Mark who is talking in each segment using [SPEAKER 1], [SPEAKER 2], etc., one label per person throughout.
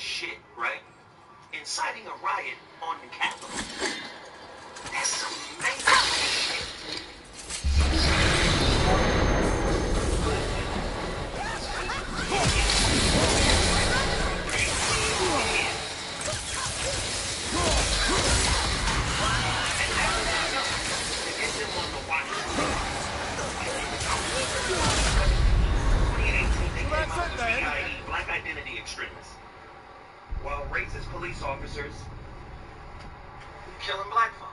[SPEAKER 1] shit, right? Inciting a riot on the Capitol. That's some major shit. Black identity extremists, while racist police officers killing black folk.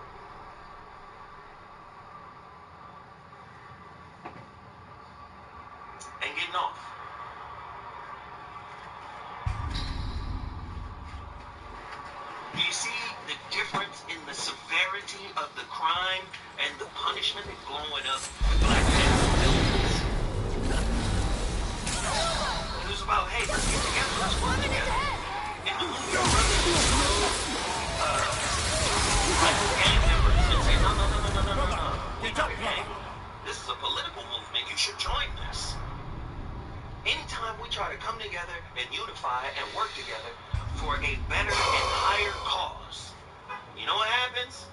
[SPEAKER 1] And getting off. Do you see the difference in the severity of the crime and the punishment blowing up black buildings? It was about, hey, let's get together, let's work together. In the movie, your brother, gang members and say, no. We're not a gang. This is a political movement. You should join this. Anytime we try to come together and unify and work together for a better and higher cause, you know what happens?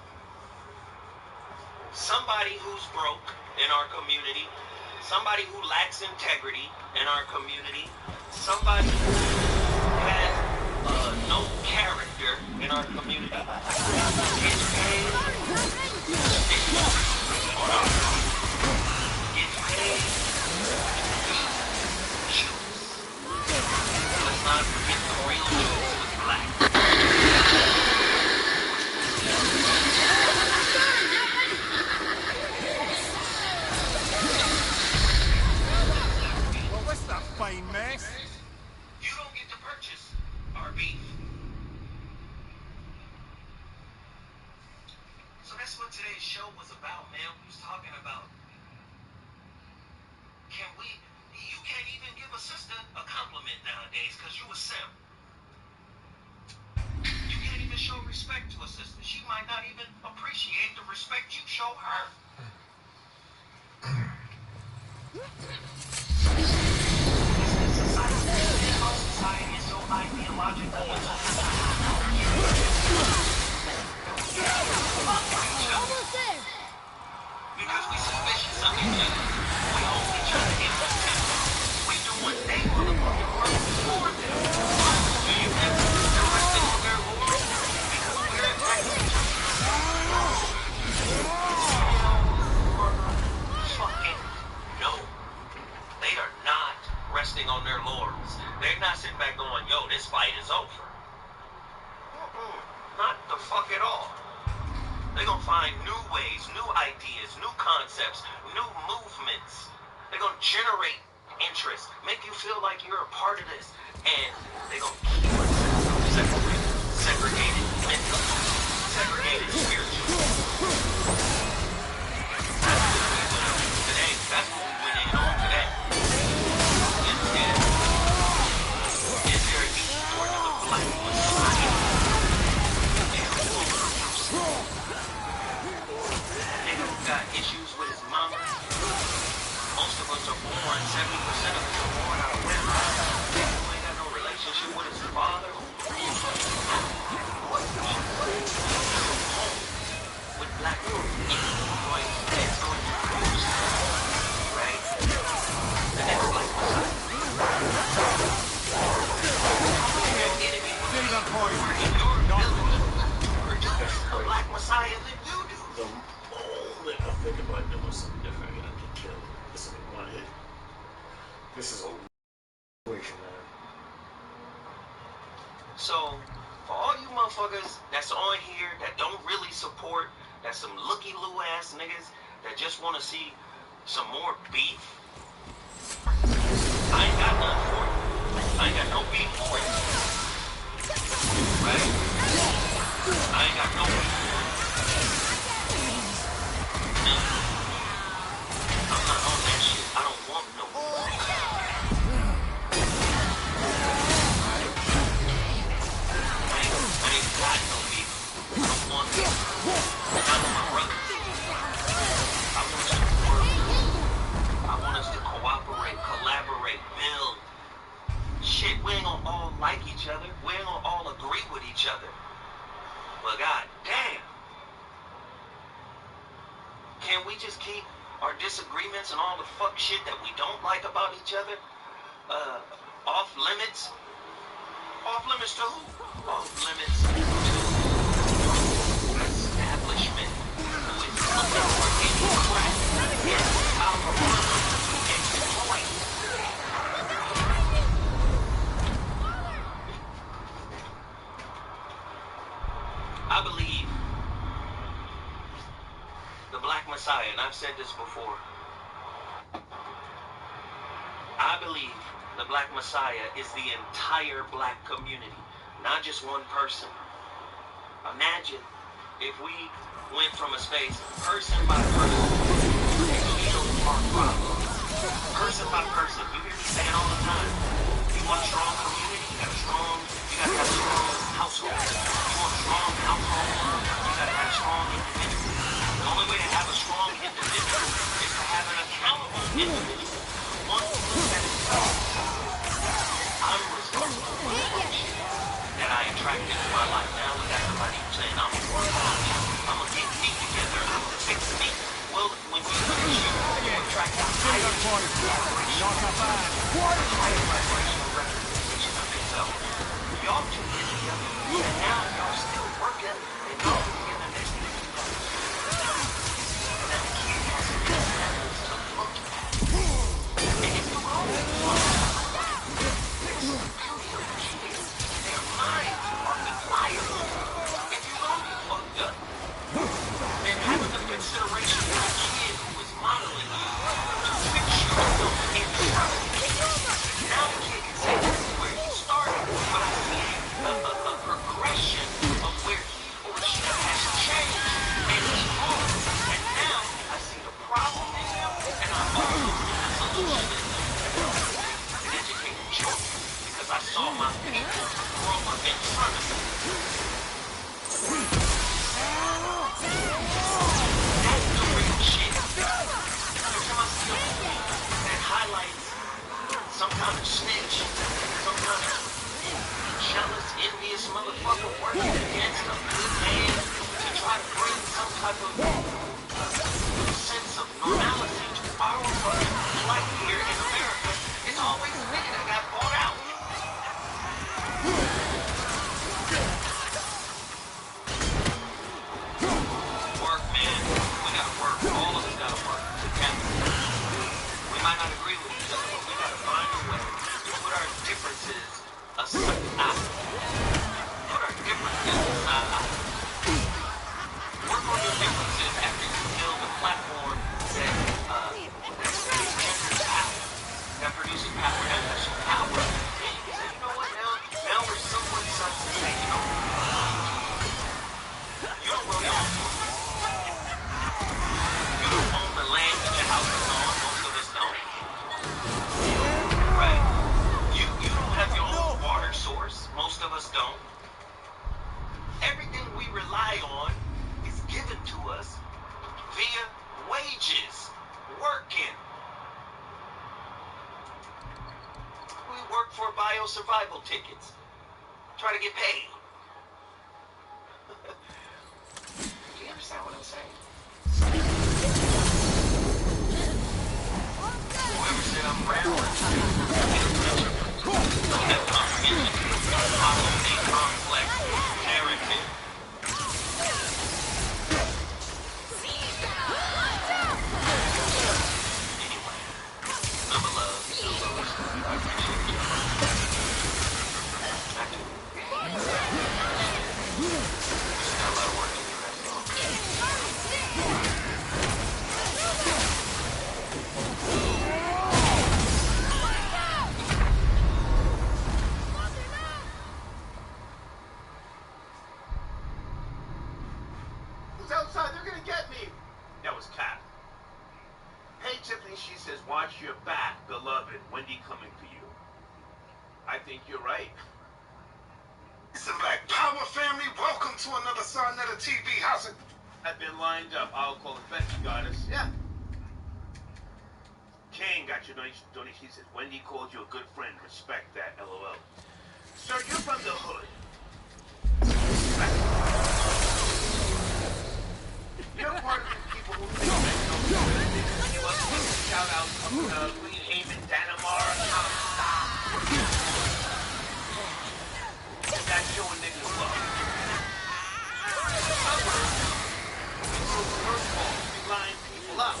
[SPEAKER 1] Somebody who's broke in our community, somebody who lacks integrity in our community, somebody who has no character in our community gets paid. Let's not forget the real news with black.
[SPEAKER 2] Well, what's that fine mess?
[SPEAKER 1] You don't get to purchase our beef. So that's what today's show was about, man. We was talking about, you can't even give a sister a compliment nowadays because you a simp. You can't even show respect to a sister. She might not even appreciate the respect you show her. Society is so ideological.
[SPEAKER 3] Almost there.
[SPEAKER 1] Because we suspicious of each other. We hold each other in contempt. We do what they motherfucking work for them. Do you think they're resting on their laurels? Because we're attacking each other. Fucking no. They are not resting on their laurels. They're not sitting back going, yo, this fight is over. Not the fuck at all. They're gonna find new ways, new ideas, new concepts, new movements. They're gonna generate interest, make you feel like you're a part of this. And they're gonna keep us segregated mentally, segregated spiritually. That's what we went on today. That's what we went in on today. Instead, is there a need for the black society? Got issues with his mama. Most of us are born, 70% of us are born out of wedlock. Who ain't got no relationship with his father. What home with black people? Right? The next black a black messiah than you do.
[SPEAKER 4] I think if I do something different, I get killed. This is one hit. This is a situation, man.
[SPEAKER 1] So, for all you motherfuckers that's on here that don't really support, that's some looky-loo ass niggas that just want to see some more beef, I ain't got none for you. I ain't got no beef for you. Right? I ain't got no beef for you. I'm not on that shit. I don't want no beef. I ain't got no beef. I don't want beef. Not with my brothers. I want us to work. I want us to cooperate, collaborate, build. Shit, we ain't gonna all like each We ain't gonna all agree with each other. But god damn. Can we just keep our disagreements and all the fuck shit that we don't like about each other off limits? Off limits to who? Off limits to establishment who is looking for any crack in our world to exploit. I believe the Black Messiah, and I've said this before, I believe the Black Messiah is the entire black community, not just one person. Imagine if we went from a space, person by person, and healed our problems. Person by person. You hear me saying all the time. You want a strong community? You gotta have a strong household. You want a strong household? You gotta have strong individuals. The only way to have a strong individual is to have an accountable individual. One that is I'm responsible for the shit that I attracted to my life. Now we got somebody saying I'm gonna work on me. I'm gonna get me together. I'm gonna fix me. Well, when you look at you attract a higher vibration of yourself. Y'all two get together, and now y'all still working, and y'all together next to each other. And that kid has different levels to look at. And if you always want to fix the beauty of kids, their minds are the liars. If you don't be fucked up, then have a good consideration for a kid who is modeling you to fix you inside. Now the kid can say this is where he started, but I see a progression of where he or she has changed and evolved. And now I see the problem in him, and I also see the solution in him. And educating children, because I saw my people grow up in front of me. That's the real shit. Every time I see a movie that highlights some kind of snitch, some kind of jealous, envious motherfucker working against a good man to try to bring some type of sense of normalcy to our fucking life here in America, it's always a nigga that got bought out. Work, man. We gotta work. All of us gotta work together. We might not agree with each other, but we gotta find a way to put our differences aside. Put our differences aside. Work on your differences after you build a platform that genders power, that produces power, that has power. And you can say, you know what, now we're someone starts to say, you know, you don't really own it. You don't own the land that your house is on, most of us don't. Right? You don't have your own water source, most of us don't. Everything we rely on is given to us via wages, working. We work for bio-survival tickets. Try to get paid. Do you understand what I'm saying? Whoever said I'm rambling, don't have comprehension. Follow a complex narrative. Anyway, number love, I appreciate you. I do. We just got a lot of work to do, that's all.
[SPEAKER 5] Who's outside? They're gonna get me. That was Kat. Hey, Tiffany, she says, watch your back, beloved. Wendy coming for you. I think you're right.
[SPEAKER 2] It's the Black Power family. Welcome to another Sarnetta TV house.
[SPEAKER 5] I've been lined up. I'll call the fence, goddess. Yeah. Kane got your donation. She says, Wendy called you a good friend. Respect that, LOL. Sir, you're from the hood. You're part of the people who think that you want to shout out Green Haven, Danamar, that's showing niggas love. First of all, you line people up.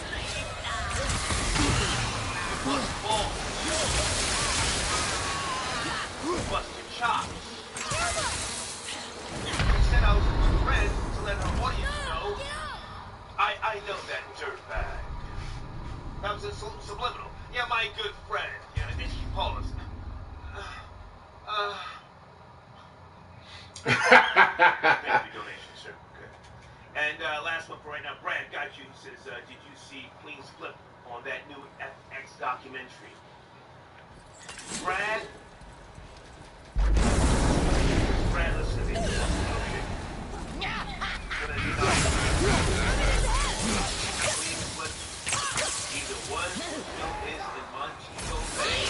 [SPEAKER 5] You bust balls. You bust your chops. She said I was a good friend to let her audience know. I know that dirtbag. That was a subliminal. Yeah, my good friend. Yeah, and then she paused. Thank you for your donation, sir. Okay. And last one for right now. Brad got you. He says, did you see Queen's Flip on that new FX documentary? Brad? Brad, listen to me. Okay. Queen's Flip either was or still is in Montego Bay.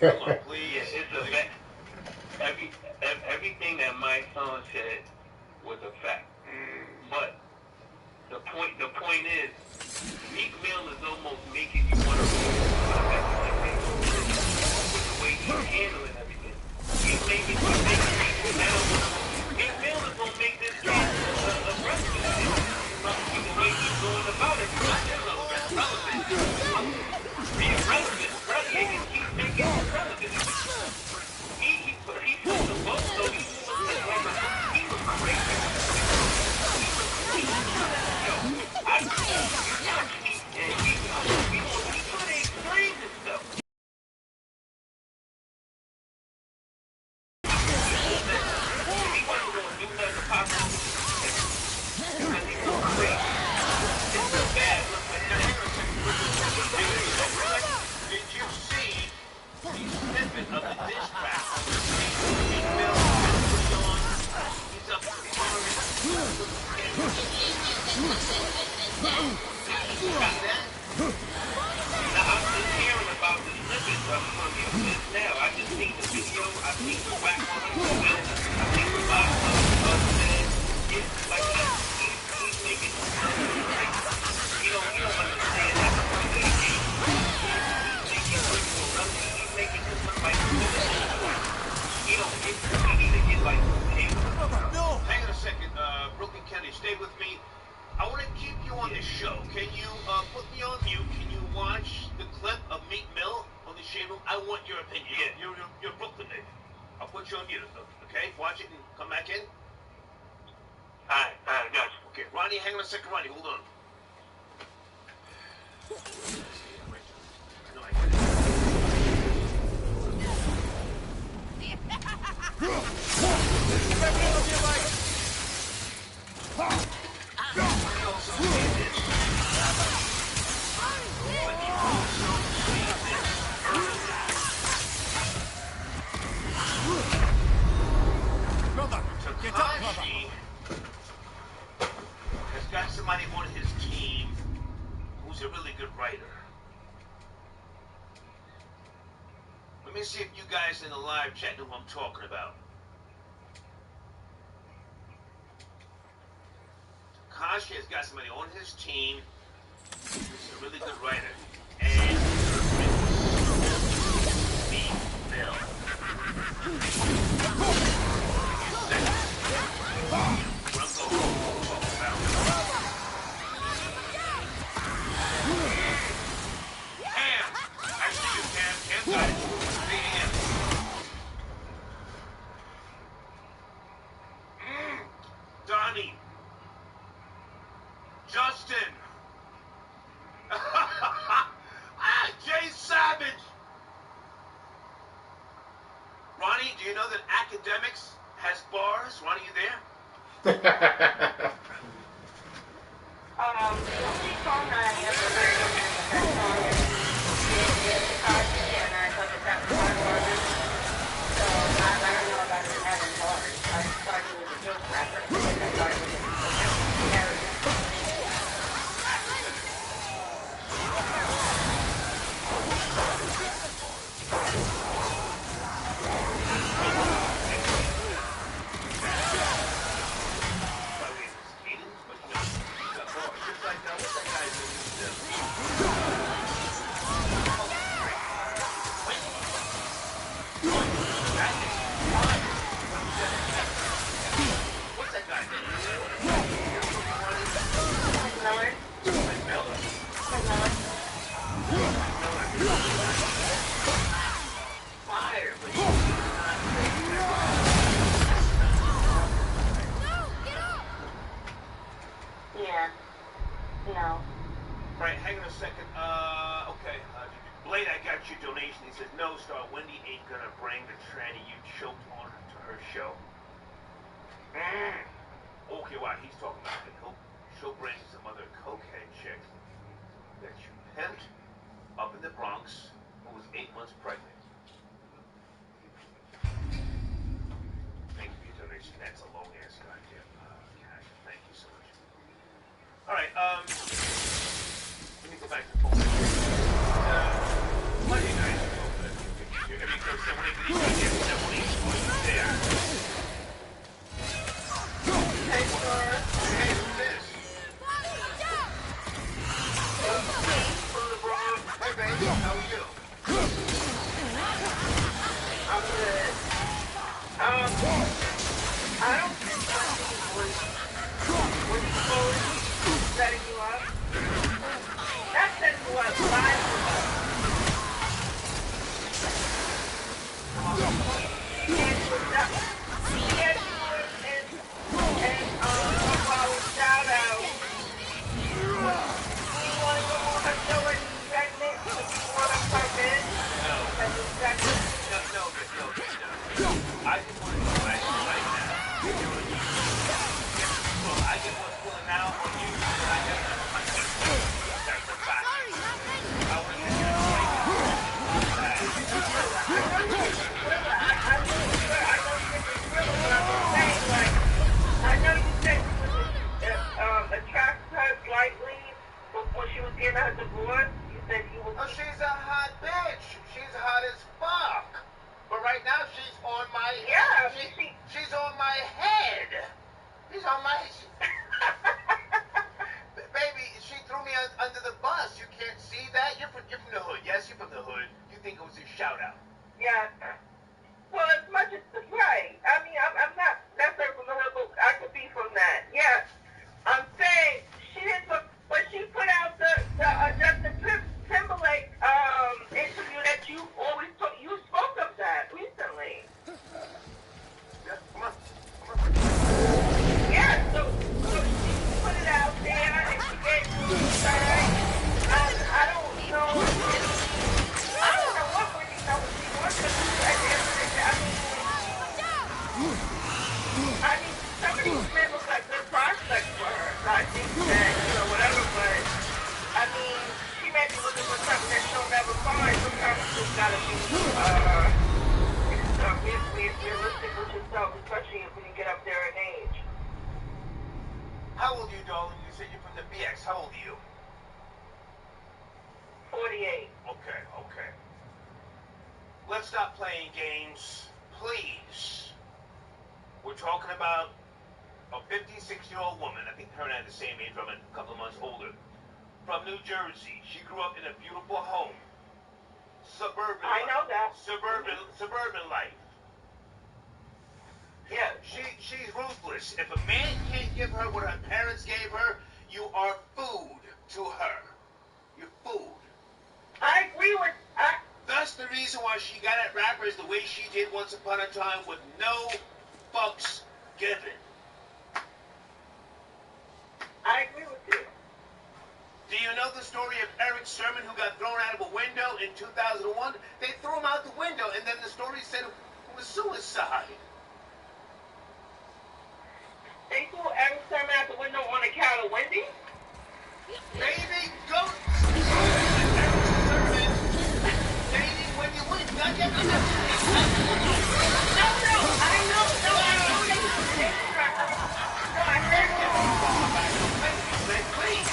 [SPEAKER 5] Come on, please. Everything that my son said was a fact. But the point is, Meek Mill is almost making you want to with the way he's handling everything. He's making now. Meek Mill is gonna make this kid a president. The way he's going about it, relevant. Being relevant, brother. He keep making it relevant. He put the boat, so he was crazy. Stay with me. I want to keep you on the show. Can you put me on mute? Can you watch the clip of Meek Mill on the Shade Room? I want your opinion. Yeah. You're Brooklyn, baby. I'll put you on mute, okay? Watch it and come back in. All right, got you. Okay, Ronnie, hang on a second. Ronnie, hold on. Takashi has got somebody on his team who's a really good writer.
[SPEAKER 1] Let me see if you guys in the live chat know who I'm talking about. Cashapp has got somebody on his team who's a really good writer. And me, Bill. Donnie. Justin. Jay Savage. Ronnie, do you know that academics has bars? Ronnie, you there?
[SPEAKER 5] The only song that I ever heard of that song is Cashapp, and I thought that was my brother. So I don't know about it having bars. I thought he was a joke rapper. I thought he was a character.
[SPEAKER 1] Right, hang on a second. Okay. Blade, I got your donation. He says, no, Star, Wendy ain't gonna bring the tranny you choked on to her show. Okay, wow, he's talking about it. She'll bring some other cokehead chick that you pimped up in the Bronx who was 8 months pregnant. Thank you for your donation. That's a long-ass goddamn cash. Thank you so much. All right, let me go back to the phone. What do you guys do? Every coach, someone there.
[SPEAKER 5] Hey, sir.
[SPEAKER 1] Hey, who's this? Hey, baby, how are you?
[SPEAKER 5] I'm good. I don't think what do you call it? Setting you up? Not setting you up, live you up. She had you and our shout out. You want to go on her show and segment? You want to come in?
[SPEAKER 1] No.
[SPEAKER 5] As a segment?
[SPEAKER 1] No. I just want to know right now. Well, I get what's pulling out on you, and I get that's a fact. I want to get
[SPEAKER 5] I know you said you was attracted her slightly before she was getting her divorce. You said you was.
[SPEAKER 1] Oh, she's a hot bitch. She's hot as fuck. But right now she's on my head.
[SPEAKER 5] Yeah,
[SPEAKER 1] She's on my head. She's on my baby, she threw me under the bus. You can't see that? You're from the hood. Yes, you're from the hood. You think it was a shout out.
[SPEAKER 5] Yeah. Well, as much as the right. I mean, I'm not necessarily from the hood, but I could be from that. Yeah. I'm saying she didn't put, but she put out the Justin Timberlake interview that you always told. You spoke of that recently.
[SPEAKER 1] Yeah, come on.
[SPEAKER 5] Yeah. So she put it out there and she gave you right. I don't know. I don't know what Whitney knows she wants to do at the end of the day. I mean, some of these men look like good prospects for her. So I think that, whatever, but I mean, she may be looking for something that she'll never find. Sometimes you just gotta be realistic with yourself, especially when you get up there in age.
[SPEAKER 1] How old are you, darling? You said you're from the BX. How old are you?
[SPEAKER 5] 48.
[SPEAKER 1] Okay.
[SPEAKER 5] let's stop playing games, please. We're talking about a 56-year-old woman. I think her and I are the same age, I'm a couple of months older. From New Jersey. She grew up in a beautiful home. Suburban
[SPEAKER 6] I know that.
[SPEAKER 5] Suburban life. Yeah, she's ruthless. If a man can't give her what her parents gave her, you are food to her. You're food.
[SPEAKER 6] I agree with
[SPEAKER 5] That's the reason why she got at rappers the way she did once upon a time with no fucks given.
[SPEAKER 6] I agree with you.
[SPEAKER 5] Do you know the story of Eric Sherman who got thrown out of a window in 2001? They threw him out the window and then the story said it was suicide.
[SPEAKER 6] They threw Eric Sherman out the window on account of Wendy?
[SPEAKER 5] Baby, go. Eric Sherman dating when you win.
[SPEAKER 6] No, I know. I heard you.
[SPEAKER 5] Please.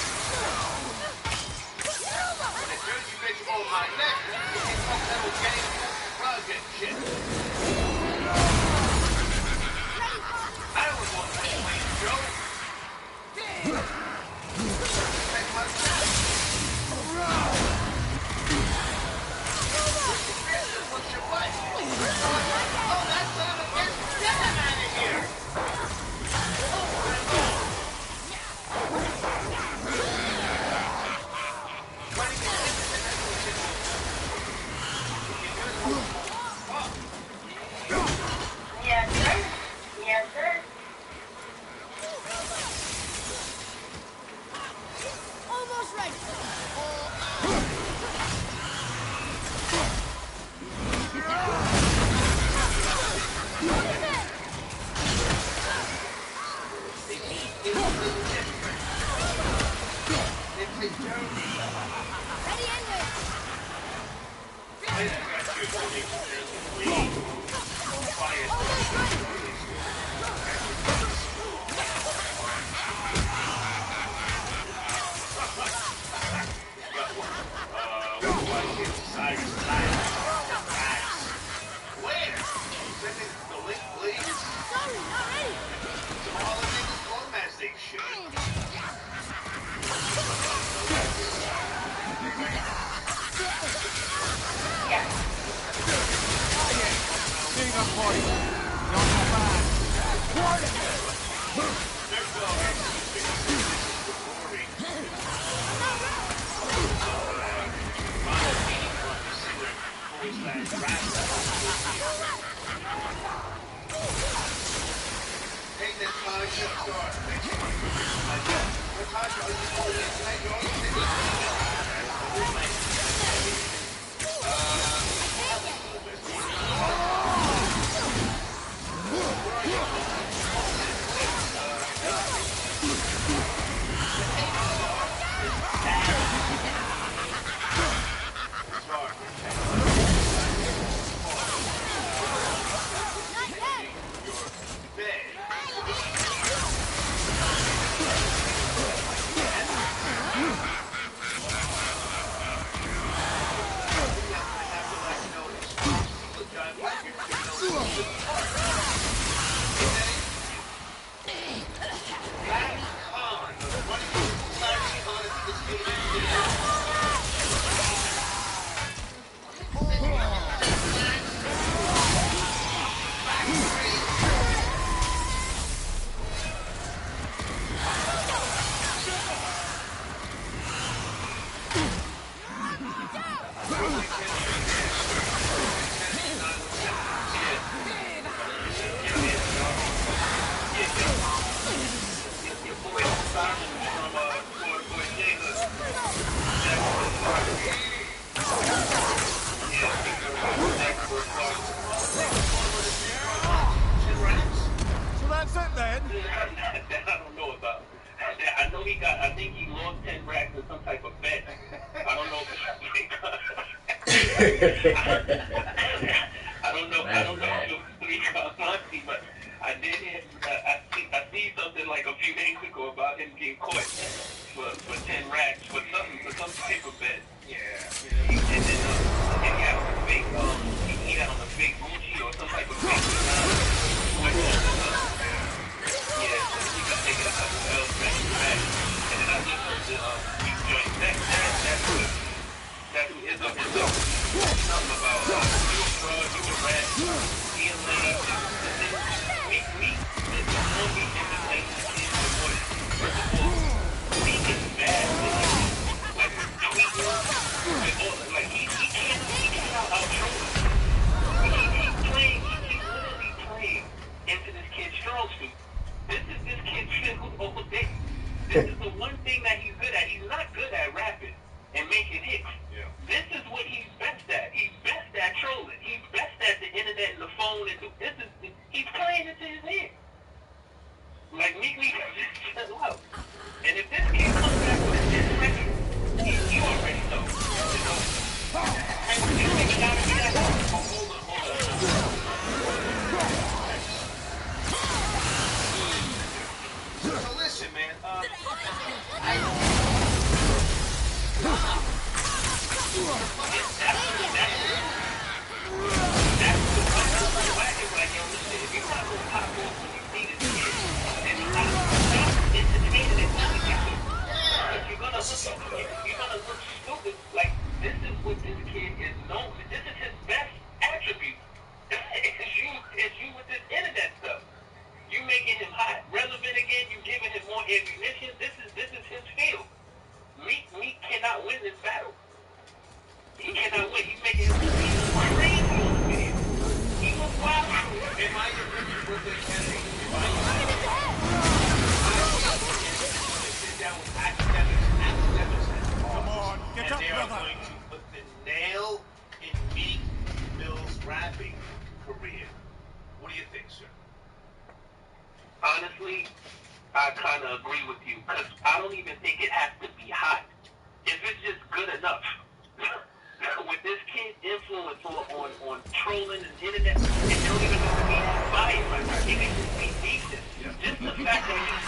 [SPEAKER 5] The Jersey bitch on my neck. You can talk that old gang project shit. I don't want to win, Joe. Take my shot. What's your butt? Oh, that's son of a bitch. Get him out of here.
[SPEAKER 6] Yes, sir. Yes, sir.
[SPEAKER 3] Almost ready. Ready, Enjoy. Almost ready. Sorry, not ready.
[SPEAKER 5] I think he lost 10 racks in some type of bet. I don't know if I don't know if it was 3 Monty, but I did hear, I see something like a few days ago about him getting caught for 10 racks for some type of bet. Yeah. And then he had a fake, he
[SPEAKER 2] movie career. What do you think, sir?
[SPEAKER 5] Honestly, I kind of agree with you because I don't even think it has to be hot. If it's just good enough. With this kid's influence on trolling and internet, it don't even have to be fire. It can just be decent. Just the fact that he's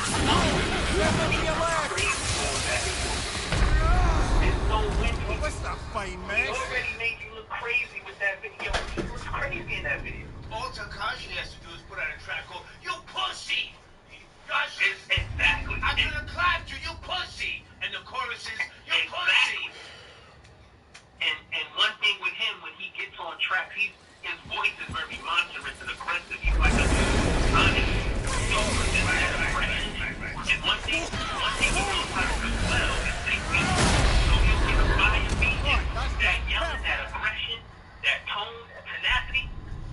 [SPEAKER 5] crazy on that. There's no winning.
[SPEAKER 2] What's that fine,
[SPEAKER 5] He
[SPEAKER 2] man?
[SPEAKER 5] already made you look crazy with that video. He looks crazy in that video.
[SPEAKER 1] All Takashi has to do is put out a track called "You Pussy." Gosh,
[SPEAKER 5] Exactly.
[SPEAKER 1] I could have clapped you, you pussy, and the chorus is "You Pussy."
[SPEAKER 5] And one thing with him, when he gets on tracks, his voice is very monstrous and aggressive. He's like a honest, and one thing he knows how to do well is sing beats. So he'll get a fire beat, that yelling, that aggression, that tone, that tenacity.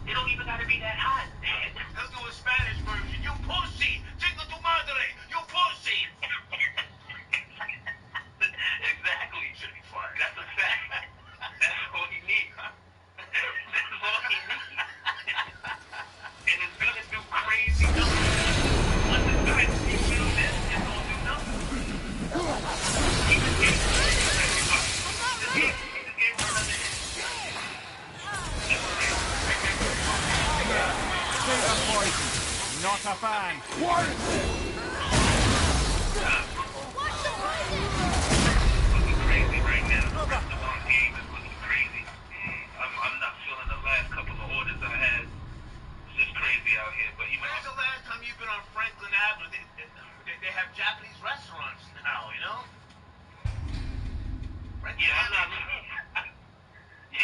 [SPEAKER 5] It don't even gotta be that hot.
[SPEAKER 1] He'll do a Spanish version. "You pussy, chinga tu madre, you pussy."
[SPEAKER 5] Exactly.
[SPEAKER 1] Should be fun.
[SPEAKER 5] That's a fact. That's all he needs. That's all he needs. And it's gonna do crazy numbers. Once it's got to be filled in, it's gonna do numbers. He just gave another hit.
[SPEAKER 2] Not a fan.
[SPEAKER 5] Looking crazy right now. The rest of our game is looking crazy. I'm not feeling the last couple of orders I had. It's just crazy out here, but you know.
[SPEAKER 1] When's the last time you've been on Franklin Avenue? They have Japanese restaurants now, you know?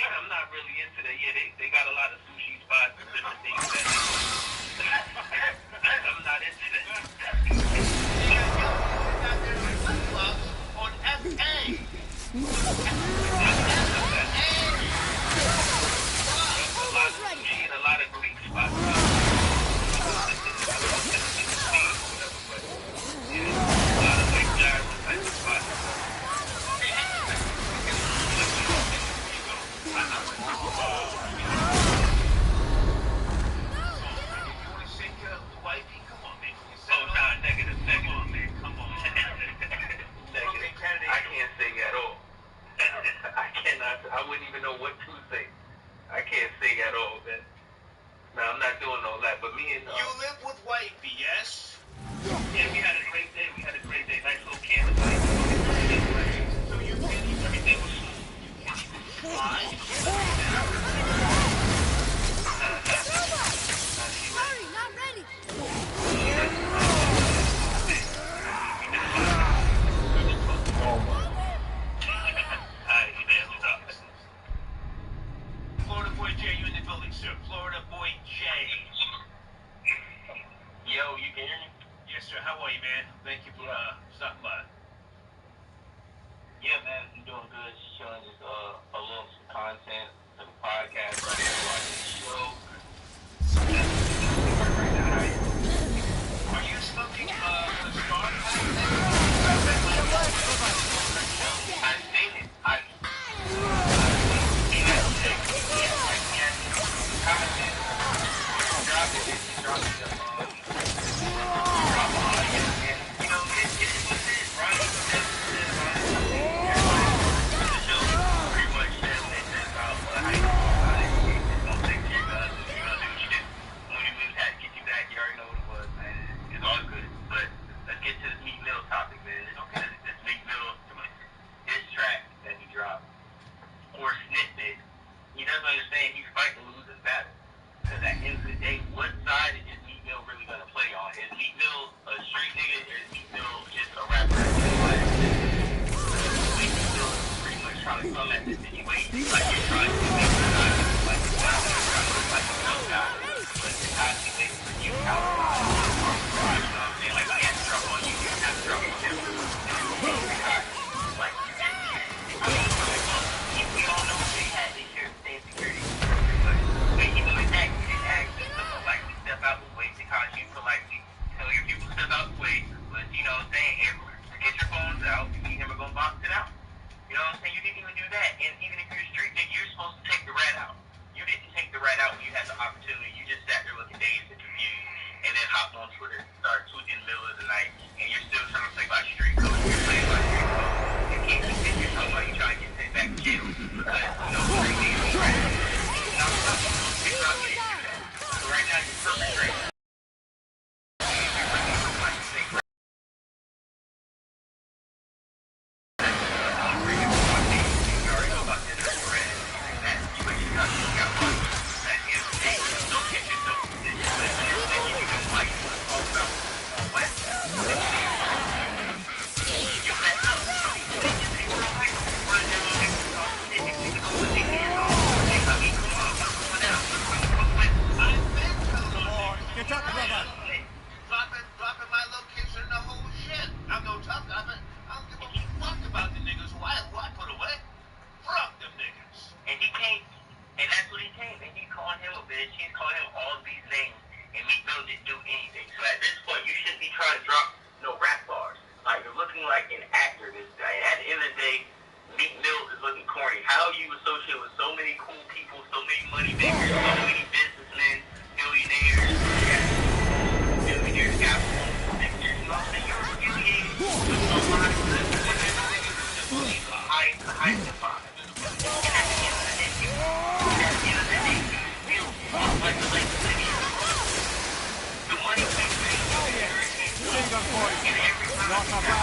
[SPEAKER 5] I'm not really into that. Yeah, they got a lot of sushi spots and different things that I'm not into that.
[SPEAKER 1] On FA.
[SPEAKER 5] A lot of sushi and a lot of Greek spots. Yeah, a lot of like gyro type of spots. Negative, man. Come on. Negative. I can't sing at all. I cannot. I wouldn't even know what to say. I can't sing at all, man. No, I'm not doing all that. But me and
[SPEAKER 1] You live with wifey, yes?
[SPEAKER 5] yeah, we had a great day. Nice little candlelight.
[SPEAKER 1] So you finished
[SPEAKER 5] Everything was smooth.
[SPEAKER 1] fine?
[SPEAKER 3] Sorry, not ready.
[SPEAKER 1] Florida Boy J, you in the building, sir. Florida Boy J.
[SPEAKER 5] Yo, you can hear me?
[SPEAKER 1] Yes, sir. How are you, man? Thank you for stopping by.
[SPEAKER 5] Yeah, man, I'm doing good. Just showing just uploading some content to the podcast. Watching the show.
[SPEAKER 1] Are you smoking the Star?
[SPEAKER 5] I've seen it. He doesn't understand he's fighting to lose his battle. Because at the end of the day, what side is Meat Mill really going to had the opportunity, you just sat there looking days to commune, and then hopped on Twitter, started tweeting in the middle of the night, and you're still trying to play by street code. You're playing by street code. You can't continue talking about you trying to get sent back to jail because crazy is crazy. No, it's not getting you that. So right now you're perpetrating.
[SPEAKER 7] Dropping my location and the whole shit. I'm no tough guy, but I don't give a fuck about the niggas who I put away. Fuck them niggas.
[SPEAKER 5] And he came, and that's what he came. And he called him a bitch. He's calling him all these names, and Meek Mill didn't do anything. So at this point, you shouldn't be trying to drop no rap bars. Like, you're looking like an actor this guy. At the end of the day, Meek Mill is looking corny. How do you associate with so many cool people, so many money makers, so many businessmen, millionaires, millionaires, got pictures, you know what I'm saying? You're affiliated with somebody that's the highest of five. And at the end of the day, you feel like the late city of the road. The money makes things easier. And every time you got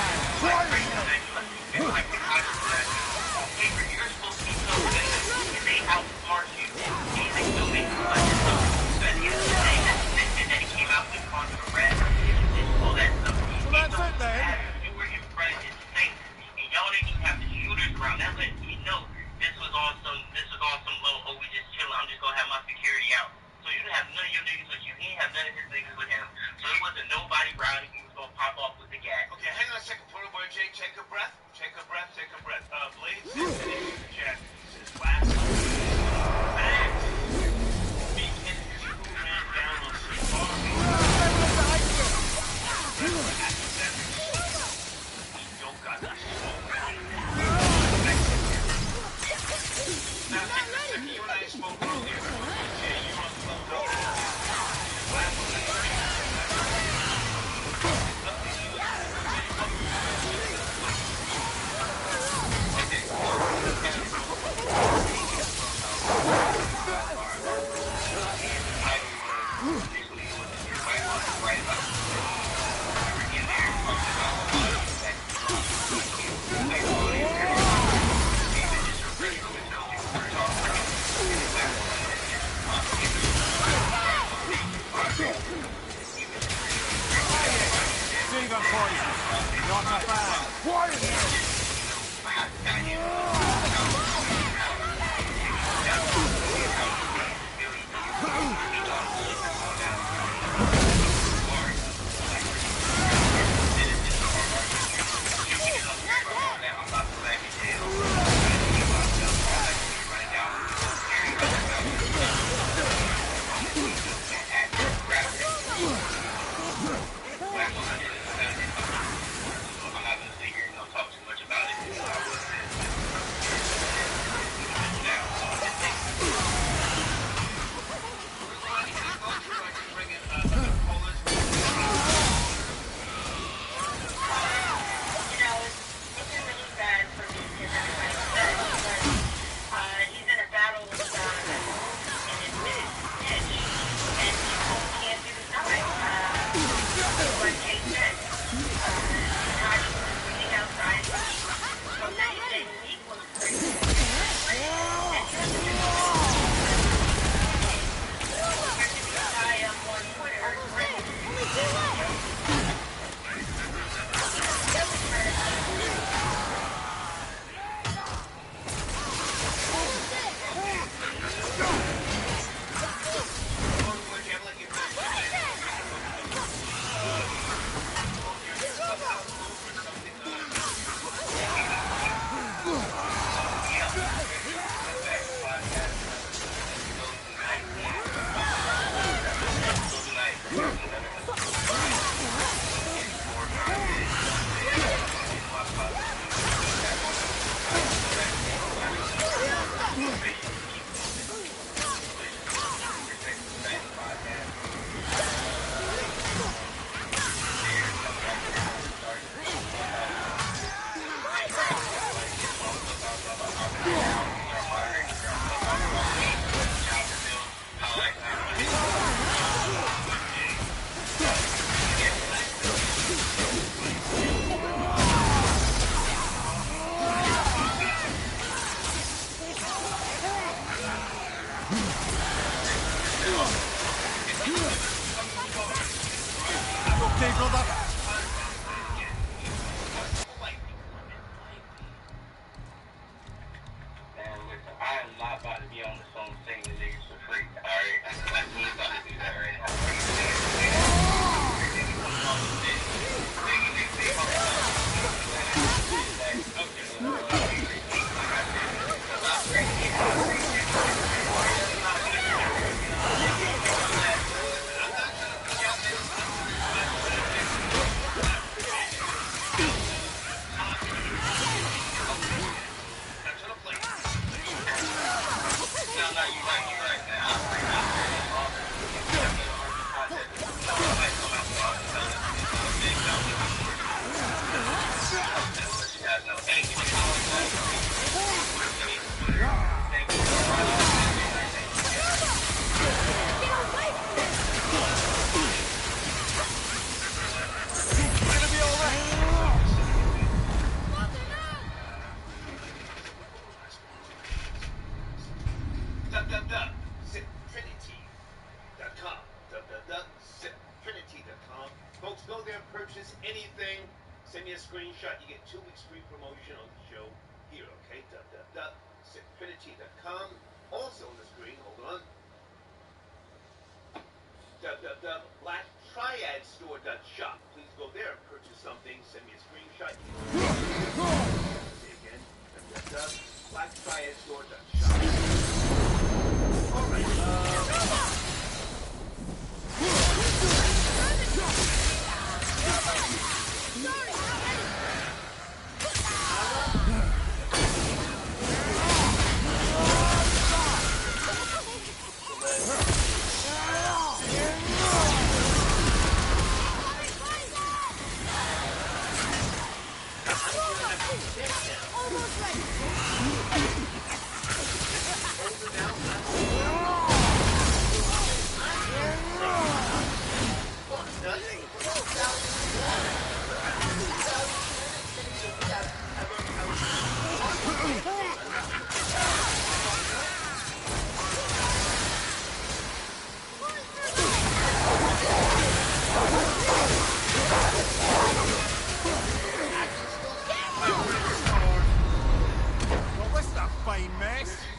[SPEAKER 5] like the highest class, on paper, you're supposed to be so good, and they outsmart you. And they still make you like yourself. So at the end of the day, that he came out with calling you a rat, all that stuff. That's it, man. You were in front of his face, and y'all didn't even have the shooters around. That let me know this was all some little, oh, we just chilling, I'm just gonna have my security out. So you didn't have none of your niggas with you. He didn't have none of his niggas with him. So it wasn't nobody riding. He was gonna pop off with the gas.
[SPEAKER 7] Okay, hang on a second. Put away, Jay. Take a breath. Take a breath. Take a breath. Blade says in the chat. He says, wax. Facts. Meek hit his cool man down on Safari. He don't got the smoke. Now, hang on a second. You and I spoke earlier. Jay, you on the phone.
[SPEAKER 8] Okay, brother?
[SPEAKER 5] Man, listen, I am not about to be on the phone singing the niggas for free, alright? I'm not about to do that right now.
[SPEAKER 7] www.zipfinity.com. Folks, go there, purchase anything. Send me a screenshot. You get 2 weeks free promotion on the show here, okay? www.zipfinity.com. Also on the screen, hold on. www.blacktriadstore.shop. Please go there and purchase something. Send me a screenshot. Say again. www.blacktriadstore.shop. All right.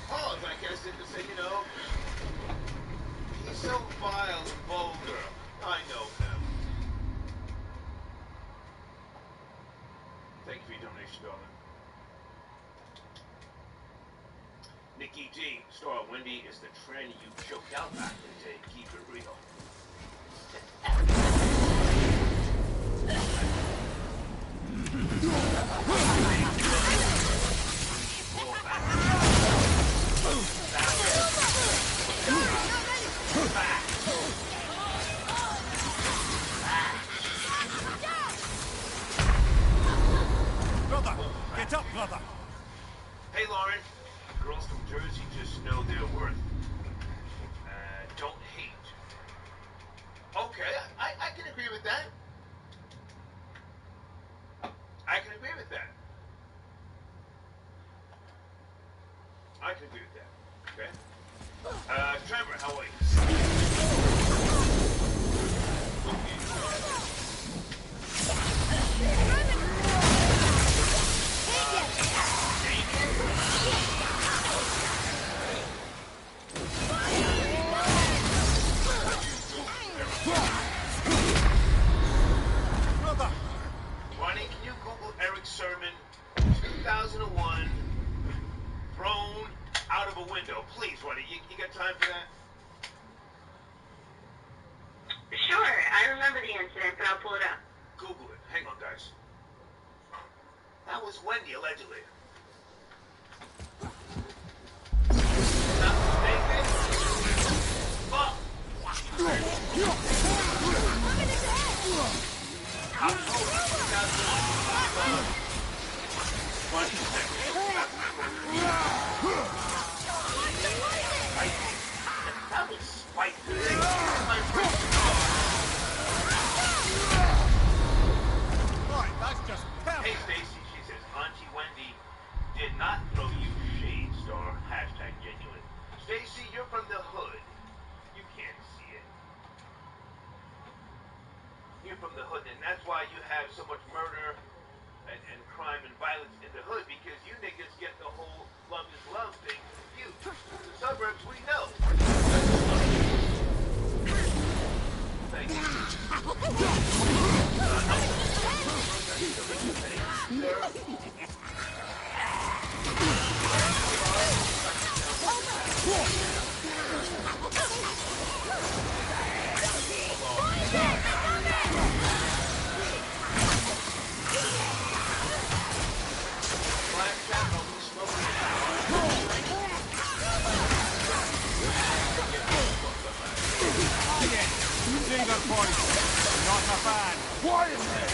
[SPEAKER 7] Pause, I guess, to say, you know, he's so vile and vulgar. I know him. Thank you for your donation, darling. Nikki G, star Wendy is the trend you choked out back in the day. Keep it real.
[SPEAKER 8] Brother, get up, brother.
[SPEAKER 7] Hey, Lauren. Girls from Jersey just know their worth. Don't hate. Okay, I can agree with that. I can agree with that. I can agree with that. Okay. Trevor, how are you? Ronnie, can you Google Eric Sermon 2001 thrown out of a window? Please, Ronnie, you got time for that?
[SPEAKER 6] Sure, I remember the incident, but I'll pull it up.
[SPEAKER 7] Google it. Hang on, guys. That was Wendy, allegedly. Not mistaken? Fuck! October 2001. That was spiteful. My first
[SPEAKER 8] Right, that's just perfect.
[SPEAKER 7] Hey, Stacy, she says, Auntie Wendy did not throw you shade, star. #genuine. Stacy, you're from the hood. You can't see it. from the hood, and that's why you have so much murder and crime and violence in the hood, because you niggas get the whole love is love thing confused. The suburbs, we know. Thank you.
[SPEAKER 8] Not my fan. Quiet there.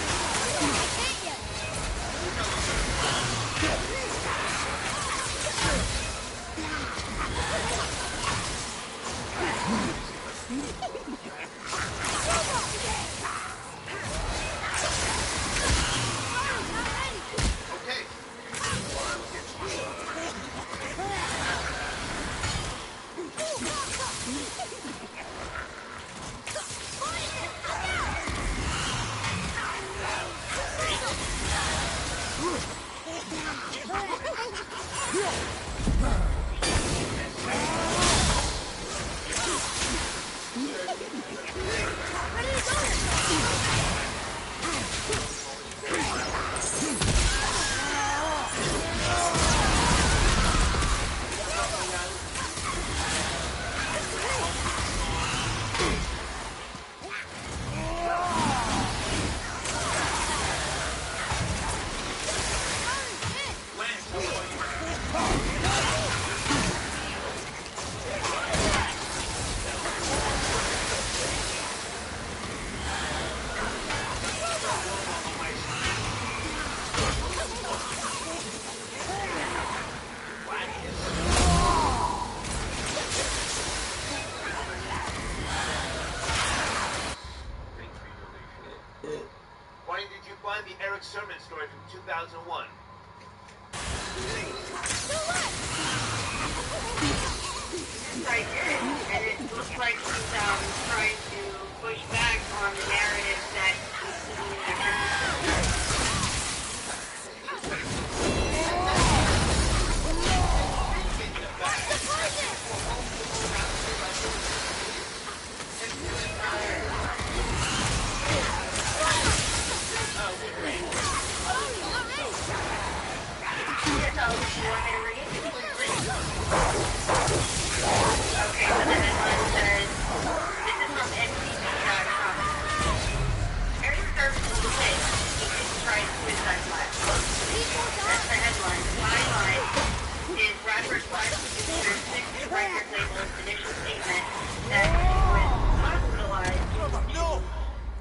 [SPEAKER 7] Why did you find the Eric Sermon story from 2001?
[SPEAKER 6] I did, and it looks like he's trying to push back on the narrative that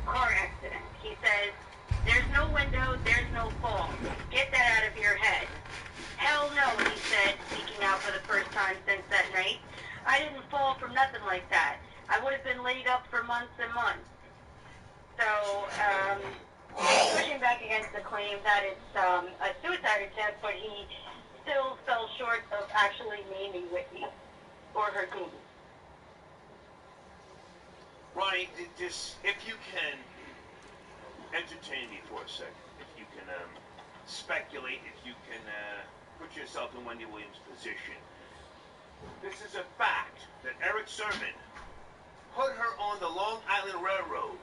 [SPEAKER 6] car accident. He says, there's no window, there's no fall. Get that out of your head. Hell no, he said, speaking out for the first time since that night. I didn't fall from nothing like that. I would have been laid up for months and months. So, pushing back against the claim that it's a suicide attempt, but he still fell short of actually naming Whitney or her goons.
[SPEAKER 7] Ronnie, just, if you can entertain me for a second, if you can speculate, if you can put yourself in Wendy Williams' position. This is a fact that Eric Sermon put her on the Long Island Railroad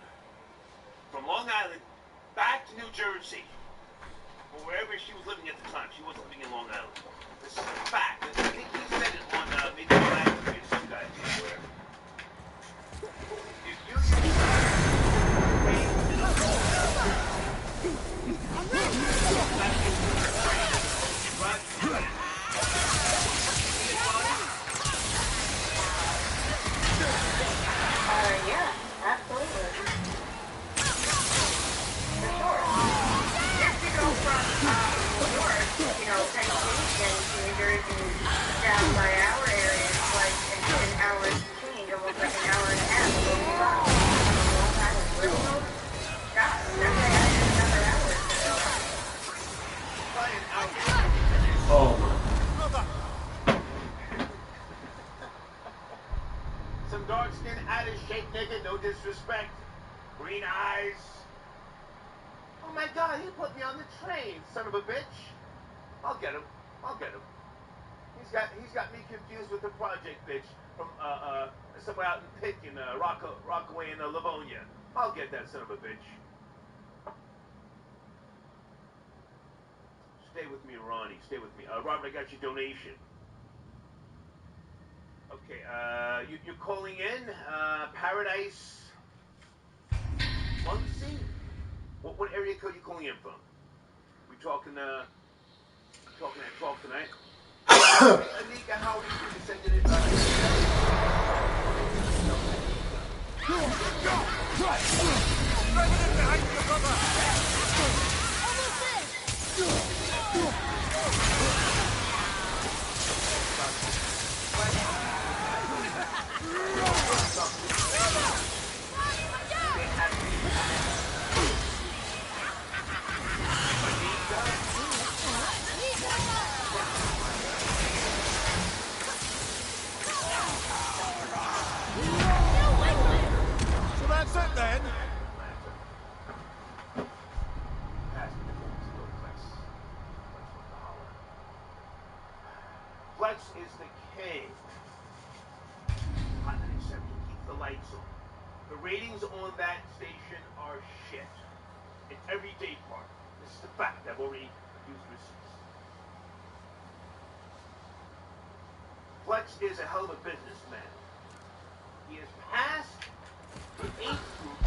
[SPEAKER 7] from Long Island back to New Jersey, or wherever she was living at the time. She wasn't living in Long Island. This is a fact. I think he said it on maybe the last video, some guy somewhere. If you
[SPEAKER 6] Yeah, absolutely. For sure. Just to go from New York, Pennsylvania to New Jersey down by our area, it's like an hour and change, almost like an hour and a half. So we got Long Island Railroad. God, that's another hour.
[SPEAKER 4] Oh,
[SPEAKER 7] some dark-skinned, out-of-shape nigga, no disrespect. Green eyes,
[SPEAKER 1] Oh my God, he put me on the train, son of a bitch. I'll get him. He's got me confused with the project bitch from somewhere out in Pitt in Rockaway in Livonia. I'll get that son of a bitch. Stay with me, Ronnie. Stay with me. Robert, I got your donation. Okay, you're calling in Paradise Muncie? What area code are you calling in from? We talking at 12 tonight? Anika, how are you doing? Sending it
[SPEAKER 8] So that's it then?
[SPEAKER 1] Flex is the king. Hot and exception keeps the lights on. The ratings on that station are shit. In every day part. This is a fact. I've already used receipts. Flex is a hell of a businessman. He has passed the age group.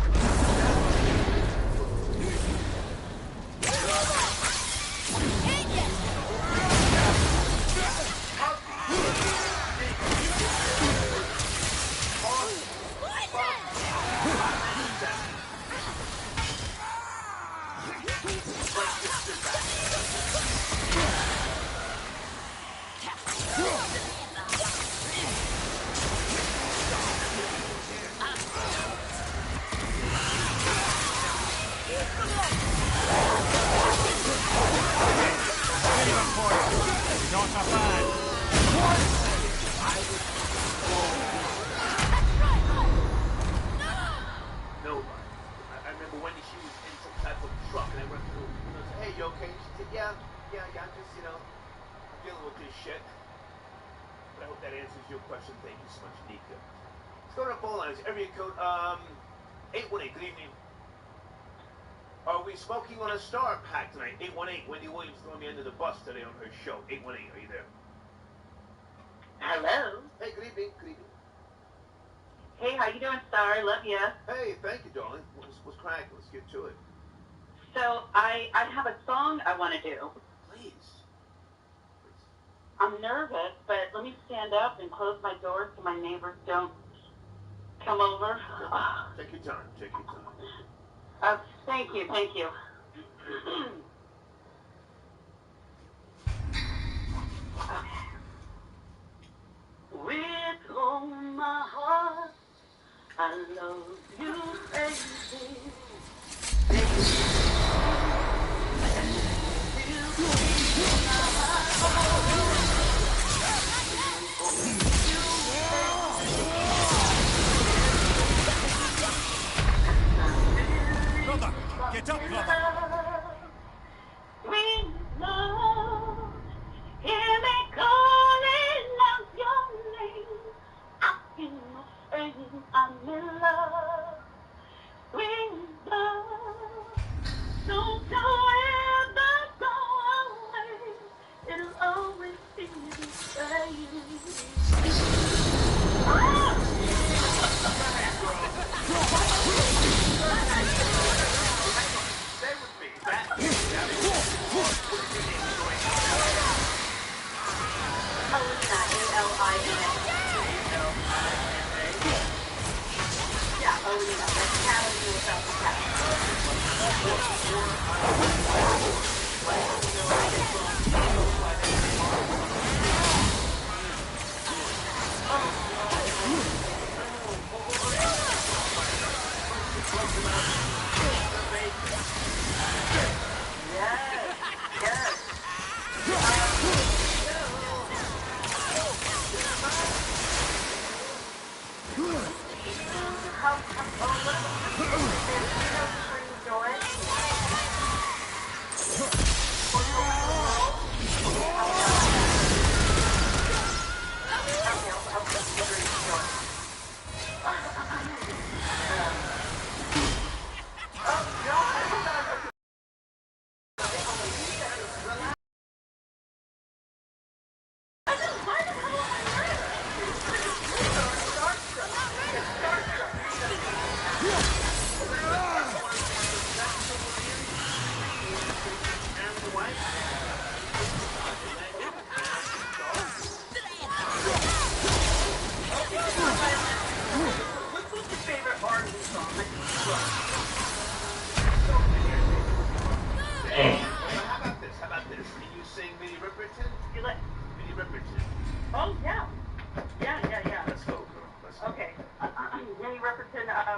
[SPEAKER 8] Not a fan.
[SPEAKER 1] No, I remember when she was in some type of truck and I went through and I said, hey, you okay? She said, yeah, I'm just, I'm dealing with this shit. But I hope that answers your question. Thank you so much, Nika. Let's go to the phone lines. Area code 818. Good evening. Are we smoking on a star pack tonight? 818. Wendy Williams throwing me under the bus today on her show. 818. Are you there?
[SPEAKER 6] Hello.
[SPEAKER 1] Hey, good evening. Good evening.
[SPEAKER 6] Hey, how you doing, Star? I love you.
[SPEAKER 1] Hey, thank you, darling. What's cracking? Let's get to it.
[SPEAKER 6] So I have a song I want to do.
[SPEAKER 1] Please.
[SPEAKER 6] I'm nervous, but let me stand up and close my door so my neighbors don't come over.
[SPEAKER 1] Take your time. Take your time.
[SPEAKER 6] Thank you. With all my heart, I love you, baby.
[SPEAKER 8] Brother, get up, brother.
[SPEAKER 6] We love, hear me calling out your name. I am afraid I'm in love. We love, don't you ever go away. It'll always be the same.
[SPEAKER 1] Stay with me.
[SPEAKER 6] Alina, A-L-I-N-A. Yeah, Alina. That's Catalina without the cat. How, what about joy?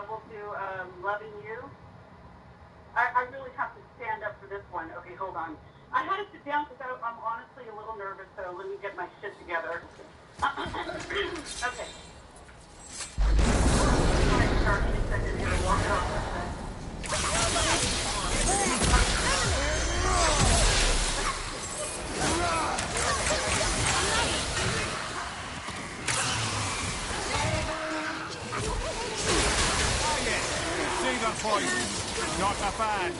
[SPEAKER 6] we'll do Loving You. I really have to stand up for this one. Okay, hold on. I had to sit down because I'm honestly a little nervous, so let me get my shit together. Okay. Before I start, I just need to walk out.
[SPEAKER 8] See that voice? Not a fan.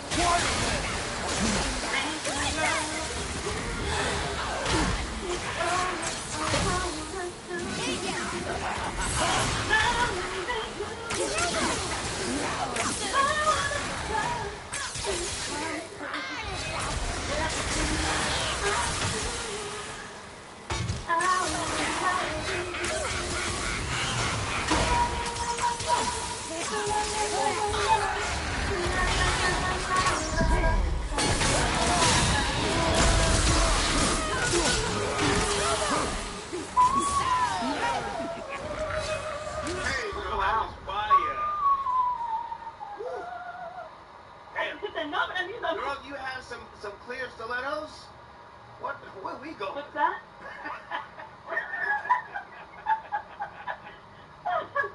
[SPEAKER 1] Girl, you have some clear stilettos? Where we go?
[SPEAKER 6] What's that?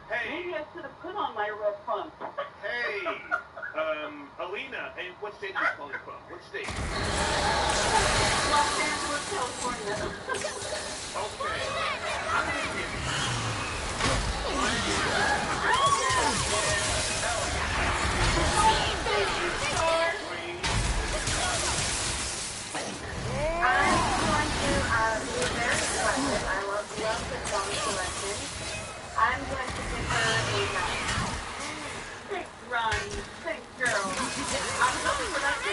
[SPEAKER 1] Hey.
[SPEAKER 6] Maybe I should have put on my red pump.
[SPEAKER 1] Hey, Alina, and what state are you calling from? What state?
[SPEAKER 6] Los Angeles, California.
[SPEAKER 1] Okay. I'm with you.
[SPEAKER 6] I'm going to give her a 6 run, 6 girl. I'm looking for that 6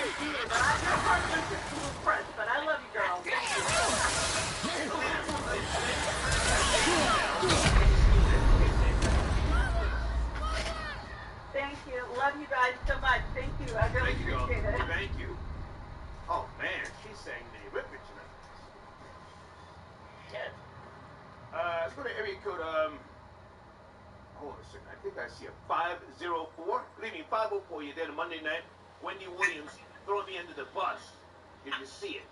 [SPEAKER 6] but I'm not part of the 6 press, but I love you, girl. Thank you. Love you guys so much. Thank you. I really appreciate it.
[SPEAKER 1] Thank you. Oh, man, she's saying the ripper tonight.
[SPEAKER 6] Yes.
[SPEAKER 1] Let's go to area code, hold on a second. I think I see a 504. Good evening, 504. You're there on Monday night. Wendy Williams throwing me under the bus. Did you see it?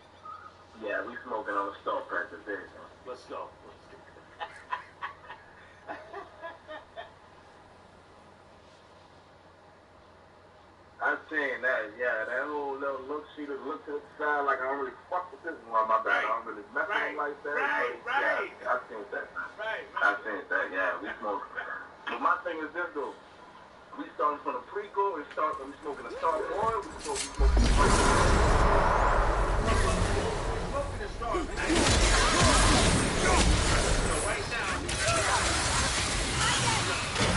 [SPEAKER 9] Yeah, we smoking on the stall practice there.
[SPEAKER 1] Let's go.
[SPEAKER 9] I seen that, yeah, that little look, she just looked to the side like I don't really fuck with this one, my bad. I don't really mess with him like that.
[SPEAKER 1] Right.
[SPEAKER 9] Yeah, I seen that.
[SPEAKER 1] Right.
[SPEAKER 9] I seen that, yeah, we smoking. But my thing is this though, we starting from the pre-go, we smoking the start oil, we smoking the
[SPEAKER 1] Smoking the start. So right now,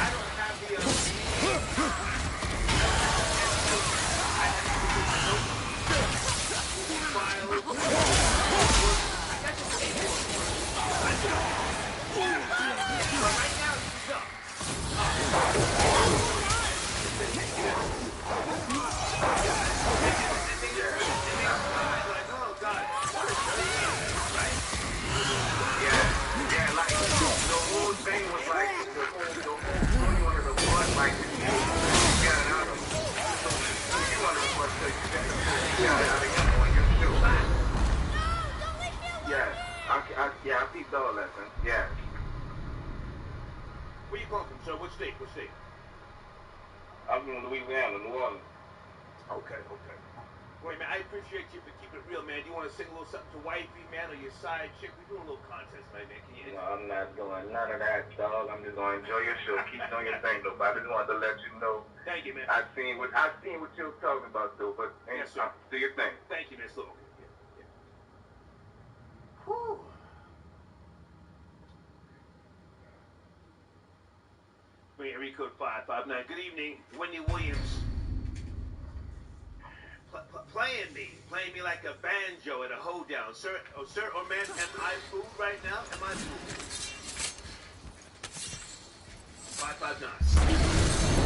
[SPEAKER 1] I don't have the
[SPEAKER 9] Yeah, I peeped all that, man. Yeah.
[SPEAKER 1] Where you calling from, sir? What state? What state?
[SPEAKER 9] I'm from Louisiana, New Orleans.
[SPEAKER 1] Okay. Wait, man, I appreciate you for keeping it real, man. Do you want to sing a little something to wifey, man, or your side chick? We're doing a little contest, man. Can you?
[SPEAKER 9] No, I'm not doing none of that, dog. I'm just gonna enjoy your show. Keep doing your thing, though. But I just wanted to let you know.
[SPEAKER 1] Thank you, man.
[SPEAKER 9] I seen what you were talking about, though. But
[SPEAKER 1] Yes, sir.
[SPEAKER 9] do your thing.
[SPEAKER 1] Thank you, man. Slow. Yeah. Whew. Wait, area code 559. Good evening, Wendy Williams. Playing me like a banjo at a hoedown. Sir or man, am I fooled right now? Am I fooled? 559.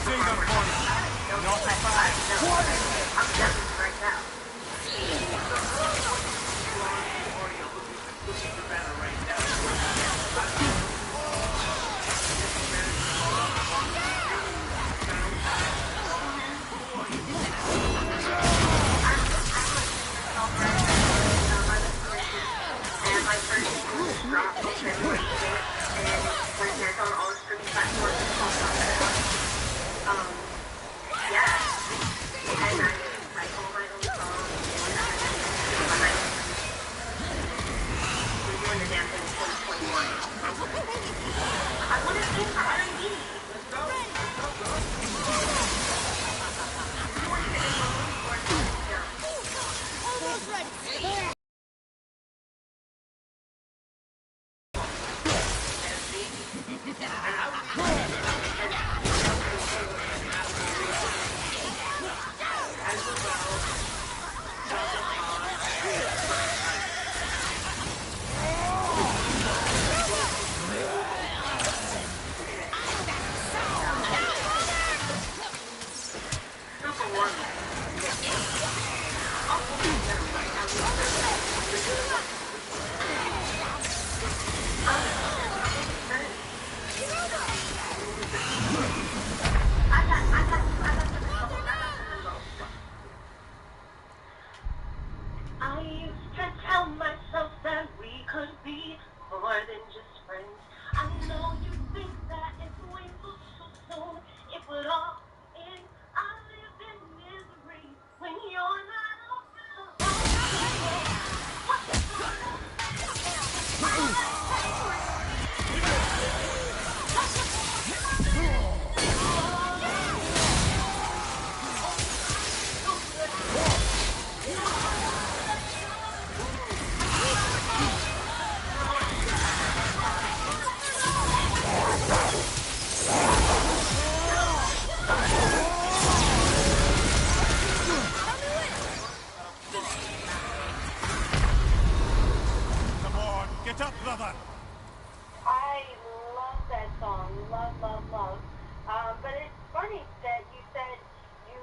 [SPEAKER 8] See the point. Not a fan.
[SPEAKER 6] I'm telling you right now. And my first name was dropped on February 6th, and when there's on all streaming platforms, it's called yeah. And I told my own song, and I had behind it. We're doing the damn thing in 2021. I want to sing for R&B. Let's go.
[SPEAKER 3] Almost ready.
[SPEAKER 6] I used to tell myself that we could be more than just friends. I know you think that if we move too soon, it would all end. I live in misery when you're not around.
[SPEAKER 8] Come on, get up, brother.
[SPEAKER 6] I love that song. Love, love, love. But it's funny that you said you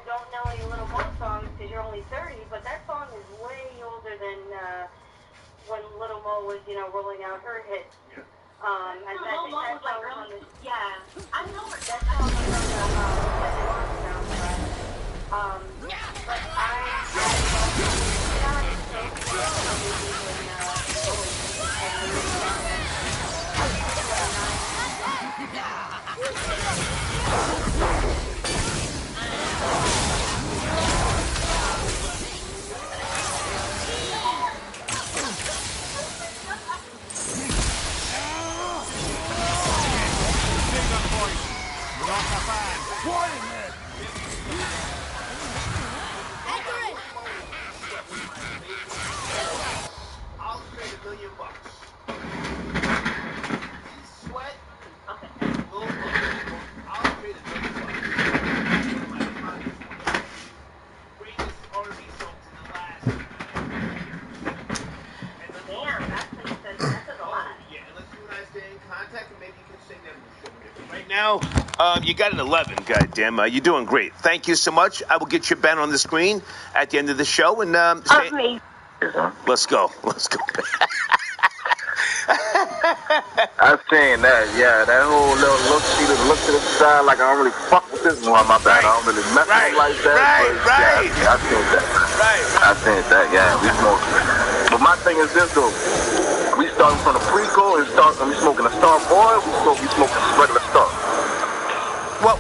[SPEAKER 6] don't know any Little Mo songs because you're only 30, but that song is way older than when Little Mo was, rolling out her hits.
[SPEAKER 4] Yeah.
[SPEAKER 6] And that song was on the, yeah. I know that song was on the soundtrack. But
[SPEAKER 8] See the point. Not a fan. Quiet, man.
[SPEAKER 3] Accurate.
[SPEAKER 7] I'll trade $1 million. Sweat. Okay. I'll trade $1 million. Greatest R&B songs in the last.
[SPEAKER 6] damn, that's a lot.
[SPEAKER 7] Yeah, and let's you and I stay in contact, and maybe you can sing them in the show. Right now, you got an 11, goddamn. You're doing great. Thank you so much. I will get your band on the screen at the end of the show, and let's go. Let's go.
[SPEAKER 9] I seen that, yeah. That whole little look to the side like I don't really fuck with this one, my bad. I don't really mess with him like that.
[SPEAKER 7] Right.
[SPEAKER 9] Yeah, I seen that.
[SPEAKER 7] Right.
[SPEAKER 9] I seen that, yeah. We smoke. But my thing is this though. We starting from the pre-co and we smoking a Star Boy, we smoking regular Star.
[SPEAKER 7] Well,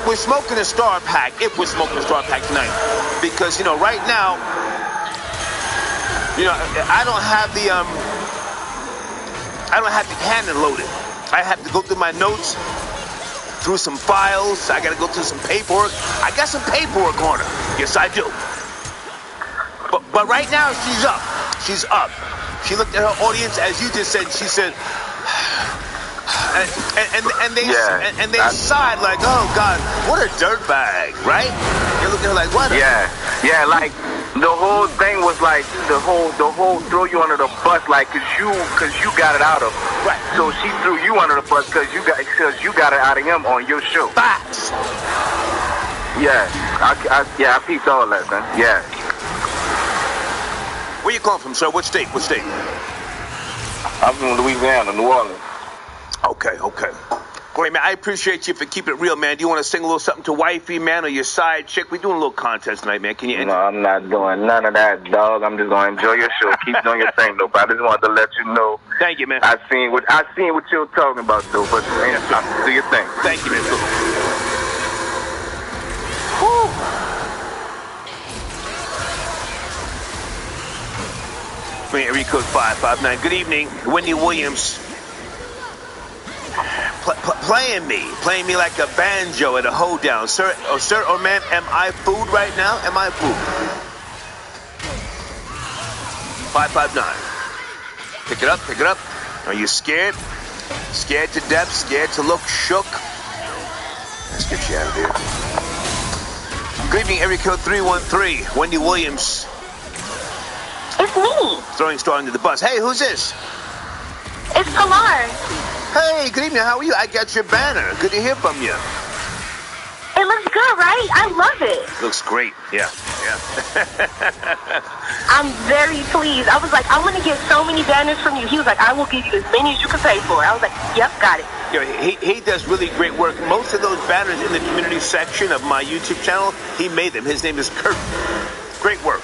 [SPEAKER 7] we're smoking a Star Pack, if we're smoking a Star Pack tonight. Because, right now, I don't have the Canon loaded. I have to go through my notes, through some files. I got to go through some paperwork. I got some paperwork on her. Yes, I do. But right now, she's up. She's up. She looked at her audience, as you just said. She said, and they sighed like, oh God, what a dirtbag, right? They look at her like, what?
[SPEAKER 9] Yeah, like The whole thing was like the whole throw you under the bus, like cause you got it out of him.
[SPEAKER 10] Right.
[SPEAKER 9] So she threw you under the bus cause you got it out of him on your show.
[SPEAKER 10] Facts.
[SPEAKER 9] Yeah, I peeped all that, man. Yeah.
[SPEAKER 10] Where you calling from, sir? What state? What state?
[SPEAKER 9] I'm from Louisiana, New Orleans.
[SPEAKER 10] Okay. Great, man. I appreciate you for keeping it real, man. Do you want to sing a little something to wifey, man, or your side chick? We're doing a little contest tonight, man. Can you?
[SPEAKER 9] No, I'm not doing none of that, dog. I'm just gonna enjoy your show. Keep doing your thing, though. But I just wanted to let you know.
[SPEAKER 10] Thank you, man.
[SPEAKER 9] I seen what you were talking about, though. But do your thing.
[SPEAKER 10] Thank you, man. Area code 559. Good evening, Wendy Williams. Playing me like a banjo at a hoedown. Sir or ma'am, am I food right now? Am I food? 559. Pick it up. Are you scared? Scared to death? Scared to look shook? Let's get you out of here. Good evening, area code 313. Wendy Williams.
[SPEAKER 6] It's me.
[SPEAKER 10] Throwing Star under the bus. Hey, who's this?
[SPEAKER 6] It's Pilar.
[SPEAKER 10] Hey, good evening. How are you? I got your banner. Good to hear from you.
[SPEAKER 6] It looks good, right? I love it.
[SPEAKER 10] Looks great. Yeah.
[SPEAKER 6] I'm very pleased. I was like, I want to get so many banners from you. He was like, I will give you as many as you can pay for. I was like, yep, got it.
[SPEAKER 10] He does really great work. Most of those banners in the community section of my YouTube channel, he made them. His name is Kurt. Great work.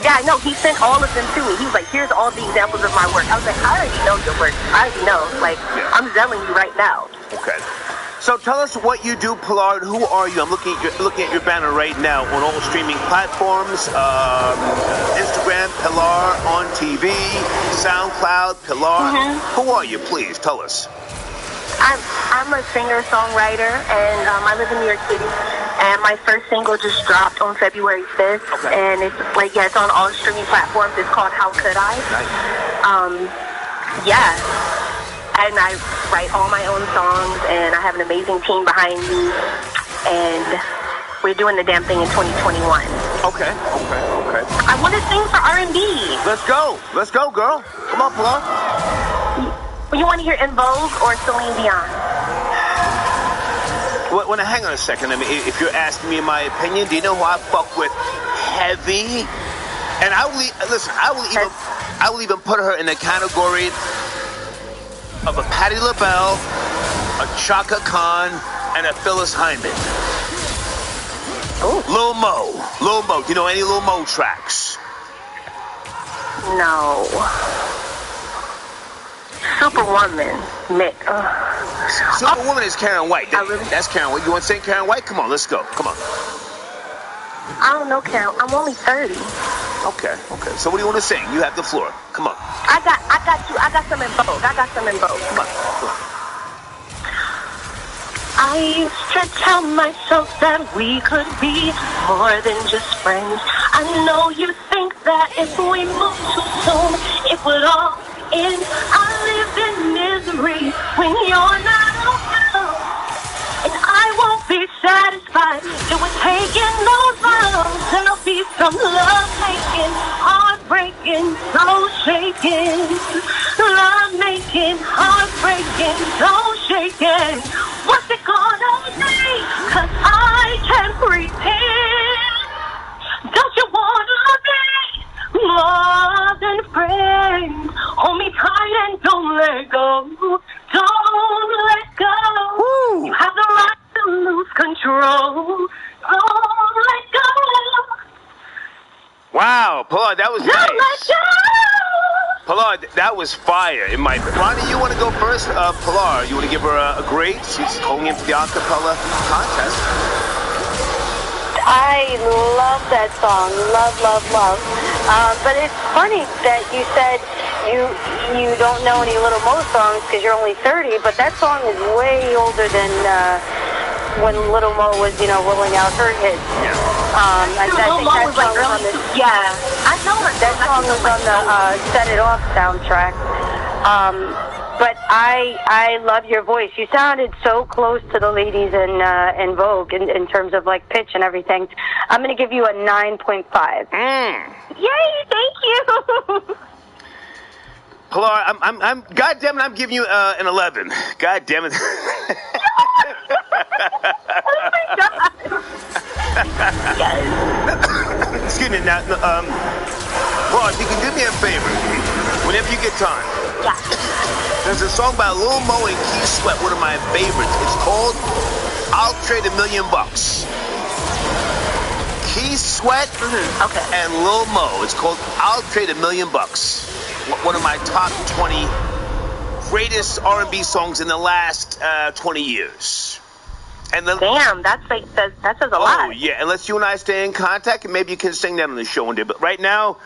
[SPEAKER 6] Yeah, I know. He sent all of them to me. He was like, here's all the examples of my work. I was like, I already know your work. I already know. Like, yeah. I'm telling you right now.
[SPEAKER 10] Okay. So tell us what you do, Pilar. Who are you? I'm looking at your banner right now on all streaming platforms. Instagram, Pilar on TV, SoundCloud, Pilar. Mm-hmm. Who are you? Please tell us.
[SPEAKER 6] I'm a singer-songwriter, and I live in New York City. And my first single just dropped on February 5th. Okay. And it's like, it's on all streaming platforms. It's called How Could I?
[SPEAKER 10] Nice.
[SPEAKER 6] Yeah. And I write all my own songs, and I have an amazing team behind me. And we're doing the damn thing in 2021.
[SPEAKER 10] Okay.
[SPEAKER 6] I want to sing for R&B.
[SPEAKER 10] Let's go, girl. Come on, Pilar.
[SPEAKER 6] You want to hear En Vogue or Celine Dion?
[SPEAKER 10] Well, hang on a second. I mean, if you're asking me my opinion, do you know who I fuck with heavy? And I will even put her in the category of a Patti LaBelle, a Chaka Khan, and a Phyllis Hyman.
[SPEAKER 6] Oh.
[SPEAKER 10] Lil Mo. Do you know any Lil Mo tracks?
[SPEAKER 6] No. Superwoman.
[SPEAKER 10] Superwoman is Karen White. That's Karen White. You want to sing Karen White? Come on, let's go. Come on.
[SPEAKER 6] I don't know, Karen. I'm only 30.
[SPEAKER 10] Okay. So what do you want to sing? You have the floor. Come on.
[SPEAKER 6] I got you. I got some in both. Come on. I used to tell myself that we could be more than just friends. I know you think that if we move too soon, it would all end. I live in misery when you're not around, and I won't be satisfied till we're taking those vows. There'll be some love making, heartbreaking, soul shaking. Love making, heartbreaking, soul shaking. What's it gonna be? 'Cause I can't pretend. Don't you wanna be more than friends? Hold me tight and don't let go. Don't let go. Woo. You have the right to lose control. Don't let go.
[SPEAKER 10] Wow, Pilar, that was nice.
[SPEAKER 6] Don't let go.
[SPEAKER 10] Pilar, that was fire. Ronnie, you want to go first? Pilar, you want to give her a grade? She's going in for the acapella contest.
[SPEAKER 11] I love that song. Love. But it's funny that you said you don't know any Little Mo songs because you're only 30, but that song is way older than when Little Mo was, rolling out her hits.
[SPEAKER 10] Yeah.
[SPEAKER 11] I think that song was on the...
[SPEAKER 6] Yeah, I know her.
[SPEAKER 11] That song was on the Set It Off soundtrack. but I love your voice. You sounded so close to the ladies in Vogue in terms of like pitch and everything. I'm going to give you a 9.5. Yay! Thank you.
[SPEAKER 10] Pilar, I'm. God damn it, I'm giving you an 11. God damn it.
[SPEAKER 11] Oh my God. Yes.
[SPEAKER 10] Excuse me. Now, Pilar, if you can do me a favor, whenever you get time.
[SPEAKER 11] Yeah.
[SPEAKER 10] There's a song by Lil Mo and Key Sweat, one of my favorites. It's called "I'll Trade $1 Million." Key Sweat and Lil Mo. It's called "I'll Trade $1 Million." One of my top 20 greatest R&B songs in the last 20 years. And
[SPEAKER 11] damn, that says a lot.
[SPEAKER 10] Oh, yeah. Unless you and I stay in contact, and maybe you can sing that on the show one day. But right now,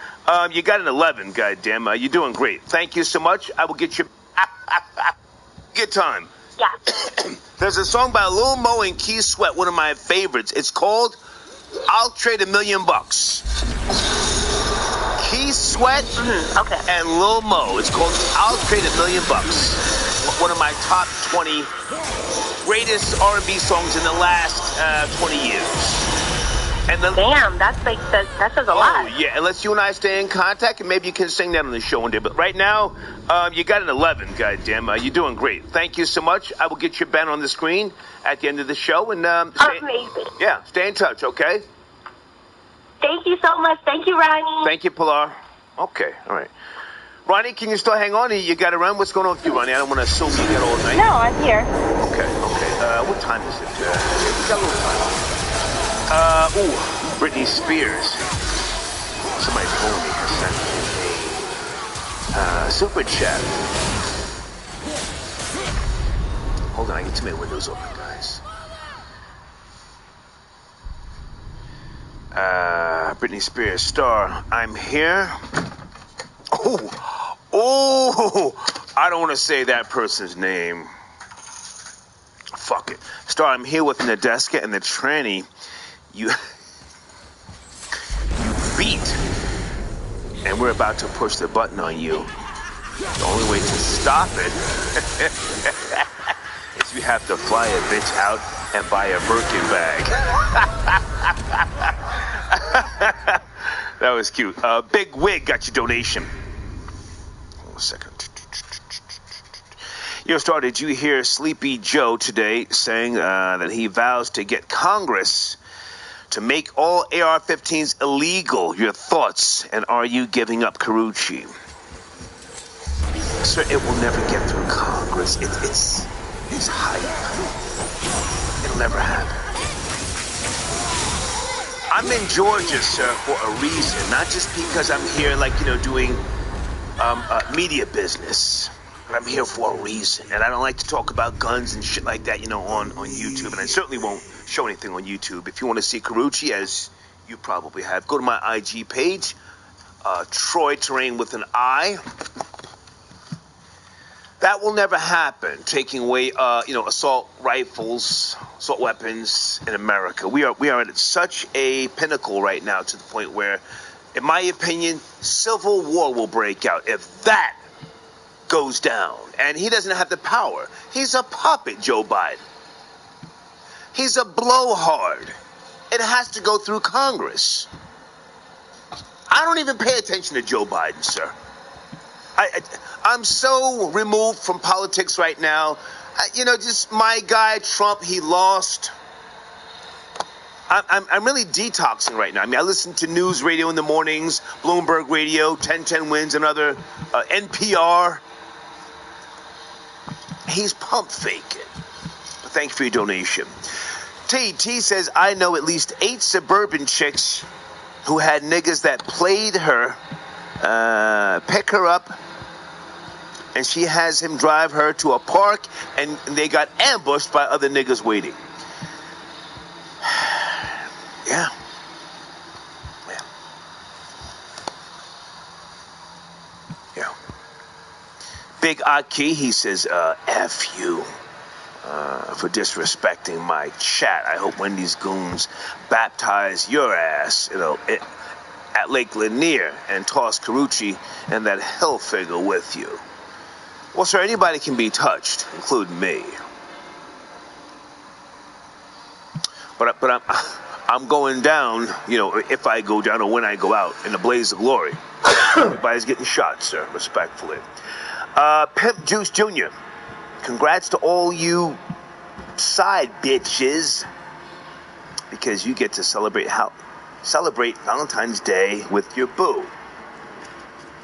[SPEAKER 10] you got an 11, goddamn. You're doing great. Thank you so much. I will get you good time.
[SPEAKER 11] Yeah.
[SPEAKER 10] There's a song by Lil Mo and Key Sweat, one of my favorites. It's called "I'll Trade $1 Million." Key Sweat and Lil Mo. It's called "I'll Trade $1 Million." One of my top 20 greatest R&B songs in the last 20 years. And
[SPEAKER 11] damn, that says a lot.
[SPEAKER 10] Oh, yeah. Unless you and I stay in contact, and maybe you can sing that on the show one day. But right now, you got an 11, goddamn. You're doing great. Thank you so much. I will get your band on the screen at the end of the show. And
[SPEAKER 11] amazing.
[SPEAKER 10] Yeah, stay in touch, okay?
[SPEAKER 11] Thank you so much. Thank you, Ronnie.
[SPEAKER 10] Thank you, Pilar. Okay, all right. Ronnie, can you still hang on? You got to run? What's going on with you, Ronnie? I don't want to assume you got all night.
[SPEAKER 11] No, I'm here.
[SPEAKER 10] Okay. What time is it? We got a little time. Britney Spears. Somebody told me to send me a super chat. Hold on, I get too many windows open, guys. Britney Spears star, I'm here. I don't want to say that person's name. Fuck it. Star, I'm here with Nadeska and the tranny you beat. And we're about to push the button on you. The only way to stop it is you have to fly a bitch out and buy a Birkin bag. That was cute. Big Wig got your donation. Hold on a second. Yo, Star, did you hear Sleepy Joe today saying that he vows to get Congress to make all AR-15s illegal? Your thoughts, and are you giving up Karuchi? Sir, it will never get through Congress. It's hype. It'll never happen. I'm in Georgia, sir, for a reason. Not just because I'm here, doing media business. But I'm here for a reason. And I don't like to talk about guns and shit like that, on YouTube. And I certainly won't show anything on YouTube. If you want to see Karuchi, as you probably have, go to my IG page, Troy Terrain with an I. That will never happen, taking away, assault rifles, assault weapons in America. We are at such a pinnacle right now, to the point where, in my opinion, civil war will break out if that goes down. And he doesn't have the power. He's a puppet, Joe Biden. He's a blowhard. It has to go through Congress. I don't even pay attention to Joe Biden, sir. I'm so removed from politics right now. Just my guy, Trump, he lost. I'm really detoxing right now. I mean, I listen to news radio in the mornings, Bloomberg Radio, 1010 Wins, and other NPR. He's pump faking. But thank you for your donation. T says, I know at least 8 suburban chicks who had niggas that played her, pick her up, and she has him drive her to a park, and they got ambushed by other niggas waiting. Yeah. Big Aki, he says, F you for disrespecting my chat. I hope Wendy's goons baptize your ass, at Lake Lanier and toss Karuchi and that hell figure with you. Well, sir, anybody can be touched, including me. But I'm going down, you know, if I go down or when I go out in the blaze of glory. Everybody's getting shot, sir, respectfully. Pimp Juice Jr., congrats to all you side bitches, because you get to celebrate Valentine's Day with your boo.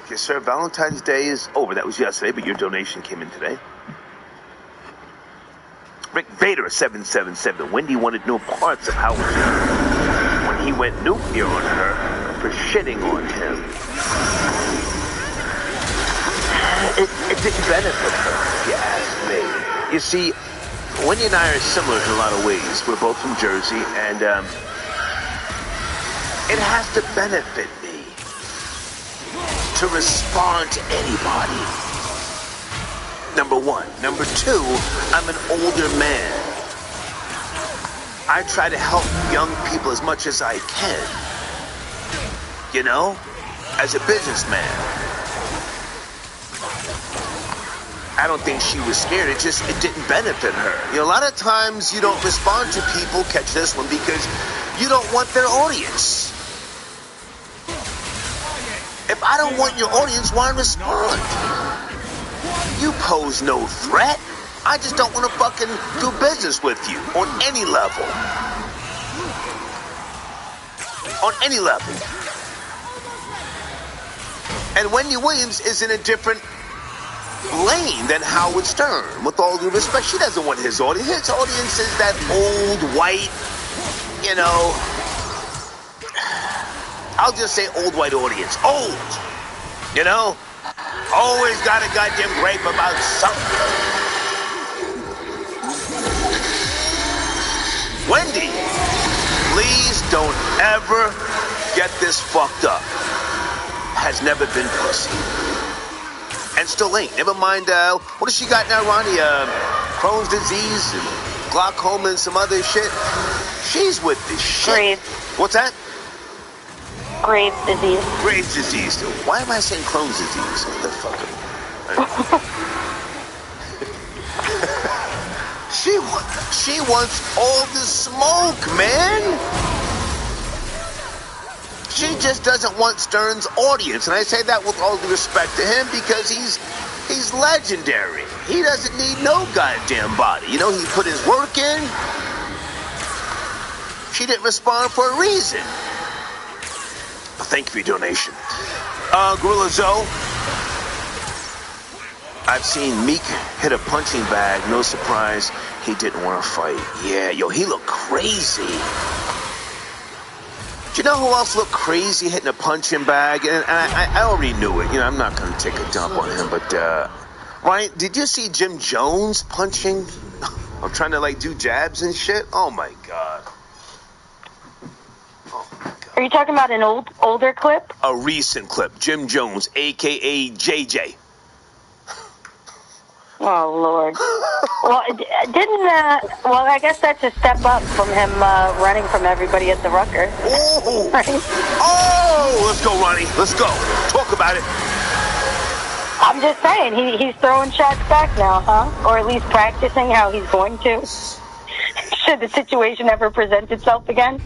[SPEAKER 10] Okay, sir, Valentine's Day is over. That was yesterday, but your donation came in today. Rick Vader 777. Wendy wanted no parts of how when he went nuclear on her for shitting on him. It didn't benefit her, if you ask me. You see, Wendy and I are similar in a lot of ways. We're both from Jersey, and it has to benefit me to respond to anybody. Number one. Number two, I'm an older man. I try to help young people as much as I can. You know, as a businessman. I don't think she was scared. It didn't benefit her. You know, a lot of times you don't respond to people, catch this one, because you don't want their audience. If I don't want your audience, why respond? You pose no threat. I just don't want to fucking do business with you on any level. On any level. And Wendy Williams is in a different lane than Howard Stern. With all due respect, she doesn't want his audience. His audience is that old, white, you know, I'll just say old white audience. Old, you know? Always got a goddamn gripe about something. Wendy, please don't ever get this fucked up. Has never been pussy. And still ain't. Never mind, what does she got now, Ronnie? Crohn's disease and glaucoma and some other shit. She's with this shit.
[SPEAKER 11] Graves.
[SPEAKER 10] What's that?
[SPEAKER 11] Graves disease.
[SPEAKER 10] Graves disease. Why am I saying Crohn's disease? What the fuck? She wants all the smoke, man. She just doesn't want Stern's audience, and I say that with all due respect to him because he's legendary. He doesn't need no goddamn body. You know, he put his work in. She didn't respond for a reason. Thank you for your donation. Gorilla Zoe. I've seen Meek hit a punching bag. No surprise, he didn't want to fight. Yeah, yo, he looked crazy. Do you know who else looked crazy hitting a punching bag? And I already knew it. You know, I'm not going to take a dump on him, but, Ryan, did you see Jim Jones punching? I'm trying to, like, do jabs and shit? Oh, my God.
[SPEAKER 11] Are you talking about an older clip?
[SPEAKER 10] A recent clip. Jim Jones, a.k.a. JJ.
[SPEAKER 11] Oh, Lord. Well, well, I guess that's a step up from him running from everybody at the Rucker.
[SPEAKER 10] Oh,
[SPEAKER 11] right?
[SPEAKER 10] Oh, let's go, Ronnie. Let's go. Talk about it.
[SPEAKER 11] I'm just saying, he's throwing shots back now, huh? Or at least practicing how he's going to. Should the situation ever present itself again?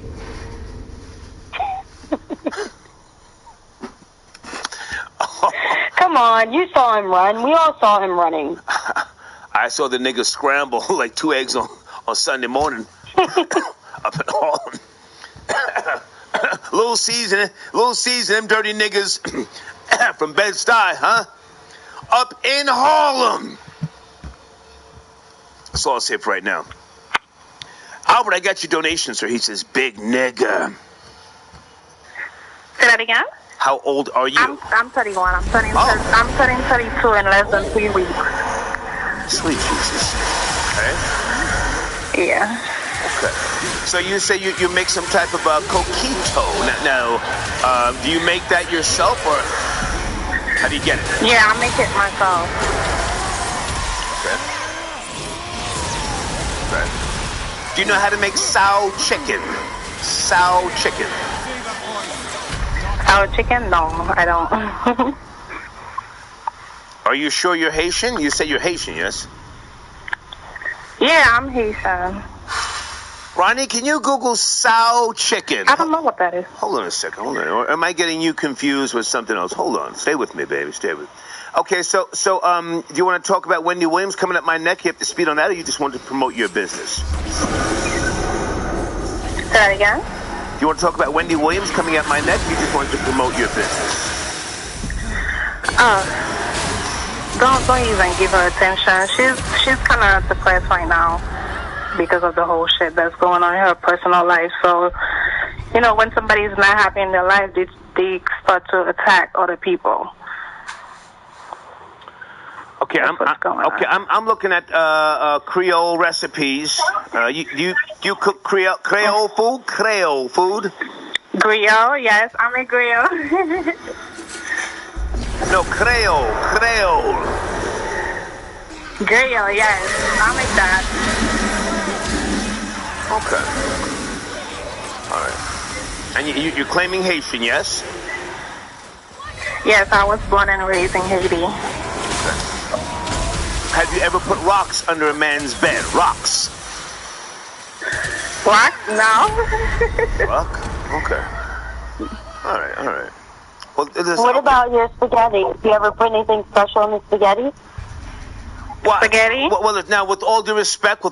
[SPEAKER 11] Come on, you saw him run. We all saw him running.
[SPEAKER 10] I saw the nigga scramble like 2 eggs on Sunday morning. Up in Harlem. Little season, them dirty niggas from Bed-Stuy, huh? Up in Harlem. That's all I'll say for right now. Albert, I got your donation, sir. He says, big nigga.
[SPEAKER 6] Say that again?
[SPEAKER 10] How old are you?
[SPEAKER 6] I'm 31. I'm turning 32 in less than 3 weeks.
[SPEAKER 10] Sweet Jesus. Okay.
[SPEAKER 6] Yeah.
[SPEAKER 10] Okay. So you say you make some type of coquito. Now, do you make that yourself, or how do you get it?
[SPEAKER 6] Yeah, I make it myself.
[SPEAKER 10] Okay. Okay. Do you know how to make sow chicken? Sow chicken.
[SPEAKER 6] Sour chicken? No, I don't.
[SPEAKER 10] Are you sure you're Haitian? You say you're Haitian, yes?
[SPEAKER 12] Yeah, I'm Haitian.
[SPEAKER 10] Ronnie, can you Google sow chicken?
[SPEAKER 12] I don't know what that is.
[SPEAKER 10] Hold on a second. Hold on. Or am I getting you confused with something else? Hold on. Stay with me, baby. Stay with me. Okay, so, do you want to talk about Wendy Williams coming up my neck? You have to speed on that, or you just want to promote your business?
[SPEAKER 12] Say that again?
[SPEAKER 10] Do you want to talk about Wendy Williams coming up my neck, or you just want to promote your business?
[SPEAKER 12] Don't even give her attention. She's kind of depressed right now because of the whole shit that's going on in her personal life. So, you know, when somebody's not happy in their life, they start to attack other people.
[SPEAKER 10] Okay, I'm looking at Creole recipes. You cook Creole food? Creole food?
[SPEAKER 12] Griot, yes, I'm a griot.
[SPEAKER 10] No, Creole.
[SPEAKER 12] Griot, yes, I make that.
[SPEAKER 10] Okay. All right. And you're claiming Haitian, yes?
[SPEAKER 12] Yes, I was born and raised in Haiti.
[SPEAKER 10] Okay. Have you ever put rocks under a man's bed? Rocks?
[SPEAKER 12] Rock? No.
[SPEAKER 10] Rock? Okay. All right. Well,
[SPEAKER 11] what about your spaghetti? Do you ever put anything special in the spaghetti?
[SPEAKER 10] What?
[SPEAKER 12] Spaghetti?
[SPEAKER 10] Well, now, with all due respect,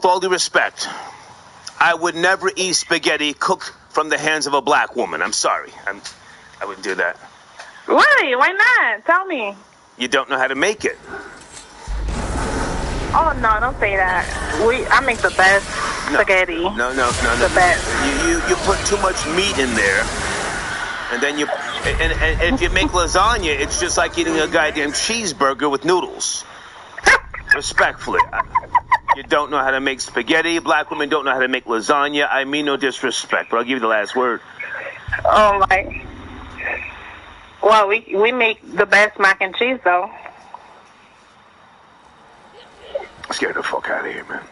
[SPEAKER 10] I would never eat spaghetti cooked from the hands of a black woman. I'm sorry. I wouldn't do that.
[SPEAKER 12] Really? Why not? Tell me.
[SPEAKER 10] You don't know how to make it.
[SPEAKER 12] Oh, no, don't say that. I make the best spaghetti.
[SPEAKER 10] No.
[SPEAKER 12] The best.
[SPEAKER 10] You put too much meat in there. And then and if you make lasagna, it's just like eating a goddamn cheeseburger with noodles. Respectfully. You don't know how to make spaghetti. Black women don't know how to make lasagna. I mean no disrespect, but I'll give you the last word.
[SPEAKER 12] Oh, my. Well, we make the best mac and cheese, though.
[SPEAKER 10] Scared the fuck out of here, man.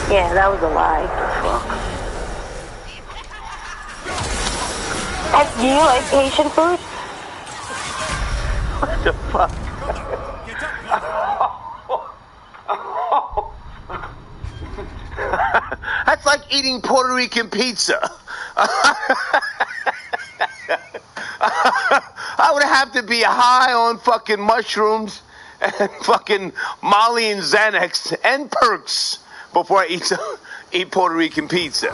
[SPEAKER 11] Yeah, that was a lie.
[SPEAKER 10] Fuck.
[SPEAKER 11] Do you like Haitian food?
[SPEAKER 10] What the fuck? That's like eating Puerto Rican pizza. I would have to be high on fucking mushrooms and fucking Molly and Xanax and Perks before I eat Puerto Rican pizza.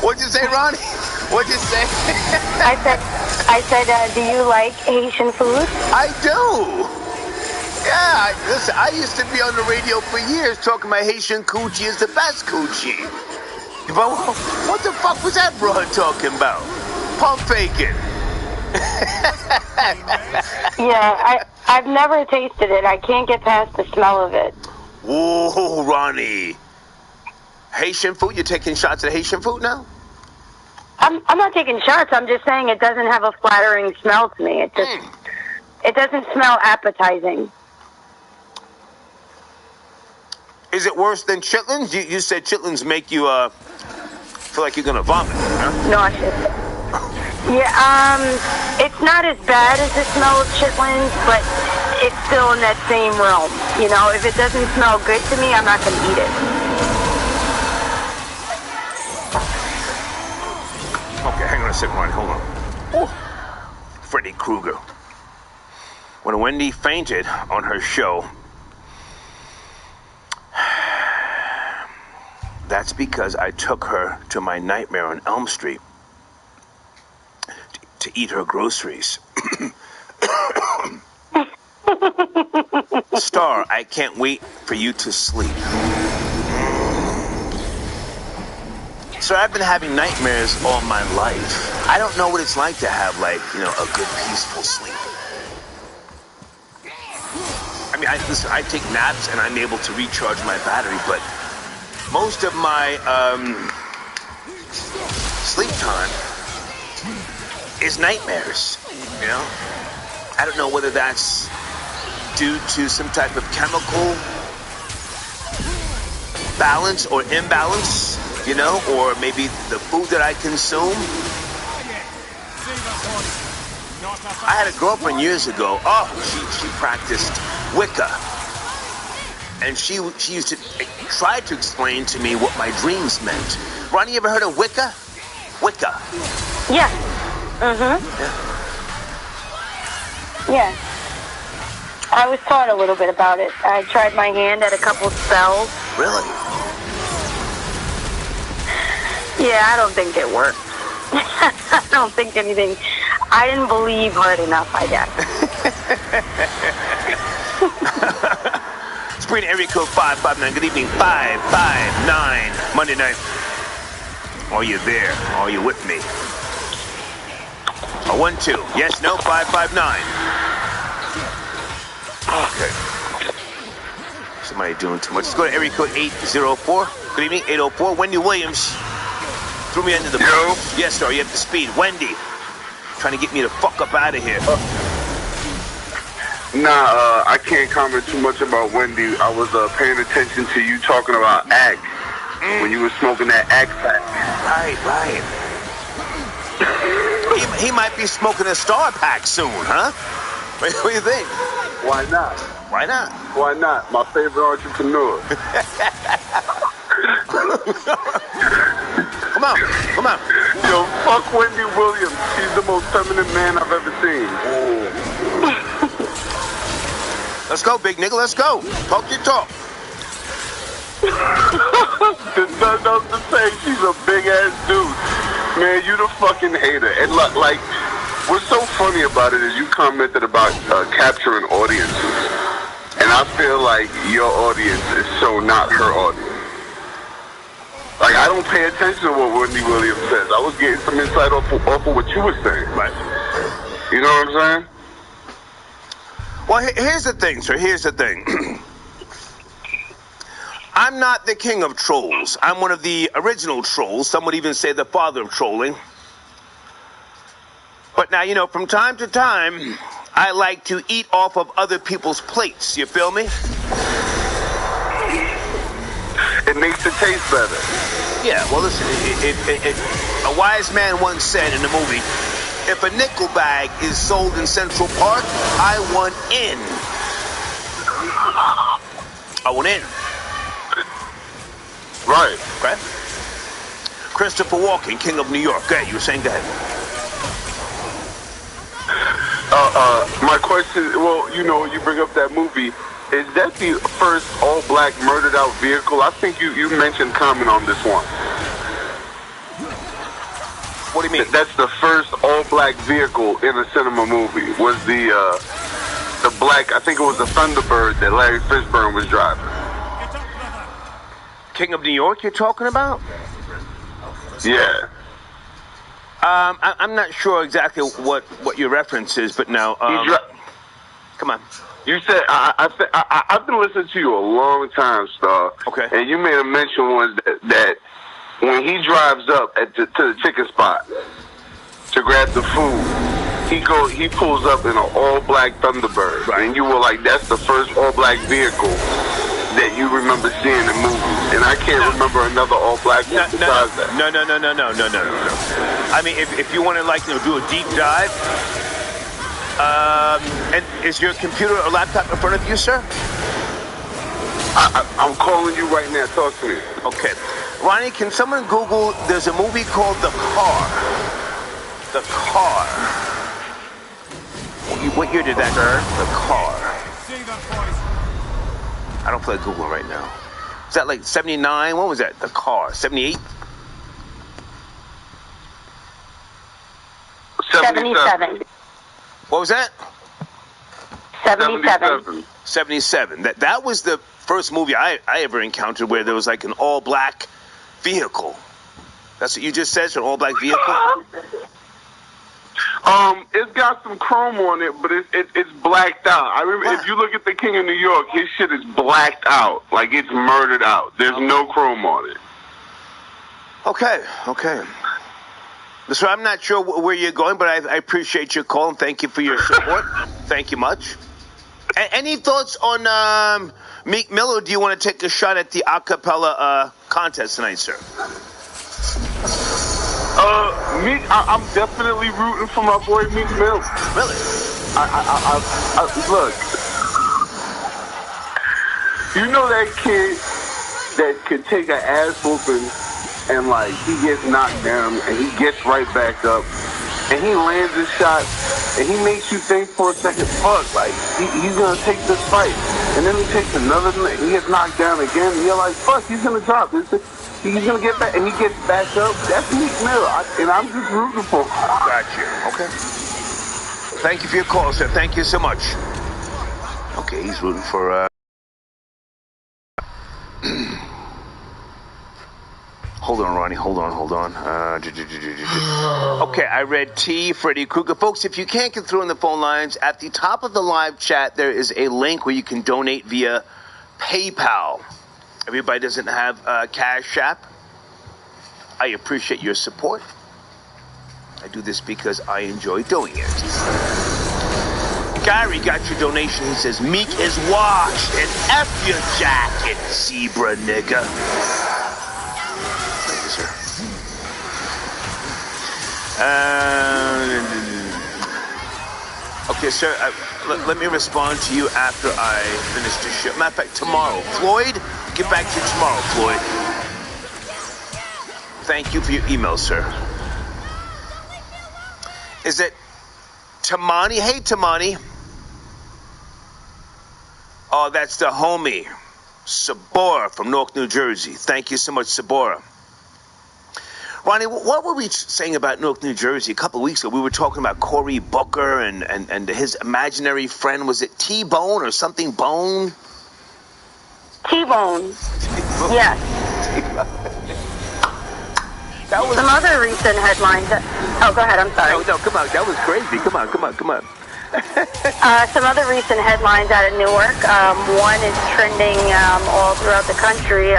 [SPEAKER 10] What'd you say, Ronnie? What'd you say?
[SPEAKER 11] I said, do you like Haitian food?
[SPEAKER 10] I do. Yeah, listen, I used to be on the radio for years talking about Haitian coochie is the best coochie. But what the fuck was that broad talking about? Pump faking.
[SPEAKER 11] Yeah, I've never tasted it. I can't get past the smell of it.
[SPEAKER 10] Whoa, Ronnie. Haitian food? You're taking shots at Haitian food now?
[SPEAKER 11] I'm not taking shots. I'm just saying it doesn't have a flattering smell to me. It doesn't smell appetizing.
[SPEAKER 10] Is it worse than chitlins? You said chitlins make you feel like you're gonna vomit, huh?
[SPEAKER 11] Nauseous. Yeah, it's not as bad as the smell of chitlins, but it's still in that same realm. You know, if it doesn't smell good to me, I'm not gonna eat it.
[SPEAKER 10] Okay, hang on a second, Ronnie. Hold on. Ooh. Freddy Krueger. When Wendy fainted on her show, that's because I took her to my Nightmare on Elm Street to eat her groceries. Star, I can't wait for you to sleep. So I've been having nightmares all my life. I don't know what it's like to have, like, you know, a good, peaceful sleep. I mean, I take naps and I'm able to recharge my battery, but most of my sleep time is nightmares, you know? I don't know whether that's due to some type of chemical balance or imbalance, you know, or maybe the food that I consume. I had a girlfriend years ago. Oh, she practiced Wicca. And she used to try to explain to me what my dreams meant. Ronnie, you ever heard of Wicca? Wicca.
[SPEAKER 11] Yeah. Mm-hmm. Yeah. I was taught a little bit about it. I tried my hand at a couple spells.
[SPEAKER 10] Really?
[SPEAKER 11] Yeah, I don't think it worked. I don't think anything. I didn't believe hard enough, I guess.
[SPEAKER 10] Spring area code 559. Good evening, 559. Monday night. Are you there? Are you with me? 1-2. Yes, no, 559. Okay. Somebody doing too much. Let's go to area code 804. Good evening, 804. Wendy Williams threw me under the bus. Yes, sir, you have the speed. Wendy, trying to get me the fuck up out of here.
[SPEAKER 9] Nah, I can't comment too much about Wendy. I was paying attention to you talking about Ag when you were smoking that Ag pack.
[SPEAKER 10] Right. He might be smoking a Star Pack soon, huh? What do you think?
[SPEAKER 9] Why not?
[SPEAKER 10] Why not?
[SPEAKER 9] Why not? My favorite entrepreneur.
[SPEAKER 10] Come on.
[SPEAKER 9] Yo, fuck Wendy Williams. She's the most feminine man I've ever seen.
[SPEAKER 10] Let's go, big nigga. Let's go. Talk your talk.
[SPEAKER 9] There's nothing else to say. She's a big ass dude. Man, you the fucking hater. And like, what's so funny about it is you commented about capturing audiences. And I feel like your audience is so not her audience. Like, I don't pay attention to what Wendy Williams says. I was getting some insight off of what you were saying.
[SPEAKER 10] Right.
[SPEAKER 9] You know what I'm saying?
[SPEAKER 10] Well, here's the thing, sir. Here's the thing. I'm not the king of trolls. I'm one of the original trolls. Some would even say the father of trolling. But now, from time to time, I like to eat off of other people's plates. You feel me?
[SPEAKER 9] It makes it taste better.
[SPEAKER 10] Yeah, well, listen, a wise man once said in the movie, if a nickel bag is sold in Central Park, I want in. I want in.
[SPEAKER 9] Right.
[SPEAKER 10] Okay. Christopher Walken, King of New York. Go ahead, you were saying that.
[SPEAKER 9] My question, well, you bring up that movie. Is that the first all-black murdered-out vehicle? I think you mentioned comment on this one.
[SPEAKER 10] What do you mean?
[SPEAKER 9] That's the first all-black vehicle in a cinema movie. Was the black, I think it was the Thunderbird that Larry Fishburne was driving.
[SPEAKER 10] King of New York you're talking about?
[SPEAKER 9] Yeah.
[SPEAKER 10] I'm not sure exactly what your reference is, but now, come on.
[SPEAKER 9] You said, I've been listening to you a long time, Star.
[SPEAKER 10] Okay.
[SPEAKER 9] And you made a mention once that when he drives up to the chicken spot to grab the food, he pulls up in an all-black Thunderbird. Right. And you were like, that's the first all-black vehicle that you remember seeing in movies. And I can't remember another all-black one besides that.
[SPEAKER 10] No. I mean, if you want to, do a deep dive, and is your computer or laptop in front of you, sir?
[SPEAKER 9] I'm calling you right now. Talk to me.
[SPEAKER 10] Okay. Ronnie, can someone Google, there's a movie called The Car. The Car. What year did that, sir? The Car. I don't feel like Googling right now. Is that like 79? What was that? The Car. 78?
[SPEAKER 11] 77.
[SPEAKER 10] What was that?
[SPEAKER 11] 77.
[SPEAKER 10] 77. That was the first movie I ever encountered where there was like an all-black vehicle. That's what you just said, an all-black vehicle?
[SPEAKER 9] It's got some chrome on it, but it's blacked out. I remember, if you look at the King of New York, his shit is blacked out. Like, it's murdered out. There's no chrome on it.
[SPEAKER 10] Okay. So I'm not sure where you're going, but I appreciate your call and thank you for your support. Thank you much. Any thoughts on Meek Mill, or do you want to take a shot at the a cappella contest tonight, sir?
[SPEAKER 9] Meek, I'm definitely rooting for my boy Meek Mill.
[SPEAKER 10] Really?
[SPEAKER 9] Look, you know that kid that could take an ass whooping and like he gets knocked down and he gets right back up and he lands his shot and he makes you think for a second, fuck, like he's gonna take this fight, and then he takes another, he gets knocked down again, and you're like, fuck, he's gonna drop this. He's gonna get back, and he gets back up. That's Meek Mill, and I'm just rooting for him.
[SPEAKER 10] Gotcha. Okay. Thank you for your call, sir. Thank you so much. Okay, he's rooting for. Hold on, Ronnie. Hold on. Okay, I read T. Freddy Krueger. Folks, if you can't get through on the phone lines, at the top of the live chat, there is a link where you can donate via PayPal. Everybody doesn't have Cashapp. I appreciate your support. I do this because I enjoy doing it. Gary got your donation. He says, Meek is washed and F your jacket, zebra nigga. Thank you, sir. Okay, sir, let me respond to you after I finish the show. Matter of fact, tomorrow. Floyd, get back to you tomorrow, Floyd. Thank you for your email, sir. Is it Tamani? Hey, Tamani. Oh, that's the homie, Sabora from Newark, New Jersey. Thank you so much, Sabora. Ronnie, what were we saying about Newark, New Jersey? A couple of weeks ago, we were talking about Cory Booker and his imaginary friend. Was it T-Bone or something Bone?
[SPEAKER 11] T-Bone. Yes.
[SPEAKER 10] That was
[SPEAKER 11] some other recent headlines. Oh, go ahead. I'm sorry.
[SPEAKER 10] No, come on. That was crazy. Come on.
[SPEAKER 11] Some other recent headlines out of Newark. One is trending all throughout the country.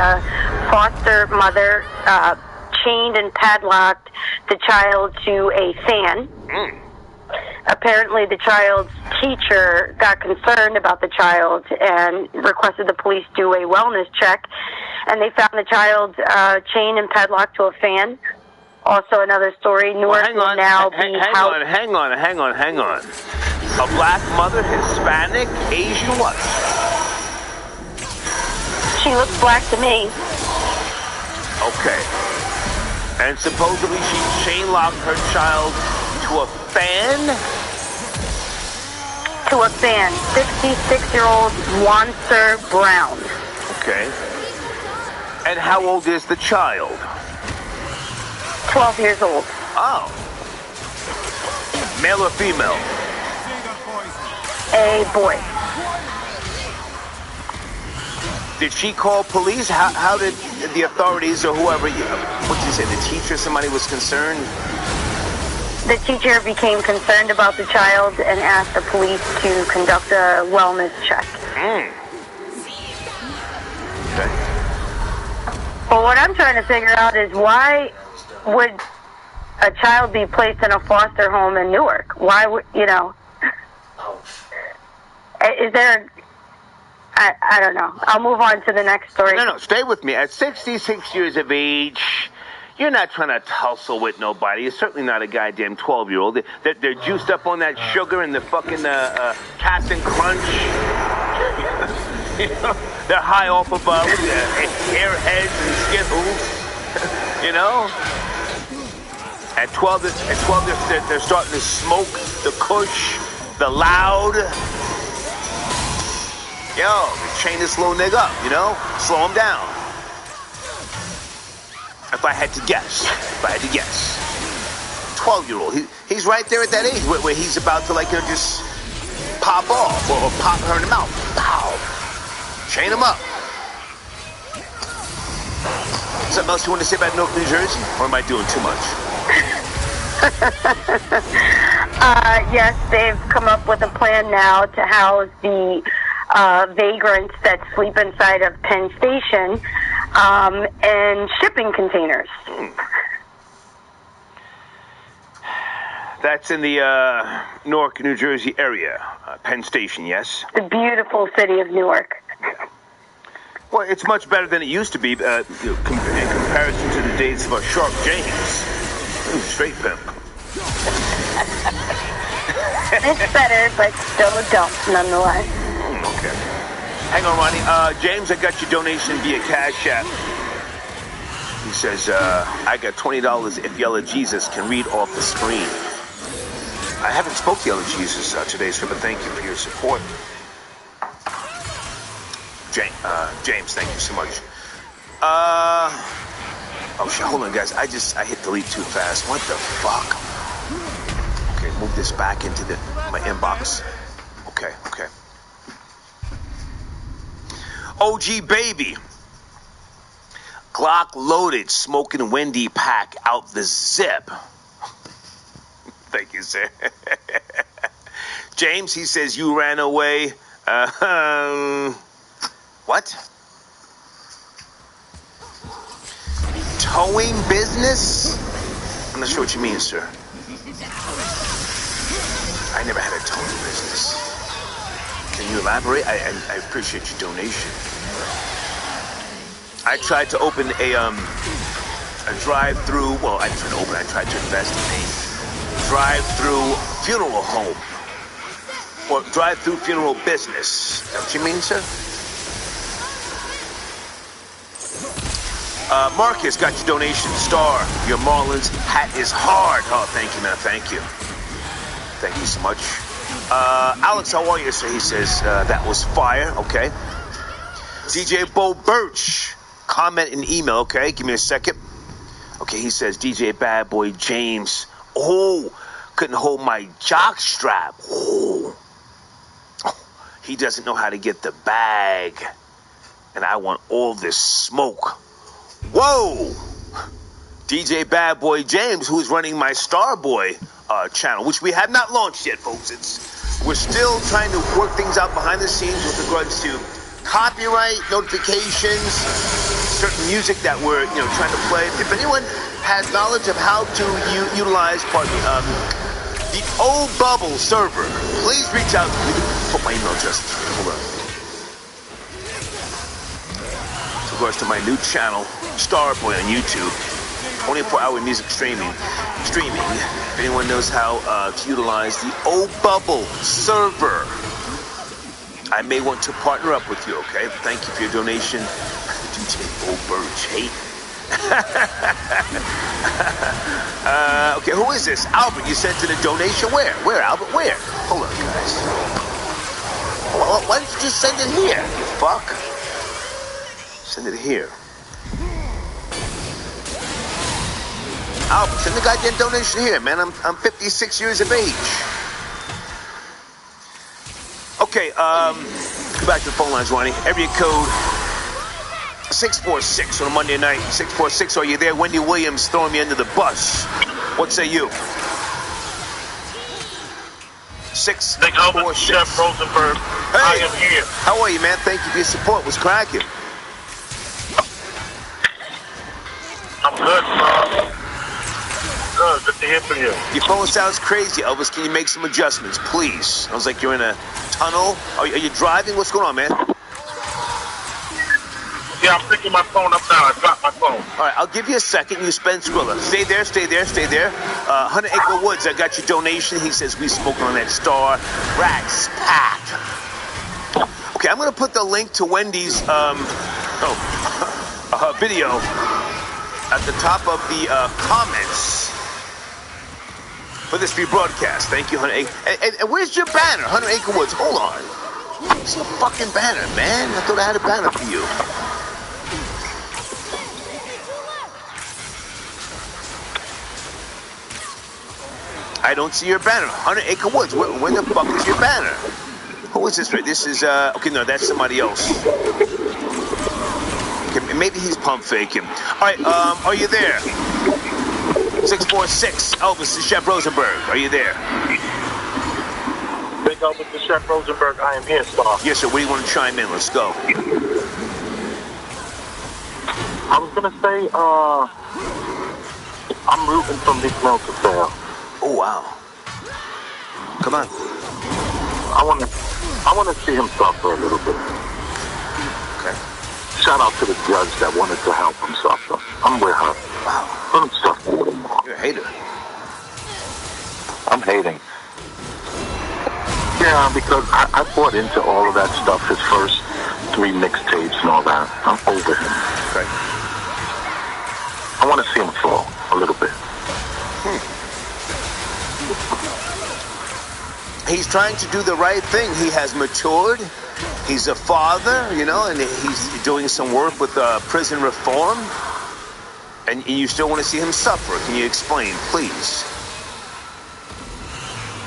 [SPEAKER 11] Foster mother chained and padlocked the child to a fan. Apparently, the child's teacher got concerned about the child and requested the police do a wellness check, and they found the child chained and padlocked to a fan. Also, another story: Newark will now be
[SPEAKER 10] Hang on. A black mother, Hispanic, Asian, what?
[SPEAKER 11] She looks black to me.
[SPEAKER 10] Okay. And supposedly she chain-locked her child to a fan?
[SPEAKER 11] To a fan. 66-year-old Wanser Brown.
[SPEAKER 10] Okay. And how old is the child?
[SPEAKER 11] 12 years old.
[SPEAKER 10] Oh. Male or female?
[SPEAKER 11] A boy.
[SPEAKER 10] Did she call police? How did the authorities or whoever, what did you say, the teacher, somebody was concerned?
[SPEAKER 11] The teacher became concerned about the child and asked the police to conduct a wellness check.
[SPEAKER 10] Okay.
[SPEAKER 11] Well, what I'm trying to figure out is why would a child be placed in a foster home in Newark? Why would, is there... I don't know. I'll move on to the next story.
[SPEAKER 10] No, stay with me. At 66 years of age, you're not trying to tussle with nobody. You're certainly not a goddamn 12-year-old. They're juiced up on that sugar and the fucking Captain Crunch. They're high off of Airheads and Skittles. At 12, they're starting to smoke the Kush, the Loud. Yo, chain this little nigga up, slow him down. If I had to guess, 12-year-old, he's right there at that age where he's about to just pop off or pop her in the mouth. Pow! Chain him up. Something else you want to say about Newark, New Jersey? Or am I doing too much?
[SPEAKER 11] Yes, they've come up with a plan now to house the vagrants that sleep inside of Penn Station and shipping containers.
[SPEAKER 10] That's in the Newark, New Jersey area. Penn Station, yes?
[SPEAKER 11] The beautiful city of Newark.
[SPEAKER 10] Yeah. Well, it's much better than it used to be in comparison to the days of Sharp James. Straight pimp.
[SPEAKER 11] It's better, but still a dump nonetheless.
[SPEAKER 10] Okay. Hang on, Ronnie. James, I got your donation via Cashapp. He says, I got $20 if Yellow Jesus can read off the screen. I haven't spoke to Yellow Jesus today, sir, but thank you for your support. James, thank you so much. Oh shit, hold on, guys. I hit delete too fast. What the fuck? Okay, move this back into my inbox. Okay. OG baby. Glock loaded, smoking Wendy pack out the zip. Thank you, sir. James, he says you ran away. What? Towing business? I'm not sure what you mean, sir. I never had a towing business. Can you elaborate? I appreciate your donation. I tried to open a drive-through. Well, I tried to open. I tried to invest in a drive-through funeral home or drive-through funeral business. Is that what you mean, sir? Marcus got your donation. Star, your Marlins hat is hard. Oh, thank you, man. Thank you. Thank you so much. Alex, how are you, sir? He says that was fire. Okay. DJ Bo Birch. Comment and email, okay? Give me a second. Okay, he says, DJ Bad Boy James. Oh, couldn't hold my jock strap. Oh. He doesn't know how to get the bag. And I want all this smoke. Whoa! DJ Bad Boy James, who is running my Starboy channel, which we have not launched yet, folks. We're still trying to work things out behind the scenes with regards to copyright notifications, certain music that we're trying to play. If anyone has knowledge of how to utilize, the old bubble server, please reach out. Put my email address. Hold on. With regards to my new channel, Starboy on YouTube, 24-hour music streaming. If anyone knows how to utilize the old bubble server, I may want to partner up with you, okay? Thank you for your donation. DJ Birch, hate. Okay, who is this? Albert, you sent in a donation. Where? Where, Albert? Where? Hold on, guys. Why didn't you just send it here, you fuck? Send it here. Albert, send the goddamn donation here, man. I'm 56 years of age. Okay, go back to the phone lines, Ronnie. Area code 646 on a Monday night. 646, are you there? Wendy Williams throwing me under the bus. What say you? 646.
[SPEAKER 5] Chef Rosenberg.
[SPEAKER 10] Hey,
[SPEAKER 5] I am here.
[SPEAKER 10] How are you, man? Thank you for your support. What's cracking?
[SPEAKER 5] I'm good. Good to hear from you.
[SPEAKER 10] Your phone sounds crazy, Elvis. Can you make some adjustments, please? Sounds like you're in a tunnel. Are you driving? What's going on, man?
[SPEAKER 5] Yeah, I'm picking my phone up now. I dropped my phone.
[SPEAKER 10] All right, I'll give you a second. You spend Skrilla. Stay there. 100 Acre Woods, I got your donation. He says we smoking on that Star Rats pack. Okay, I'm going to put the link to Wendy's video at the top of the comments for this rebroadcast. Thank you, 100 Acre. And where's your banner, 100 Acre Woods? Hold on. Where's your fucking banner, man? I thought I had a banner for you. I don't see your banner. 100 Acre Woods. Where the fuck is your banner? Who is this? Right? This is, okay, no, that's somebody else. Okay, maybe he's pump faking. All right, are you there? 646, Elvis to Chef Rosenberg. Are you there?
[SPEAKER 5] Big Elvis to Chef Rosenberg. I am here, Star.
[SPEAKER 10] Yes, sir. Where do you want to chime in? Let's go.
[SPEAKER 5] I was going to say, I'm rooting for Meek Mill to fail.
[SPEAKER 10] Oh, wow. Come on.
[SPEAKER 5] I want to see him suffer a little bit.
[SPEAKER 10] Okay.
[SPEAKER 13] shout out to the judge that wanted to help him suffer. I'm with her. Let him suffer with him.
[SPEAKER 10] You're a hater.
[SPEAKER 13] I'm hating. Yeah, because I bought into all of that stuff, his first 3 mixtapes and all that. I'm over him.
[SPEAKER 10] Okay.
[SPEAKER 13] I want to see him fall a little bit.
[SPEAKER 10] He's trying to do the right thing. He has matured. He's a father, you know, and he's doing some work with prison reform. And you still want to see him suffer. Can you explain, please?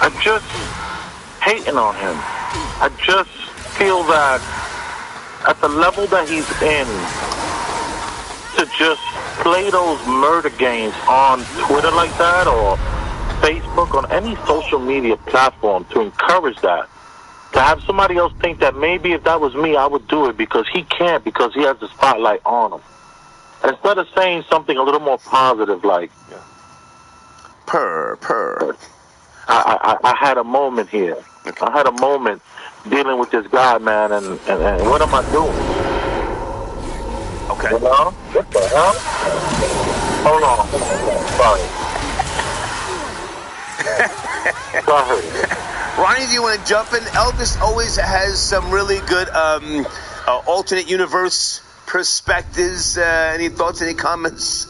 [SPEAKER 13] I'm just hating on him. I just feel that at the level that he's in, to just play those murder games on Twitter like that or Facebook, on any social media platform, to encourage that, to have somebody else think that maybe if that was me, I would do it, because he can't, because he has the spotlight on him. Instead of saying something a little more positive, like,
[SPEAKER 10] purr.
[SPEAKER 13] I had a moment here. I had a moment dealing with this guy, man, and what am I doing?
[SPEAKER 10] Okay.
[SPEAKER 13] You know? What the hell? Hold on. Sorry. Go ahead.
[SPEAKER 10] Ronnie, do you want to jump in? Elvis always has some really good alternate universe perspectives. Any thoughts, any comments?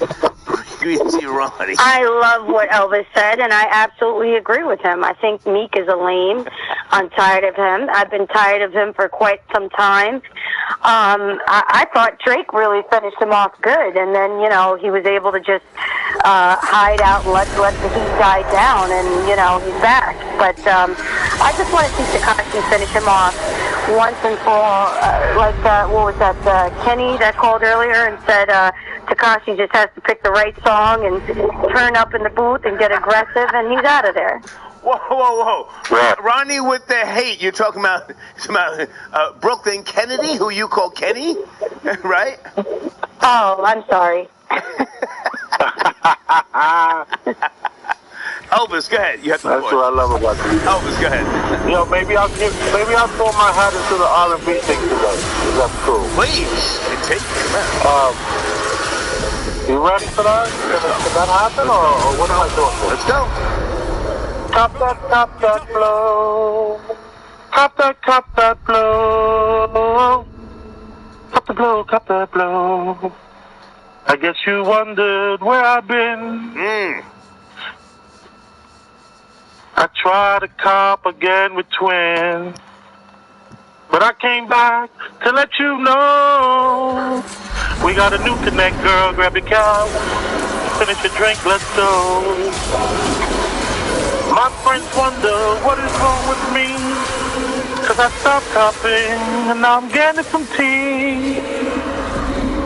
[SPEAKER 10] Ronnie.
[SPEAKER 11] I love what Elvis said, and I absolutely agree with him. I think Meek is a lame. I'm tired of him. I've been tired of him for quite some time. I thought Drake really finished him off good, and then, you know, he was able to just hide out and let the heat die down, and, you know, he's back. But I just want to see Tekashi finish him off once and for all. What was that, Kenny that called earlier and said Tekashi just has to pick the right song and turn up in the booth and get aggressive, and he's out of there.
[SPEAKER 10] Whoa. Ronnie with the hate. You're talking about Brooklyn Kennedy, who you call Kenny, right?
[SPEAKER 11] Oh, I'm sorry.
[SPEAKER 10] Elvis, go ahead. You have to
[SPEAKER 13] That's what I love about you.
[SPEAKER 10] Elvis, go ahead.
[SPEAKER 13] Yo, maybe I'll throw my hat into the R&B thing today. That's cool.
[SPEAKER 10] Please, take it.
[SPEAKER 13] You ready for that? Can that happen, or what am I doing?
[SPEAKER 10] Let's go.
[SPEAKER 13] Cop that blow. Cop that blow. Cop that blow. I guess you wondered where I've been. I tried to cop again with twins, but I came back to let you know we got a new connect, girl. Grab your couch, finish your drink, let's go. My friends wonder what is wrong with me, 'cause I stopped copping and now I'm getting some tea.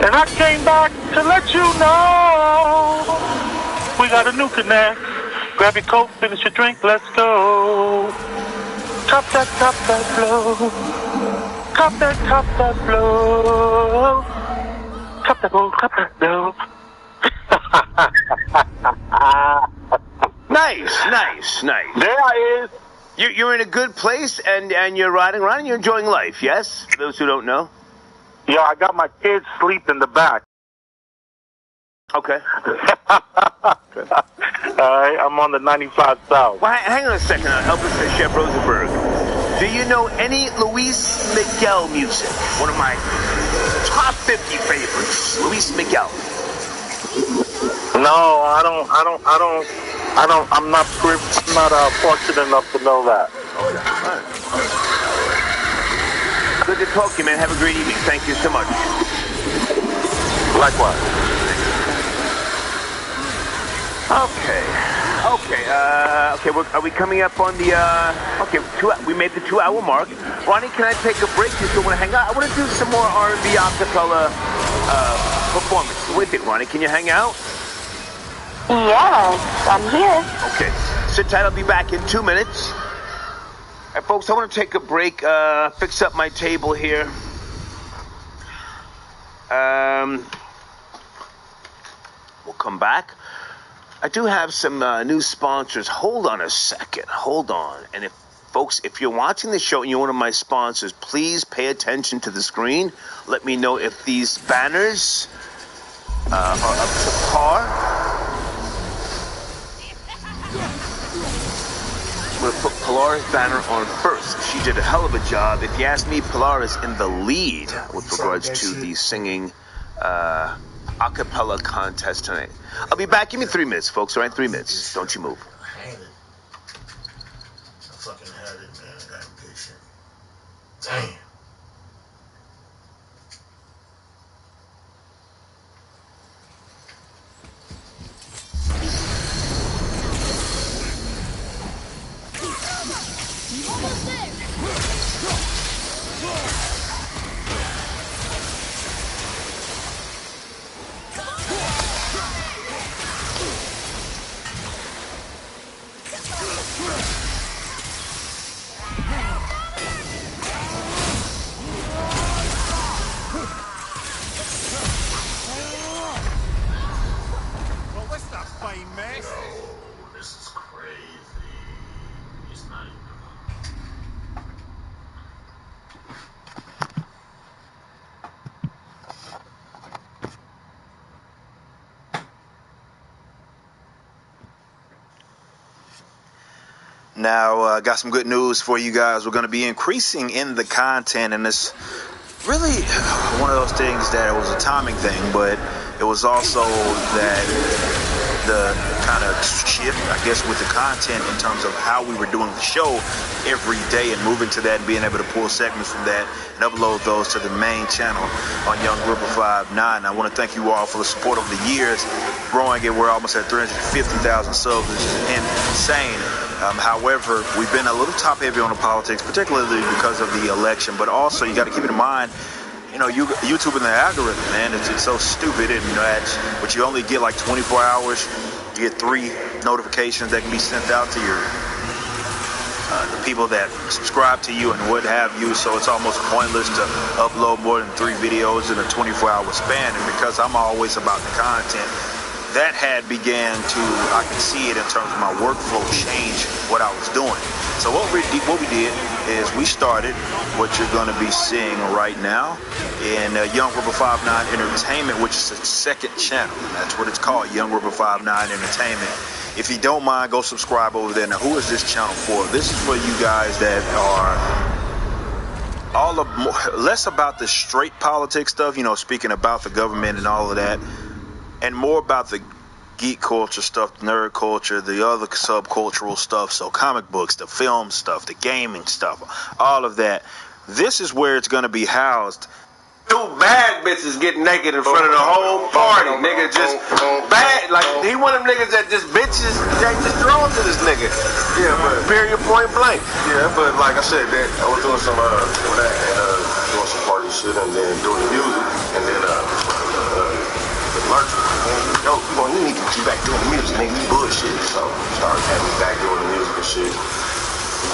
[SPEAKER 13] And I came back to let you know we got a new connect. Grab your coat, finish your drink, let's go. Cop that blow. Cop that blow. Cop that blow.
[SPEAKER 10] Nice.
[SPEAKER 13] There I is.
[SPEAKER 10] You're in a good place, and you're riding around, and you're enjoying life, yes? For those who don't know.
[SPEAKER 13] Yeah, I got my kids sleep in the back.
[SPEAKER 10] Okay.
[SPEAKER 13] Alright, I'm on the 95 South.
[SPEAKER 10] Well, hang on a second, Elvis and Chef Rosenberg. Do you know any Luis Miguel music? One of my top 50 favorites. Luis Miguel.
[SPEAKER 13] No, I'm not fortunate enough to know that.
[SPEAKER 10] Okay. All right. Good to talk to you, man. Have a great evening. Thank you so much.
[SPEAKER 13] Likewise.
[SPEAKER 10] Okay. Are we coming up on the? We made the 2-hour mark. Ronnie, can I take a break? You still want to hang out? I want to do some more R&B acapella performance. What do you think, Ronnie? Can you hang out?
[SPEAKER 11] Yes, I'm here.
[SPEAKER 10] Okay. Sit tight. I'll be back in 2 minutes. Hey, folks, I want to take a break. Fix up my table here. We'll come back. I do have some new sponsors. Hold on a second. Hold on. And if Folks, if you're watching the show and you're one of my sponsors, please pay attention to the screen. Let me know if these banners are up to par. We'll put Pilar's banner on first. She did a hell of a job. If you ask me, Pilar is in the lead with regards to the singing a cappella contest tonight. I'll be back. Give me 3 minutes, folks. All right, 3 minutes. Don't you move.
[SPEAKER 4] I had it. I fucking had it, man. I got impatient. Damn.
[SPEAKER 3] Almost there.
[SPEAKER 8] Well, this is a fine mess.
[SPEAKER 4] Yo, this is crazy. It's not even.
[SPEAKER 14] Now, got some good news for you guys. We're going to be increasing in the content, and it's really one of those things that it was a timing thing, but it was also that the kind of shift, I guess, with the content in terms of how we were doing the show every day and moving to that and being able to pull segments from that and upload those to the main channel on Young Ripper 59. I want to thank you all for the support over the years. Growing it, we're almost at 350,000 subs, which is insane. However, we've been a little top heavy on the politics, particularly because of the election, but also you got to keep it in mind, you know, YouTube and the algorithm, man, it's so stupid, and you know, but you only get like 24 hours. You get 3 notifications that can be sent out to your the people that subscribe to you and what have you, so it's almost pointless to upload more than 3 videos in a 24-hour span. And because I'm always about the content, that had began to, I can see it in terms of my workflow change what I was doing. So what we did is we started what you're going to be seeing right now in Young Ripper 59 Entertainment, which is the second channel. That's what it's called, Young Ripper 59 Entertainment. If you don't mind, go subscribe over there. Now, who is this channel for? This is for you guys that are less about the straight politics stuff, you know, speaking about the government and all of that, and more about the geek culture stuff, nerd culture, the other subcultural stuff, so comic books, the film stuff, the gaming stuff, all of that. This is where it's going to be housed.
[SPEAKER 15] 2 bad bitches get naked in front of the whole party, nigga. Just bad, like he one of them niggas that just bitches, they just drawn to this nigga. Yeah, but period, point blank.
[SPEAKER 16] Yeah, but like I said, that I was doing some that and doing some party shit, and then doing the music, and then lurching. Yo, you need to get you back doing the music, nigga. You bullshit. So started having me back doing the music and shit.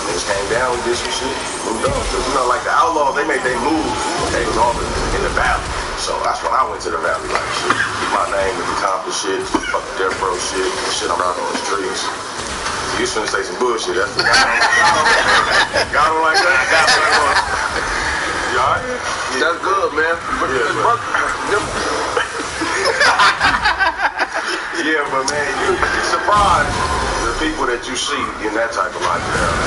[SPEAKER 16] Niggas came down, did some shit, moved on. Cause you know, like the Outlaws, they made their move. They was all in the valley. So that's when I went to the valley, like shit. Keep my name with the Compton shit, fucking Death Row shit, shit I'm out on the streets. You shouldn't say some bullshit. That's got on like that. You alright? Yeah.
[SPEAKER 15] That's good, man.
[SPEAKER 16] Yeah, but man, you're surprised the people that you see in that type of lifestyle.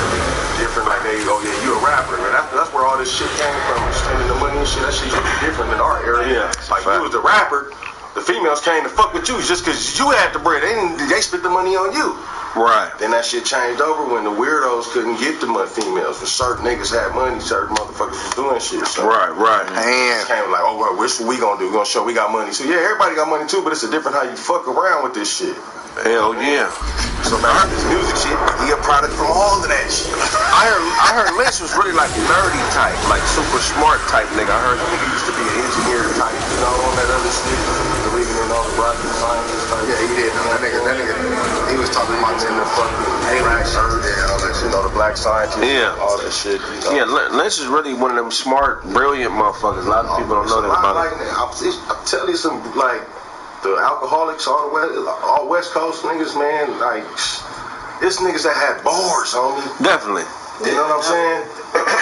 [SPEAKER 16] Different, like they, oh yeah, you a rapper, man. That's where all this shit came from. Spending the money and shit. That shit's different in our area. Yeah, like you was the rapper, the females came to fuck with you just because you had the bread. They spent the money on you.
[SPEAKER 15] Right.
[SPEAKER 16] Then that shit changed over when the weirdos couldn't get the females. For certain niggas had money, certain motherfuckers was doing shit. So
[SPEAKER 15] right.
[SPEAKER 16] And came like, oh, well, what's we gonna do? We gonna show we got money. So yeah, everybody got money too, but it's a different how you fuck around with this shit.
[SPEAKER 15] Hell yeah.
[SPEAKER 16] So back to this music shit, he a product from all of that shit.
[SPEAKER 15] I heard Lynch was really like nerdy type, like super smart type nigga. I heard
[SPEAKER 16] he used to be an engineer type, you know, on that other shit, believing in all the rocket science type. Yeah, he did. That nigga, he was talking about in the fucking black shirt and all that shit, you know, the black scientist, all that shit. You know.
[SPEAKER 15] Yeah, Lynch is really one of them smart, brilliant motherfuckers. A lot of people don't know that about him.
[SPEAKER 16] I'm telling you some, like, the alcoholics, all West Coast niggas, man, like, it's niggas that had bars, homie.
[SPEAKER 15] Definitely.
[SPEAKER 16] You know what I'm saying?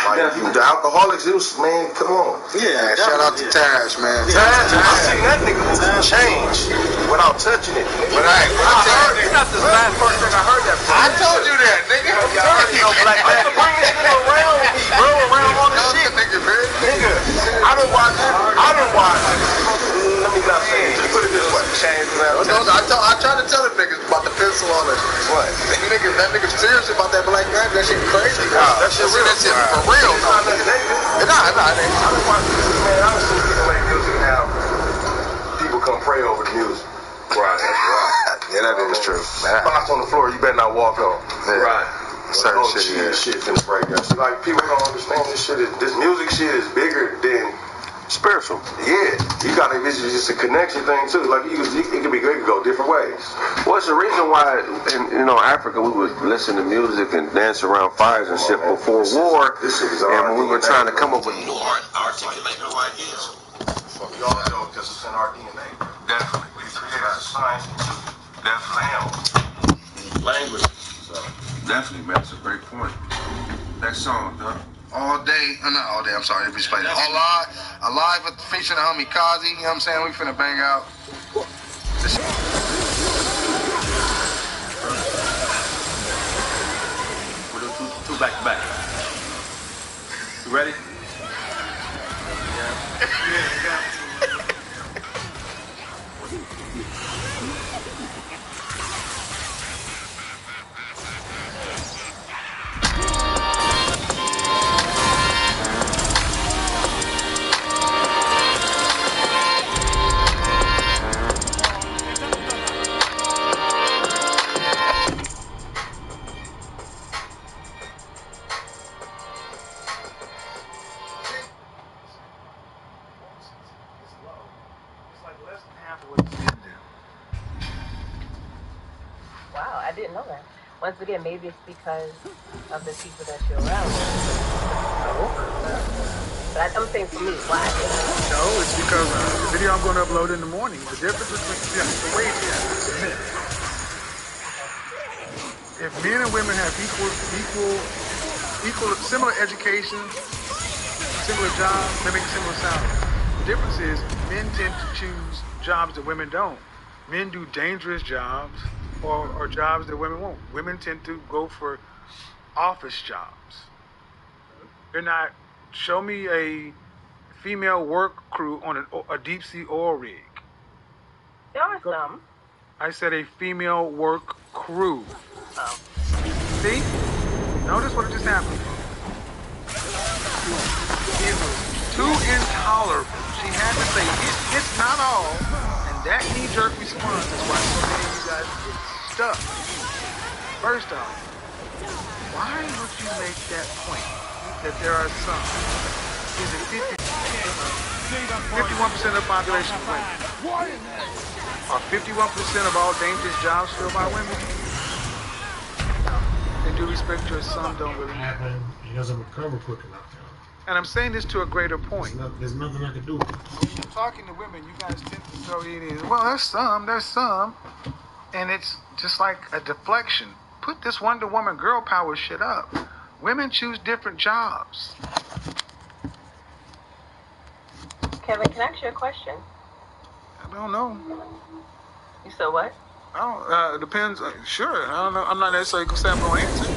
[SPEAKER 16] Like, the alcoholics, it was, man, come on.
[SPEAKER 2] Yeah, shout out to Tash, man.
[SPEAKER 16] Tash, I seen that nigga change without touching it.
[SPEAKER 2] But
[SPEAKER 15] You're not the last person I heard that from.
[SPEAKER 2] I told you that, nigga.
[SPEAKER 15] No black man.
[SPEAKER 16] Bring this nigga around with me, bro, around all this shit. Nigga, I done watched. Let me not say it. Just put it this way.
[SPEAKER 2] I tried to tell the niggas about the pencil on it.
[SPEAKER 16] What?
[SPEAKER 2] That nigga serious about that black man. That shit crazy.
[SPEAKER 16] That shit real.
[SPEAKER 2] That shit for real.
[SPEAKER 16] Nah, it ain't.
[SPEAKER 2] Nah, it ain't.
[SPEAKER 16] I done watched man. I done seen people make music now. People come pray over the music. Right, that's right.
[SPEAKER 2] Yeah, that is true.
[SPEAKER 16] Spots on the floor, you better not walk on.
[SPEAKER 2] Yeah.
[SPEAKER 16] Right.
[SPEAKER 2] Certain shit, yeah.
[SPEAKER 16] Shit finna break us. Like, people don't understand this music shit is bigger than spiritual. Yeah. You gotta, it's just a connection thing too. Like, it could be great to go different ways.
[SPEAKER 15] Well, it's the reason why in Africa we would listen to music and dance around fires and shit before war. And when we were trying to come up with new
[SPEAKER 1] articulate new ideas.
[SPEAKER 16] We all know because it's in our DNA.
[SPEAKER 1] Definitely.
[SPEAKER 16] We create as a science too.
[SPEAKER 1] Definitely.
[SPEAKER 16] Language. So.
[SPEAKER 1] Definitely, man. That's a great point. Next song, huh?
[SPEAKER 2] All day, not all day, I'm sorry, we played it. Alive with featuring the homie Kazi, you know what I'm saying? We finna bang out.
[SPEAKER 10] We'll do two back to back. You ready? Yeah.
[SPEAKER 17] Wow, I didn't know that. Once again, maybe it's because of the people that you're around. But I'm saying for me, why?
[SPEAKER 18] No, it's because the video I'm going to upload in the morning, the difference between the wage gap is immense. If men and women have similar education, similar jobs, they make a similar salary. The difference is men tend to choose jobs that women don't. Men do dangerous jobs or jobs that women won't. Women tend to go for office jobs. They're not, show me a female work crew on a deep sea oil rig.
[SPEAKER 17] There are some.
[SPEAKER 18] I said a female work crew.
[SPEAKER 17] Oh.
[SPEAKER 18] See? Notice what just happened. It was too intolerable. She had to say, it's not all. And that knee-jerk response is why so many of you guys get stuck. First off, why would you make that point that there are some? Is it 51% of the population is women? Are 51% of all dangerous jobs filled by women? They do respect your son, don't really.
[SPEAKER 4] He doesn't recover quick enough.
[SPEAKER 18] And I'm saying this to a greater point.
[SPEAKER 4] There's nothing I can do.
[SPEAKER 18] When you're talking to women, you guys tend to throw it in. Well, there's some. And it's just like a deflection. Put this Wonder Woman girl power shit up. Women choose different jobs.
[SPEAKER 17] Kevin, can I ask you a question?
[SPEAKER 18] I don't know.
[SPEAKER 17] You said what?
[SPEAKER 18] I don't, depends. Sure. I don't know. I'm not necessarily going to say I'm going to answer.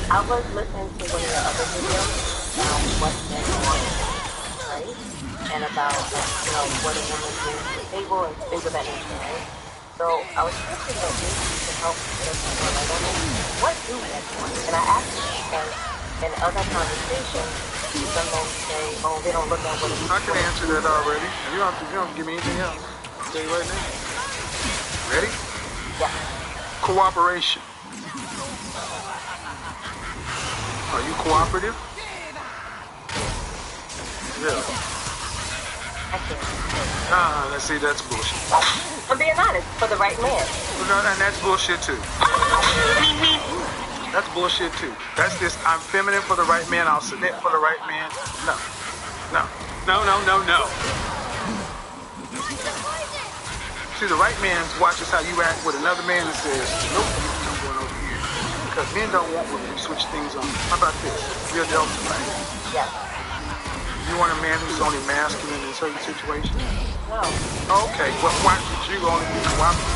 [SPEAKER 17] I was listening to one of your other videos about what men want, right? And about, what a woman brings to the table and things of that nature, right? So I was thinking that maybe you can help us understand, what do men want? And I asked you because in other conversations, some men say, oh, they don't look at what a woman
[SPEAKER 18] I can answer that already. You don't have to give me anything else. I'll tell you right now. Ready?
[SPEAKER 17] Yeah.
[SPEAKER 18] Cooperation. Are you cooperative? Yeah. Let's see, that's bullshit.
[SPEAKER 17] I'm being honest, for the right man.
[SPEAKER 18] No, and that's bullshit too. That's bullshit too. That's this, I'm feminine for the right man, I'll submit for the right man. No. See, the right man watches how you act with another man and says, nope, I'm going over here. because men don't want women to switch things on. How about this? You're a Delta, right?
[SPEAKER 17] Yeah.
[SPEAKER 18] You want a man who's only masculine in certain situations?
[SPEAKER 17] No.
[SPEAKER 18] Okay, well, why would you only be cooperative?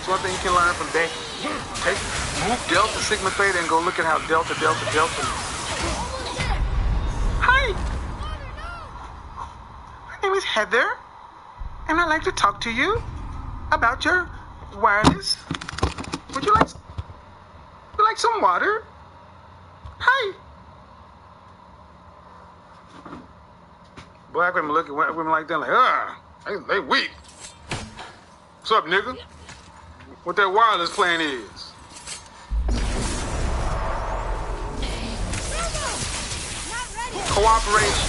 [SPEAKER 18] It's one thing you can learn from Becky. Move Delta Sigma Theta and go look at how Delta. Hi. My name is Heather, and I'd like to talk to you about your wireless. Would you like some water? Hi. Black women look at women like that, like, they weak. What's up, nigga? What that wireless plan is? Cooperation.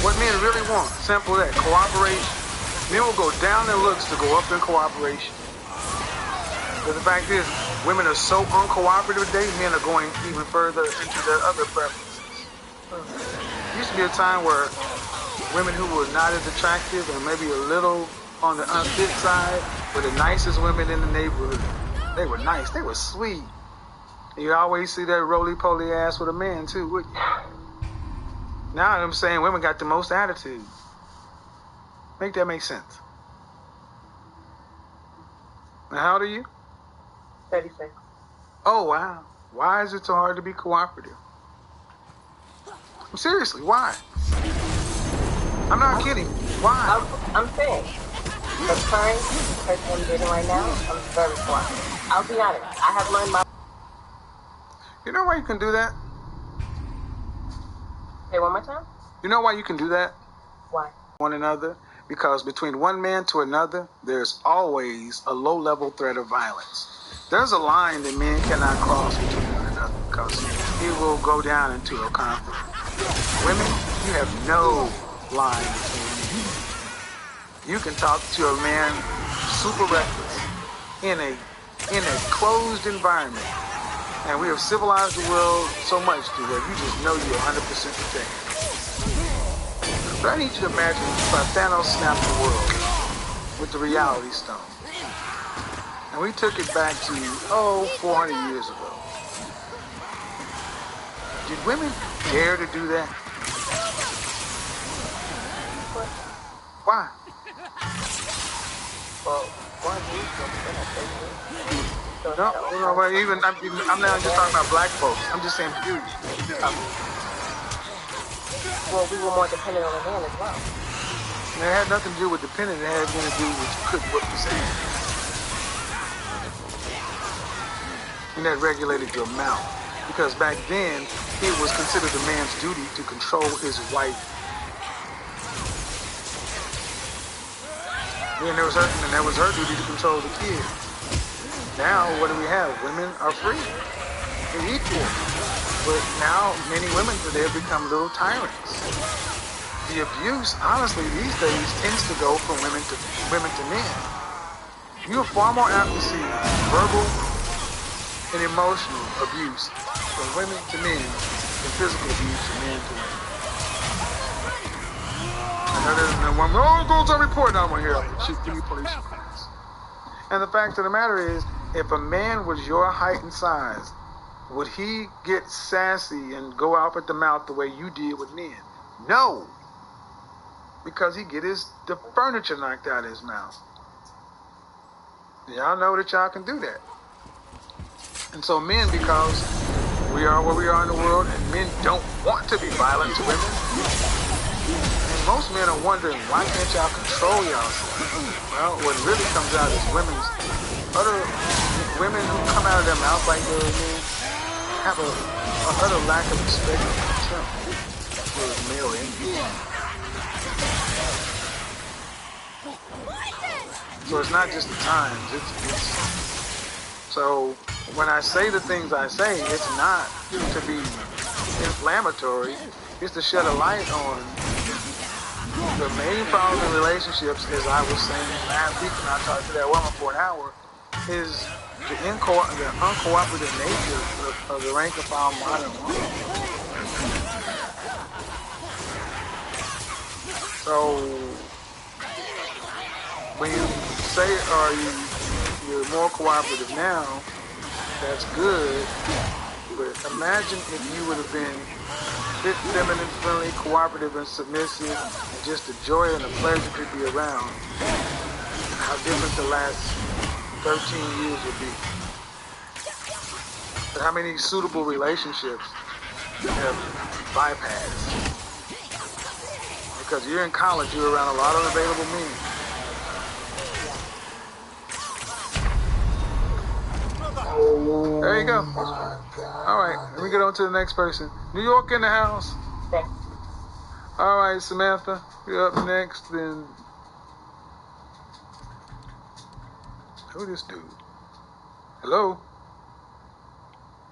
[SPEAKER 18] What men really want. Simple that. Cooperation. Men will go down in looks to go up in cooperation. But the fact is, women are so uncooperative today, men are going even further into their other preferences. There used to be a time where women who were not as attractive and maybe a little on the unfit side were the nicest women in the neighborhood. They were nice. They were sweet. You always see that roly-poly ass with a man, too, wouldn't you? Now I'm saying women got the most attitude. Make that make sense. Now, how old are you?
[SPEAKER 17] 36.
[SPEAKER 18] Oh, wow. Why is it so hard to be cooperative? Seriously, why? I'm not kidding. Why?
[SPEAKER 17] I'm saying, the current person I'm dating right now, I'm very cooperative. I'll be honest. I have learned my...
[SPEAKER 18] You know why you can do that?
[SPEAKER 17] Say one more time?
[SPEAKER 18] You know why you can do that?
[SPEAKER 17] Why?
[SPEAKER 18] One another? Because between one man to another, there's always a low-level threat of violence. There's a line that men cannot cross between one another because it will go down into a conflict. Women, you have no line between you. You can talk to a man super reckless in a closed environment. And we have civilized the world so much to where you just know you're 100% protected. But I need you to imagine if Thanos snapped the world with the reality stone. And we took it back to, 400 years ago. Did women dare to do that? Why?
[SPEAKER 17] Well, one
[SPEAKER 18] No, but I'm not just talking about black folks. I'm just saying period.
[SPEAKER 17] Well, we were more dependent on a man as well.
[SPEAKER 18] And it had nothing to do with dependent. It had everything to do with you couldn't whip the sand. And that regulated your mouth. Because back then, it was considered a man's duty to control his wife. And that was her duty to control the kids. Now, what do we have? Women are free. They're equal. But now, many women today have become little tyrants. The abuse, honestly, these days tends to go from women to men. You're far more apt to see verbal and emotional abuse from women to men than physical abuse from men to women. And women, go to report now, I'm going to hear it. Give me police reports. And the fact of the matter is, if a man was your height and size, would he get sassy and go out at the mouth the way you did with men? No. Because he get the furniture knocked out of his mouth. Y'all know that y'all can do that. And so men, because we are where we are in the world, and men don't want to be violent to women, and most men are wondering, why can't y'all control yourselves? Well, what really comes out is women who come out of their mouth like they're men have a utter lack of respect for themselves for male envy. So it's not just the times, it's so when I say the things I say, it's not to be inflammatory, it's to shed a light on the main problem in relationships, as I was saying last week when I talked to that woman for an hour, is the uncooperative nature of the rank and file modern woman. So when you say, are you you're more cooperative now. That's good. But imagine if you would have been fit, feminine, friendly, cooperative, and submissive, and just a joy and a pleasure to be around. How different the last 13 years would be. But how many suitable relationships have bypassed? Because you're in college, you're around a lot of available men. There you go. All right, let me get on to the next person. New York in the house. All right, Samantha, you're up next. Then who this dude? Hello.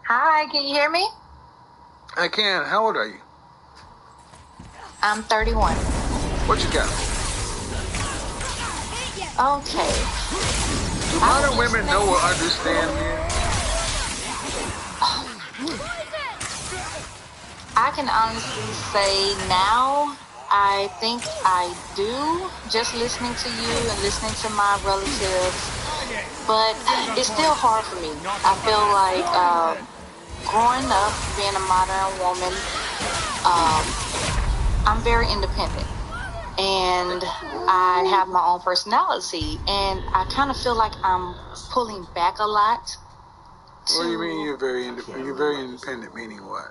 [SPEAKER 19] Hi, can you hear me?
[SPEAKER 18] I can. How old are you?
[SPEAKER 19] I'm 31.
[SPEAKER 18] What you got?
[SPEAKER 19] Okay.
[SPEAKER 18] Do modern women know or understand men?
[SPEAKER 19] I can honestly say now, I think I do, just listening to you and listening to my relatives. But it's still hard for me. I feel like growing up, being a modern woman, I'm very independent. And I have my own personality. And I kind of feel like I'm pulling back a lot.
[SPEAKER 18] What do you mean you're very independent? You're very independent, meaning what?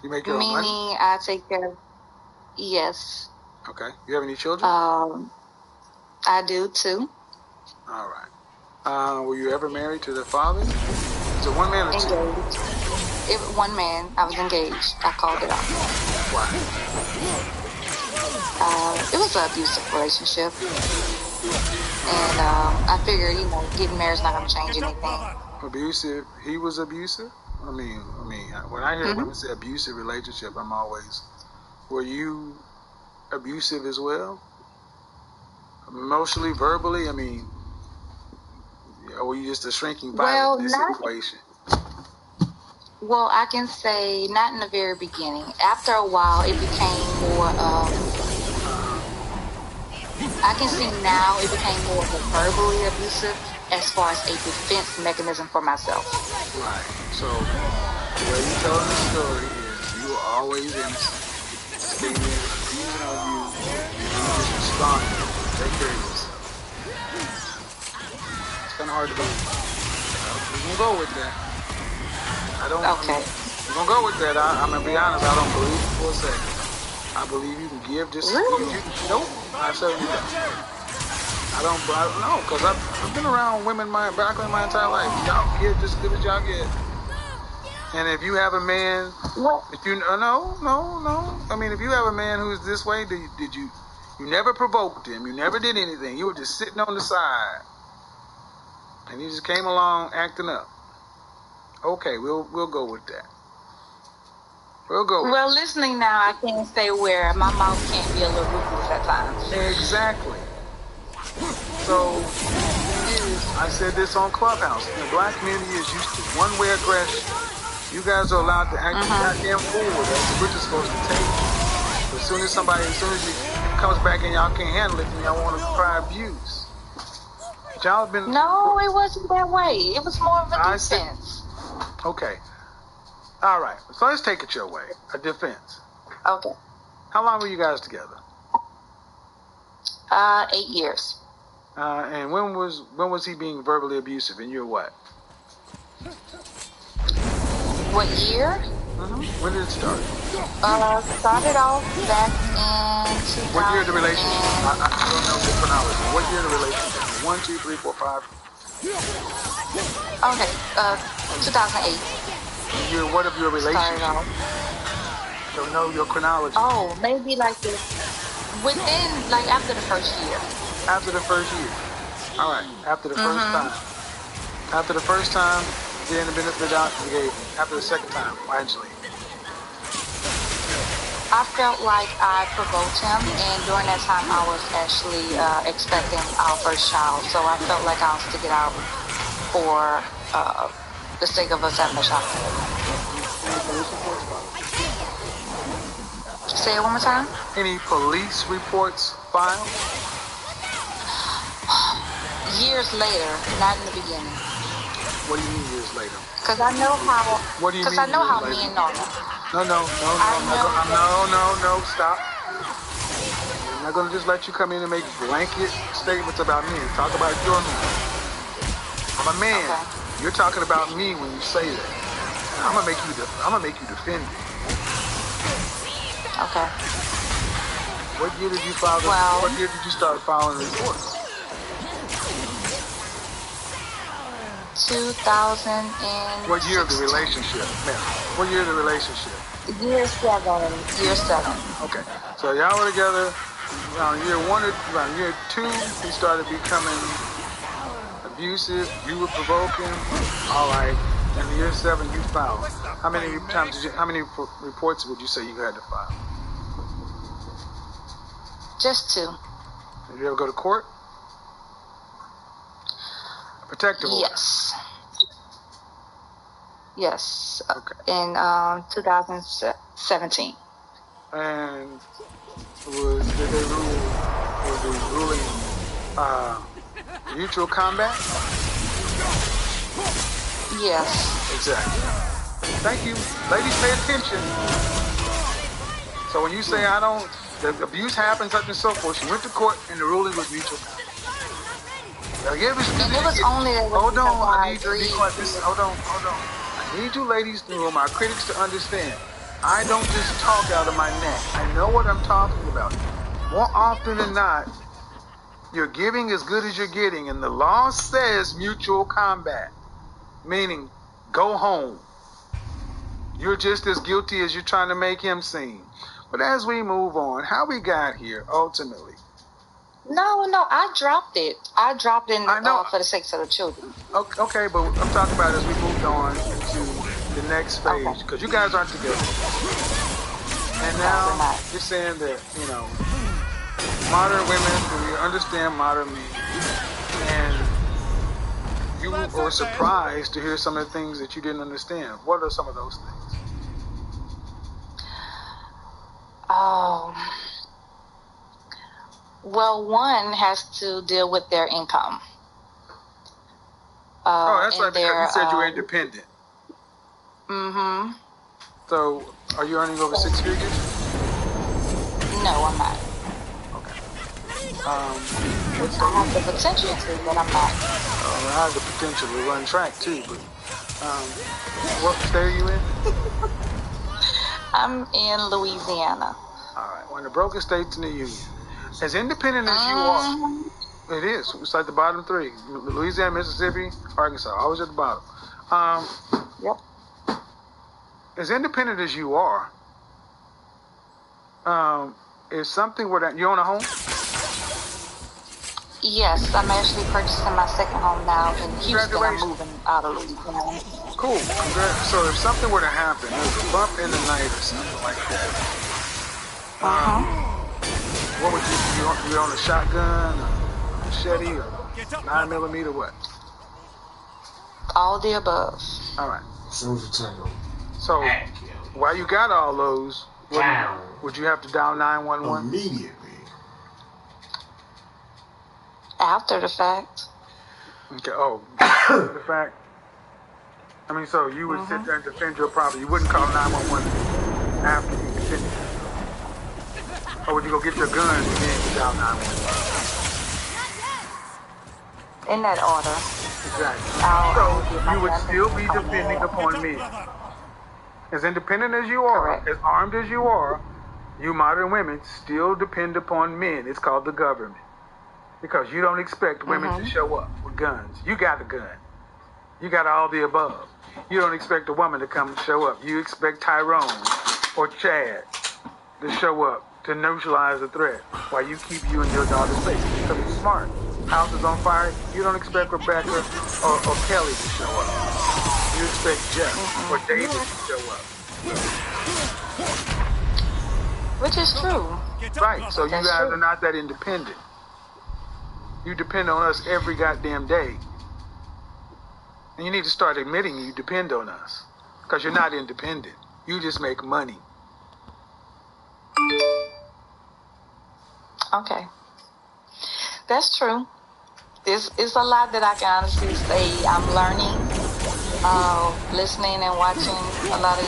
[SPEAKER 18] You make your own money?
[SPEAKER 19] Meaning I take care of, yes.
[SPEAKER 18] Okay. You have any children?
[SPEAKER 19] I do too.
[SPEAKER 18] All right. Were you ever married to the father? Is it one man or two?
[SPEAKER 19] Engaged. One man. I was engaged. I called it off.
[SPEAKER 18] Why?
[SPEAKER 19] It was an abusive relationship. And I figured, getting married is not going to change anything.
[SPEAKER 18] Abusive? He was abusive? I mean, when I hear women say abusive relationship, I'm always, were you abusive as well? Emotionally, verbally? I mean, or were you just a shrinking violet in this equation?
[SPEAKER 19] Well, I can say not in the very beginning. After a while, it became more I can see now it became more of a verbally abusive as far as a defense mechanism for myself.
[SPEAKER 18] Right. So, the way you're telling the story is you were always innocent. Staying in abusing on you, and you just responded. Take care of yourself. It's kind of hard to believe. We're going to go with that.
[SPEAKER 19] Okay.
[SPEAKER 18] We're going to go with that. I'm going to be honest, I don't believe it for a second. I believe you can give just...
[SPEAKER 19] Really?
[SPEAKER 18] Nope. I certainly don't. I don't know, because I've been around women practically my entire life. Y'all get just as good as y'all get. And if you have a man...
[SPEAKER 19] What?
[SPEAKER 18] If you... No. I mean, if you have a man who's this way, did you... You never provoked him. You never did anything. You were just sitting on the side. And he just came along acting up. Okay, we'll go with that. We'll go.
[SPEAKER 19] Well, listening now, I can't say where my mouth can't be a little ruthless at times.
[SPEAKER 18] Exactly. So, I said this on Clubhouse. The black community is used to one-way aggression. You guys are allowed to act goddamn forward. That's what we're just supposed to take. But as soon as it comes back and y'all can't handle it, then y'all want to cry abuse. But y'all have been...
[SPEAKER 19] No, it wasn't that way. It was more of a defense.
[SPEAKER 18] Okay. All right. So let's take it your way. A defense.
[SPEAKER 19] Okay.
[SPEAKER 18] How long were you guys together?
[SPEAKER 19] 8 years.
[SPEAKER 18] And when was he being verbally abusive? And you're what?
[SPEAKER 19] What year?
[SPEAKER 18] When did it start?
[SPEAKER 19] Started off back in 2000.
[SPEAKER 18] What year of the relationship? I don't know the chronology. What year of the relationship? 1, 2, 3, 4, 5.
[SPEAKER 19] Okay. 2008.
[SPEAKER 18] What of your relationship? Don't know your chronology.
[SPEAKER 19] Oh, maybe like this. Within, like after the first year.
[SPEAKER 18] After the first year. All right. After the first time. After the first time, then the benefit of the doubt you gave me. After the second time, why did you leave?
[SPEAKER 19] I felt like I provoked him, and during that time, I was actually expecting our first child. So I felt like I was to get out for the sake of us having a child. Say it one more time.
[SPEAKER 18] Any police reports filed?
[SPEAKER 19] years later, not in the beginning.
[SPEAKER 18] What do you mean years later?
[SPEAKER 19] Because I know how.
[SPEAKER 18] What do you mean?
[SPEAKER 19] Because I know how
[SPEAKER 18] years later?
[SPEAKER 19] men are.
[SPEAKER 18] No, stop. I'm not gonna just let you come in and make blanket statements about me. Talk about your man. I'm a man.
[SPEAKER 19] Okay.
[SPEAKER 18] You're talking about me when you say that. I'm gonna make you defend it.
[SPEAKER 19] Okay.
[SPEAKER 18] What year did you file? What year did you start filing reports?
[SPEAKER 19] 2016.
[SPEAKER 18] What year of the relationship? Now, what year of the relationship?
[SPEAKER 19] Year 7. Year 7.
[SPEAKER 18] Okay. So y'all were together around year 2, he started becoming abusive. You were provoking. All right. And year 7, you filed. How many reports would you say you had to file?
[SPEAKER 19] Just 2.
[SPEAKER 18] Did you ever go to court? Protective order?
[SPEAKER 19] Yes.
[SPEAKER 18] Okay.
[SPEAKER 19] In 2017.
[SPEAKER 18] And was the ruling mutual combat?
[SPEAKER 19] Yes.
[SPEAKER 18] Exactly. Thank you. Ladies, pay attention. So when you say the abuse happened, such and so forth, she went to court and the ruling was mutual combat. Now,
[SPEAKER 19] and it was only
[SPEAKER 18] hold on. I need you ladies to know, my critics, to understand. I don't just talk out of my neck. I know what I'm talking about. More often than not, you're giving as good as you're getting, and the law says mutual combat, meaning go home. You're just as guilty as you're trying to make him seem. But as we move on, how we got here ultimately?
[SPEAKER 19] No, I dropped it. I dropped it for the sake of the children.
[SPEAKER 18] Okay, but I'm talking about as we moved on into the next phase, because you guys aren't together. And now you're saying that, modern women, we understand modern men, and you were surprised to hear some of the things that you didn't understand. What are some of those things?
[SPEAKER 19] Well, one has to deal with their income.
[SPEAKER 18] That's right, because you said you were independent.
[SPEAKER 19] Mm-hmm.
[SPEAKER 18] So, are you earning over 6 figures?
[SPEAKER 19] No, I'm not.
[SPEAKER 18] Okay.
[SPEAKER 19] I have the potential to, but I'm not.
[SPEAKER 18] I have the potential to run track too, but what state are you in?
[SPEAKER 19] I'm in Louisiana.
[SPEAKER 18] All right, one of the brokest states in the union. As independent as you are, it is. It's like the bottom 3: Louisiana, Mississippi, Arkansas, always at the bottom.
[SPEAKER 19] Yep.
[SPEAKER 18] As independent as you are, is something where you own a home?
[SPEAKER 19] Yes, I'm actually purchasing my second home now in Houston. I'm moving out of Louisiana.
[SPEAKER 18] Cool. So if something were to happen, there's a bump in the night or something like that. What would you own? A shotgun, a machete, or 9mm, what?
[SPEAKER 19] All the above.
[SPEAKER 18] All right. So while you got all those, would you have to dial 911?
[SPEAKER 4] Immediately.
[SPEAKER 19] After the fact.
[SPEAKER 18] Okay. After the fact. I mean, so you would sit there and defend your property. You wouldn't call 911 after you defended yourself. Or would you go get your guns and then dial 911?
[SPEAKER 19] In that order.
[SPEAKER 18] Exactly. So you would still be depending upon me. As independent as you are, as armed as you are, you modern women still depend upon men. It's called the government. Because you don't expect women to show up with guns. You got a gun. You got all the above. You don't expect a woman to come and show up. You expect Tyrone or Chad to show up to neutralize the threat while you keep you and your daughter safe. Because it's smart. House is on fire. You don't expect Rebecca or Kelly to show up. You expect Jeff or David to show up.
[SPEAKER 19] Which is true.
[SPEAKER 18] Right. So you guys are not that independent. You depend on us every goddamn day. And you need to start admitting you depend on us. Because you're not independent. You just make money.
[SPEAKER 19] Okay. That's true. it's a lot that I can honestly say I'm learning, listening and watching a lot of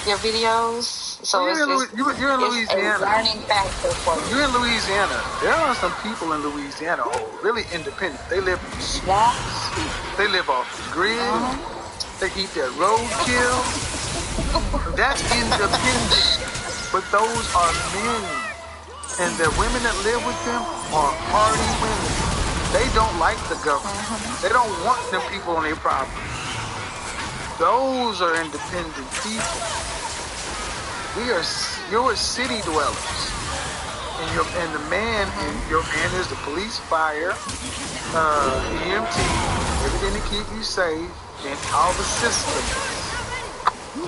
[SPEAKER 19] your videos. So
[SPEAKER 18] Well, you're in
[SPEAKER 19] it's
[SPEAKER 18] Louisiana.
[SPEAKER 19] a learning factor for me.
[SPEAKER 18] You're in Louisiana. There are some people in Louisiana who are really independent. They live in swamps. They live off the grid. They eat their roadkill. That's independent. But those are men. And the women that live with them are hardy women. They don't like the government. They don't want them people on their property. Those are independent people. You're city dwellers. And the man, your man is the police, fire, EMT, everything to keep you safe, and all the systems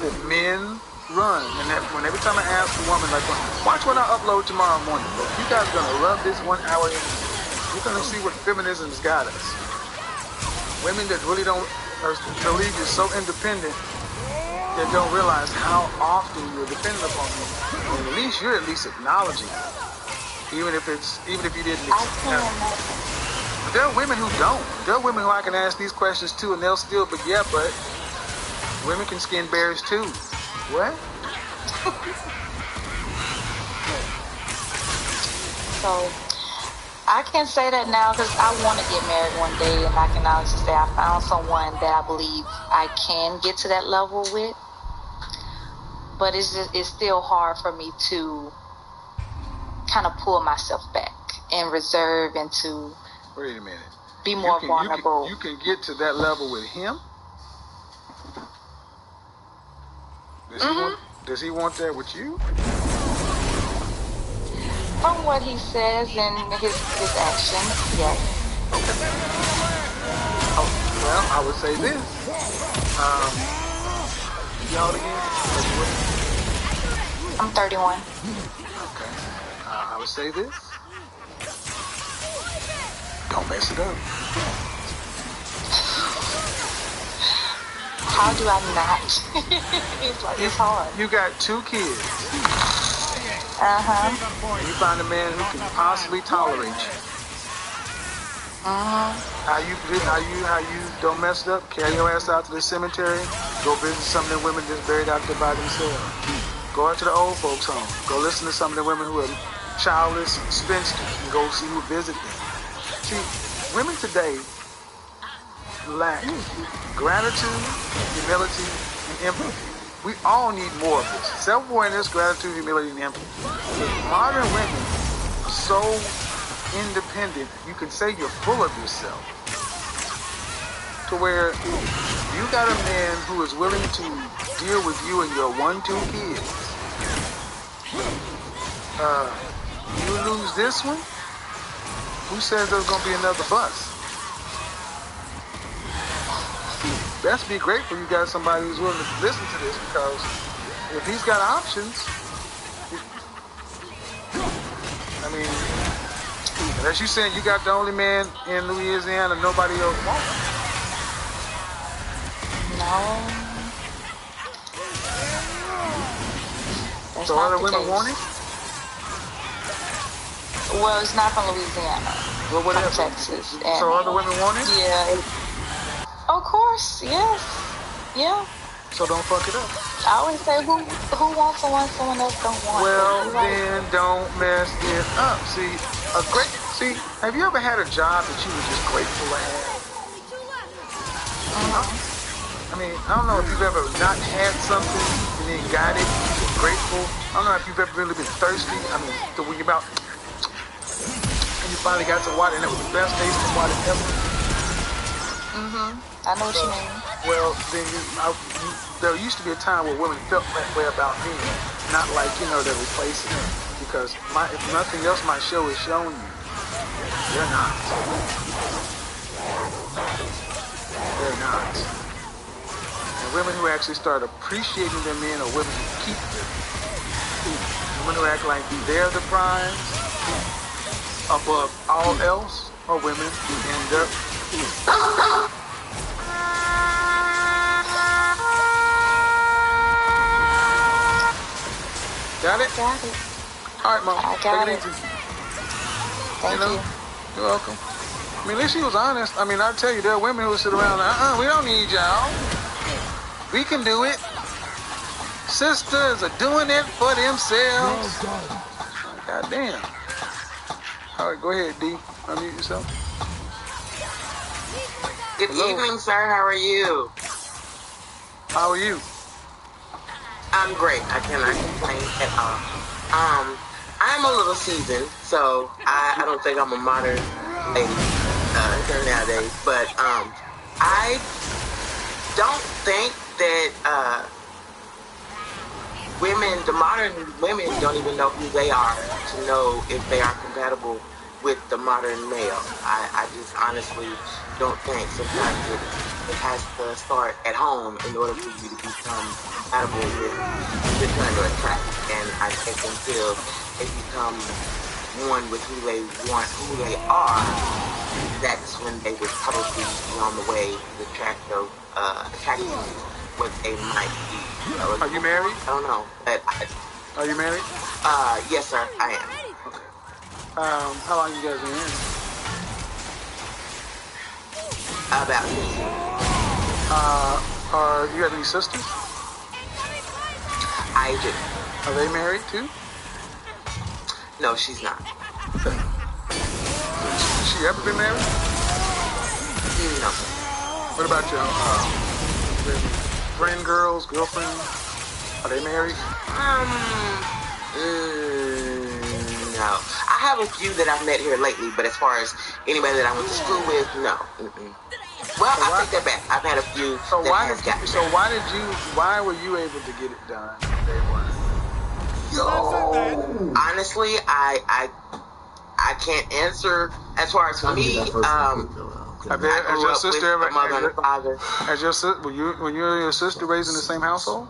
[SPEAKER 18] that men run. And every time I ask a woman, like, watch what I upload tomorrow morning, bro. You guys are gonna love this 1 hour. You're gonna see what feminism's got us. Women that really don't believe you're so independent that don't realize how often you're dependent upon them. And at least you're acknowledging it. Even if you didn't accept it. But there are women who don't. There are women who I can ask these questions to and they'll still, but women can skin bears too. What?
[SPEAKER 19] So I can say that now because I want to get married one day, and I can honestly say I found someone that I believe I can get to that level with. But it's still hard for me to kind of pull myself back and reserve and to
[SPEAKER 18] wait a minute.
[SPEAKER 19] Be more vulnerable.
[SPEAKER 18] You can get to that level with him? Does he want that with you?
[SPEAKER 19] From what he says and his actions, yes.
[SPEAKER 18] Okay. Oh, well, I would say this. Y'all again?
[SPEAKER 19] I'm 31.
[SPEAKER 18] Okay. I would say this. Don't mess it up.
[SPEAKER 19] How do I not? It's hard.
[SPEAKER 18] You got 2 kids. You find a man who can possibly tolerate you. How you don't mess it up? Carry your ass out to the cemetery. Go visit some of the women that's buried out there by themselves. Go out to the old folks' home. Go listen to some of the women who are childless spinsters and go see who visit them. See, women today lack gratitude, humility, and empathy. We all need more of this. Self-awareness, gratitude, humility, and empathy. But modern women are so independent, you can say you're full of yourself. To where you got a man who is willing to deal with you and your 1-2 kids. You lose this one? Who says there's going to be another bus? Best be grateful you got somebody who's willing to listen to this, because if he's got options, I mean, as you saying, you got the only man in Louisiana, nobody else wants.
[SPEAKER 19] No.
[SPEAKER 18] So other women want it?
[SPEAKER 19] Well, it's not from Louisiana.
[SPEAKER 18] Well, what
[SPEAKER 19] from Texas.
[SPEAKER 18] So other women want it?
[SPEAKER 19] Yeah. Of course, yes. Yeah.
[SPEAKER 18] So don't fuck it up.
[SPEAKER 19] I always say, who wants someone else don't want?
[SPEAKER 18] Well, then don't mess it up. See, have you ever had a job that you were just grateful to have? I mean, I don't know if you've ever not had something and then got it, you're grateful. I don't know if you've ever really been thirsty. I mean, so when you're about, and you finally got some water, and it was the best tasting water ever.
[SPEAKER 19] I know what you mean.
[SPEAKER 18] Well, then there used to be a time where women felt that way about me, not like, they're replacing it. Because if nothing else, my show is showing you, they're not. They're not. And women who actually start appreciating their men are women who keep them. Women who act like they're the prize above all else are women who end up Got it?
[SPEAKER 19] Got it.
[SPEAKER 18] All right, Mom.
[SPEAKER 19] I got
[SPEAKER 18] Take
[SPEAKER 19] it.
[SPEAKER 18] it easy.
[SPEAKER 19] Thank you.
[SPEAKER 18] You're welcome. I mean, at least she was honest. I mean, I tell you, there are women who sit around, we don't need y'all. We can do it. Sisters are doing it for themselves. God damn. All right, go ahead, D. Unmute yourself.
[SPEAKER 20] Good evening, sir. How are you?
[SPEAKER 18] How are you?
[SPEAKER 20] I'm great. I cannot complain at all. I'm a little seasoned, so I don't think I'm a modern lady nowadays. But I don't think that the modern women don't even know who they are to know if they are compatible with the modern male. I just honestly don't think. Sometimes it has to start at home in order for you to become compatible with the trying to attract. And I think until they become one with who they want, who they are, that's when they would probably be on the way to attracting what they might be.
[SPEAKER 18] Are you married?
[SPEAKER 20] I don't know. But
[SPEAKER 18] are you married?
[SPEAKER 20] Yes, sir, I am.
[SPEAKER 18] Okay. How long you guys been married?
[SPEAKER 20] About 15.
[SPEAKER 18] You have any sisters?
[SPEAKER 20] I do.
[SPEAKER 18] Are they married too?
[SPEAKER 20] No, she's not.
[SPEAKER 18] Has she ever been married?
[SPEAKER 20] No.
[SPEAKER 18] What about your friend girls, girlfriends? Are they married?
[SPEAKER 20] No. I have a few that I've met here lately, but as far as anybody that I went to school with, no. Well, so I take that back. I've had a few.
[SPEAKER 18] So why were you able to get it done? They weren't.
[SPEAKER 20] Honestly, I can't answer. As far as for me,
[SPEAKER 18] Has your sister ever? Were you and your sister raised in the same household?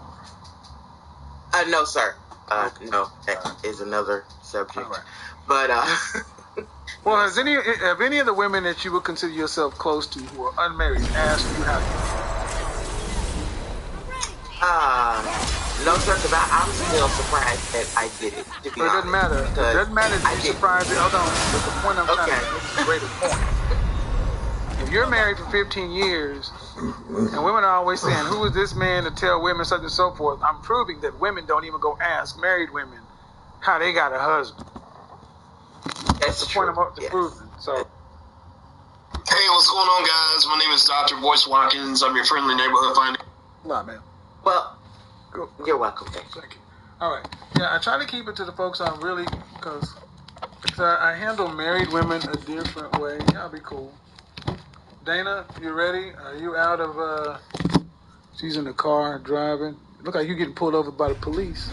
[SPEAKER 20] No, sir. No, that is another subject. Right. But
[SPEAKER 18] well, have any of the women that you would consider yourself close to who are unmarried asked you how you?
[SPEAKER 20] No, sir, because I'm still surprised that I did it. To be honest,
[SPEAKER 18] it doesn't matter. It doesn't matter if you're surprised. Hold on. But the point I'm trying to make is a greater point. If you're married for 15 years, and women are always saying, who is this man to tell women such and so forth, I'm proving that women don't even go ask married women how they got a husband. That's the point I'm proving. So.
[SPEAKER 21] Hey, what's going on, guys? My name is Dr. Boyce Watkins. I'm your friendly neighborhood finder.
[SPEAKER 18] Nah, man.
[SPEAKER 20] Well, you're welcome.
[SPEAKER 18] Thank you. All right. Yeah, I try to keep it to the folks I'm really, because I handle married women a different way. I'll be cool. Dana, you ready? Are you out of, she's in the car driving. Look like you're getting pulled over by the police.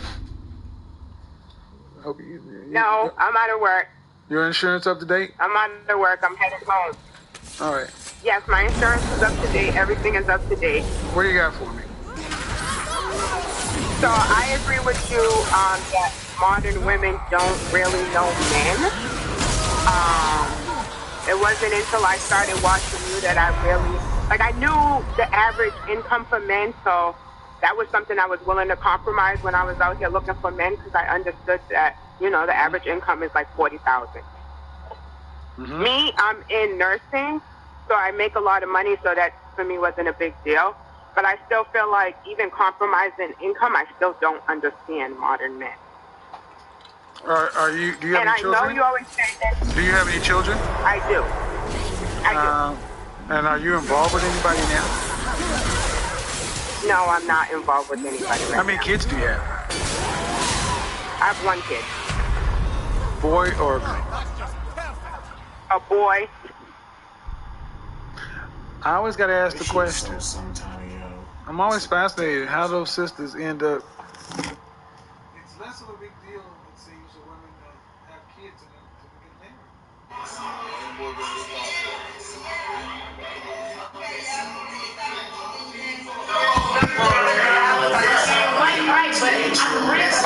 [SPEAKER 18] I hope
[SPEAKER 22] No, I'm out of work.
[SPEAKER 18] Your insurance up to date?
[SPEAKER 22] I'm out of work. I'm headed home.
[SPEAKER 18] All right.
[SPEAKER 22] Yes, my insurance is up to date. Everything is up to date.
[SPEAKER 18] What do you got for me?
[SPEAKER 22] So I agree with you that modern women don't really know men. It wasn't until I started watching you that I really, I knew the average income for men, so that was something I was willing to compromise when I was out here looking for men, because I understood that, the average income is like $40,000. Mm-hmm. Me, I'm in nursing, so I make a lot of money, so that for me wasn't a big deal. But I still feel like even compromising income, I still don't understand modern men.
[SPEAKER 18] Do you have any children?
[SPEAKER 22] And I know you always say that.
[SPEAKER 18] Do you have any children?
[SPEAKER 22] I do. I do.
[SPEAKER 18] And are you involved with anybody now?
[SPEAKER 22] No, I'm not involved with anybody right now.
[SPEAKER 18] How many kids do you have?
[SPEAKER 22] I have one kid.
[SPEAKER 18] Boy or girl?
[SPEAKER 22] A boy.
[SPEAKER 18] I always got to ask the question. I'm always fascinated how those sisters end up. It's less of a big deal, it seems, for women that have kids and to get married.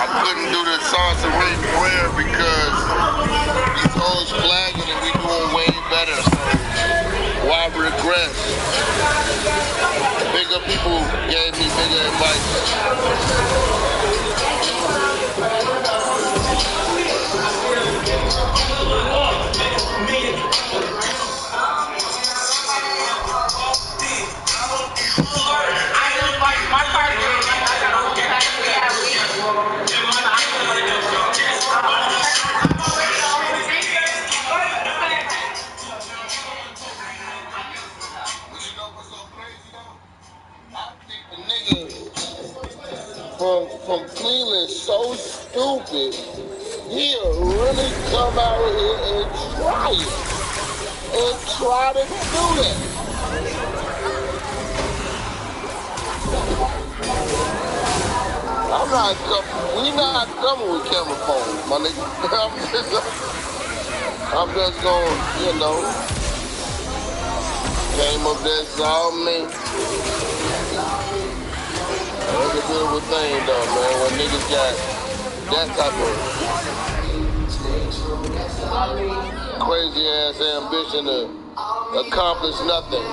[SPEAKER 2] I couldn't do the sorcery prayer because these hoes flagging and we doing way better. So why regress? Bigger people gave me bigger advice. he'll really come out here and try it. And try to do that. I'm not coming. We not coming with camera phones, my nigga. I'm just going, you know. Came up there, saw me. That's a beautiful thing, though, man. When niggas got that type of crazy ass ambition to accomplish nothing,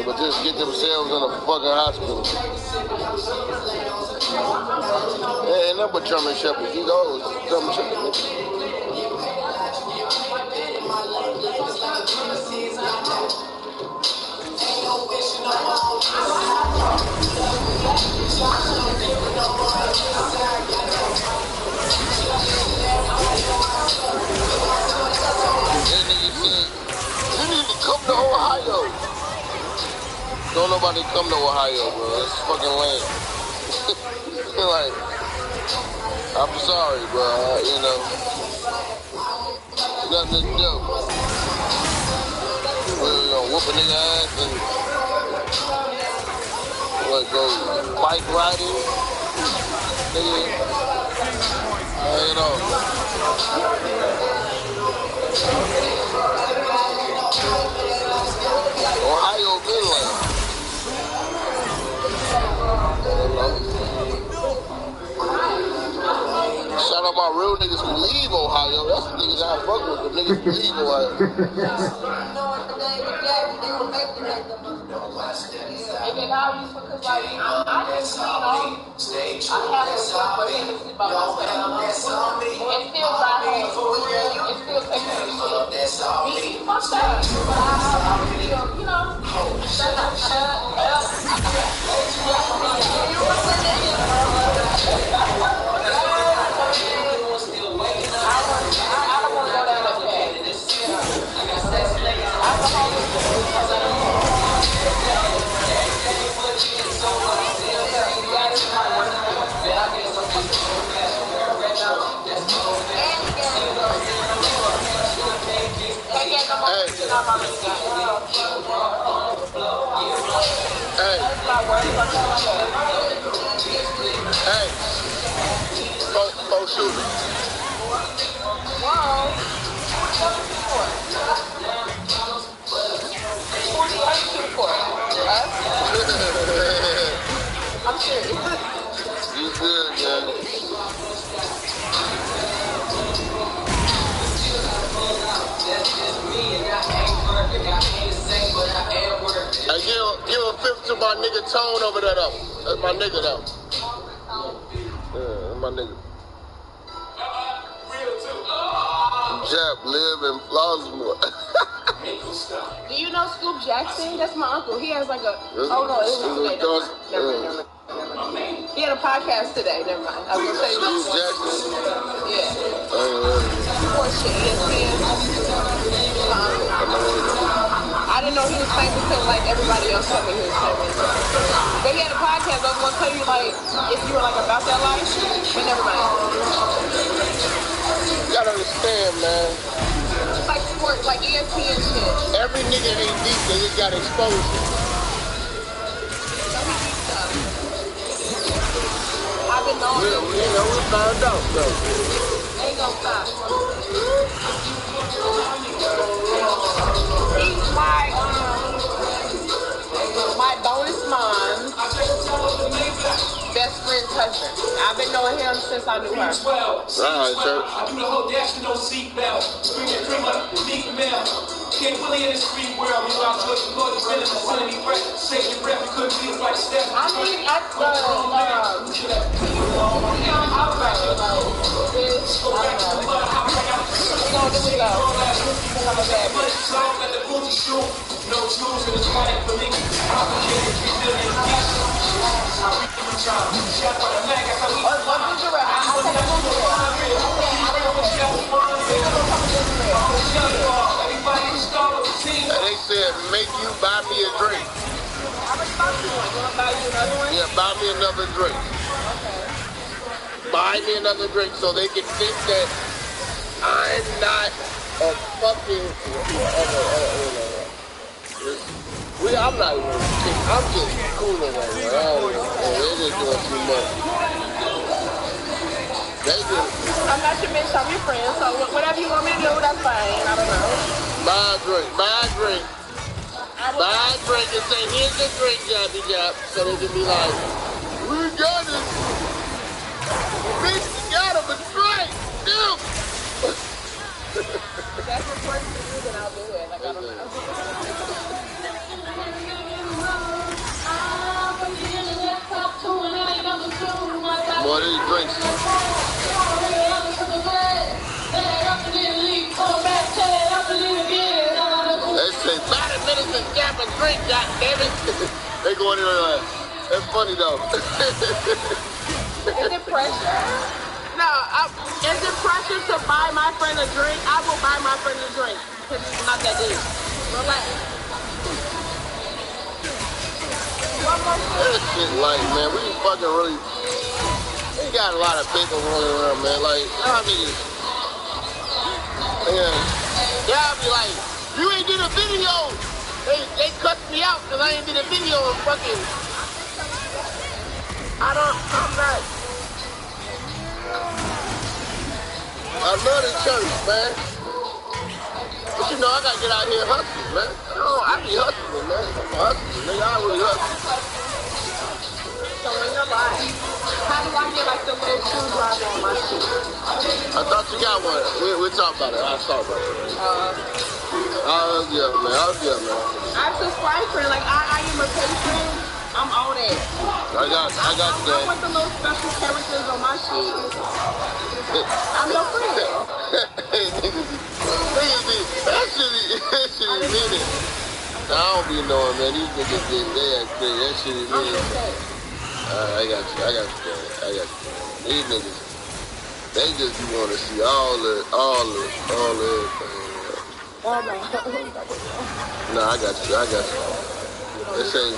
[SPEAKER 2] but just get themselves in a fucking hospital. Yeah, ain't nothing but German Shepherds. These old German Shepherds. You need to come to Ohio. Don't nobody come to Ohio, bro. It's fucking lame. Like, I'm sorry, bro. You know, nothing to do. We're gonna whoop a nigga ass and what, go bike riding? Nigga, you know. Ohio been like. Shout out my real niggas who leave Ohio. That's the niggas I fuck with. The niggas who leave Ohio.
[SPEAKER 6] And then how you because like I just I have a job but I sleep by myself. It feels like it feels like he fucked up. But I feel, you know, I don't want to go down that
[SPEAKER 2] Hey, folks shooting.
[SPEAKER 6] Whoa. I'm serious.
[SPEAKER 2] You good, man. Hey, give a fifth to my nigga Tone over there, though. That's my nigga, though. Yeah, that's my nigga. Jap, live in Flossmoor.
[SPEAKER 6] Do you know Scoop Jackson? That's my uncle. He has like a... Oh, no, it was today. Never mind. He had a podcast today. Never mind. I was going to say...
[SPEAKER 2] Scoop Jackson?
[SPEAKER 6] Yeah. Poor shit. ESPN. I didn't know he was famous until like everybody else told me he was famous. But he had a podcast. I was going to tell you like if you were like about that life. But never mind.
[SPEAKER 2] You gotta understand, man.
[SPEAKER 6] It's like sports, like ESPN shit.
[SPEAKER 2] Every nigga ain't deep, they just got exposure.
[SPEAKER 6] I've been knowing him.
[SPEAKER 2] You know, we found out, though.
[SPEAKER 6] They ain't gonna stop. He's my bonus mom's best friend's husband. I've been knowing him since I knew her.
[SPEAKER 2] Alright, church.
[SPEAKER 7] I do the whole dash with no seatbelt. Screaming, dream up, deep mail. Can't really in this free world. You know, I was looking good, it's been in the vicinity, breath. Save your breath, you couldn't feel like step.
[SPEAKER 6] I mean, I
[SPEAKER 7] no tools in this fight for me. Complicated, resilient,
[SPEAKER 2] and they said, make you buy me a drink.
[SPEAKER 6] How much about you want? You want to buy you another one?
[SPEAKER 2] Yeah, buy me another drink.
[SPEAKER 6] Okay.
[SPEAKER 2] buy me another drink so they can think that I'm not a fucking. I'm not even kidding. I'm just cooling right now. They're just doing too much.
[SPEAKER 6] I'm not your bitch, I'm your friend, so whatever you want me to do, that's fine. I don't know.
[SPEAKER 2] Buy a drink. Buy a drink and say, here's the drink, Jabby Jab. So they can be like, we got it. Bitch, you got him a drink. Dude.
[SPEAKER 6] That's what's worth to do, then I'll do it. Like, I don't know.
[SPEAKER 2] Boy, these drinks. They say 30 minutes to grab a drink, goddammit. They go in there like, that's funny though.
[SPEAKER 6] Is it pressure? No, is it pressure to buy my friend a drink? I will buy my friend a drink. Because it's not that deep. Relax.
[SPEAKER 2] That shit like, man, we fucking really, we got a lot of people running around, man. Like, y'all niggas, man, y'all be like, you ain't did a video. They cut me out because I ain't did a video of fucking, I'm not, I love the church, man. But you know, I gotta get out here hustling, man. I be hustling, man. I'm hustling, nigga. I really hustle.
[SPEAKER 6] So in your life, how do I get like the little screwdriver on my shoe?
[SPEAKER 2] I thought you got one. We'll talk about it. I'll talk about it. Yeah, man.
[SPEAKER 6] I'm subscribed, friend. Like, I am a patron. I'm on it.
[SPEAKER 2] I got you,
[SPEAKER 6] I want the little special characters on my sheet. I'm your friend.
[SPEAKER 2] That shit is mean. I don't be knowing, man. These niggas they act crazy. That shit is mean. I got you. These niggas, they just be want to see all the everything. No, I got you. They say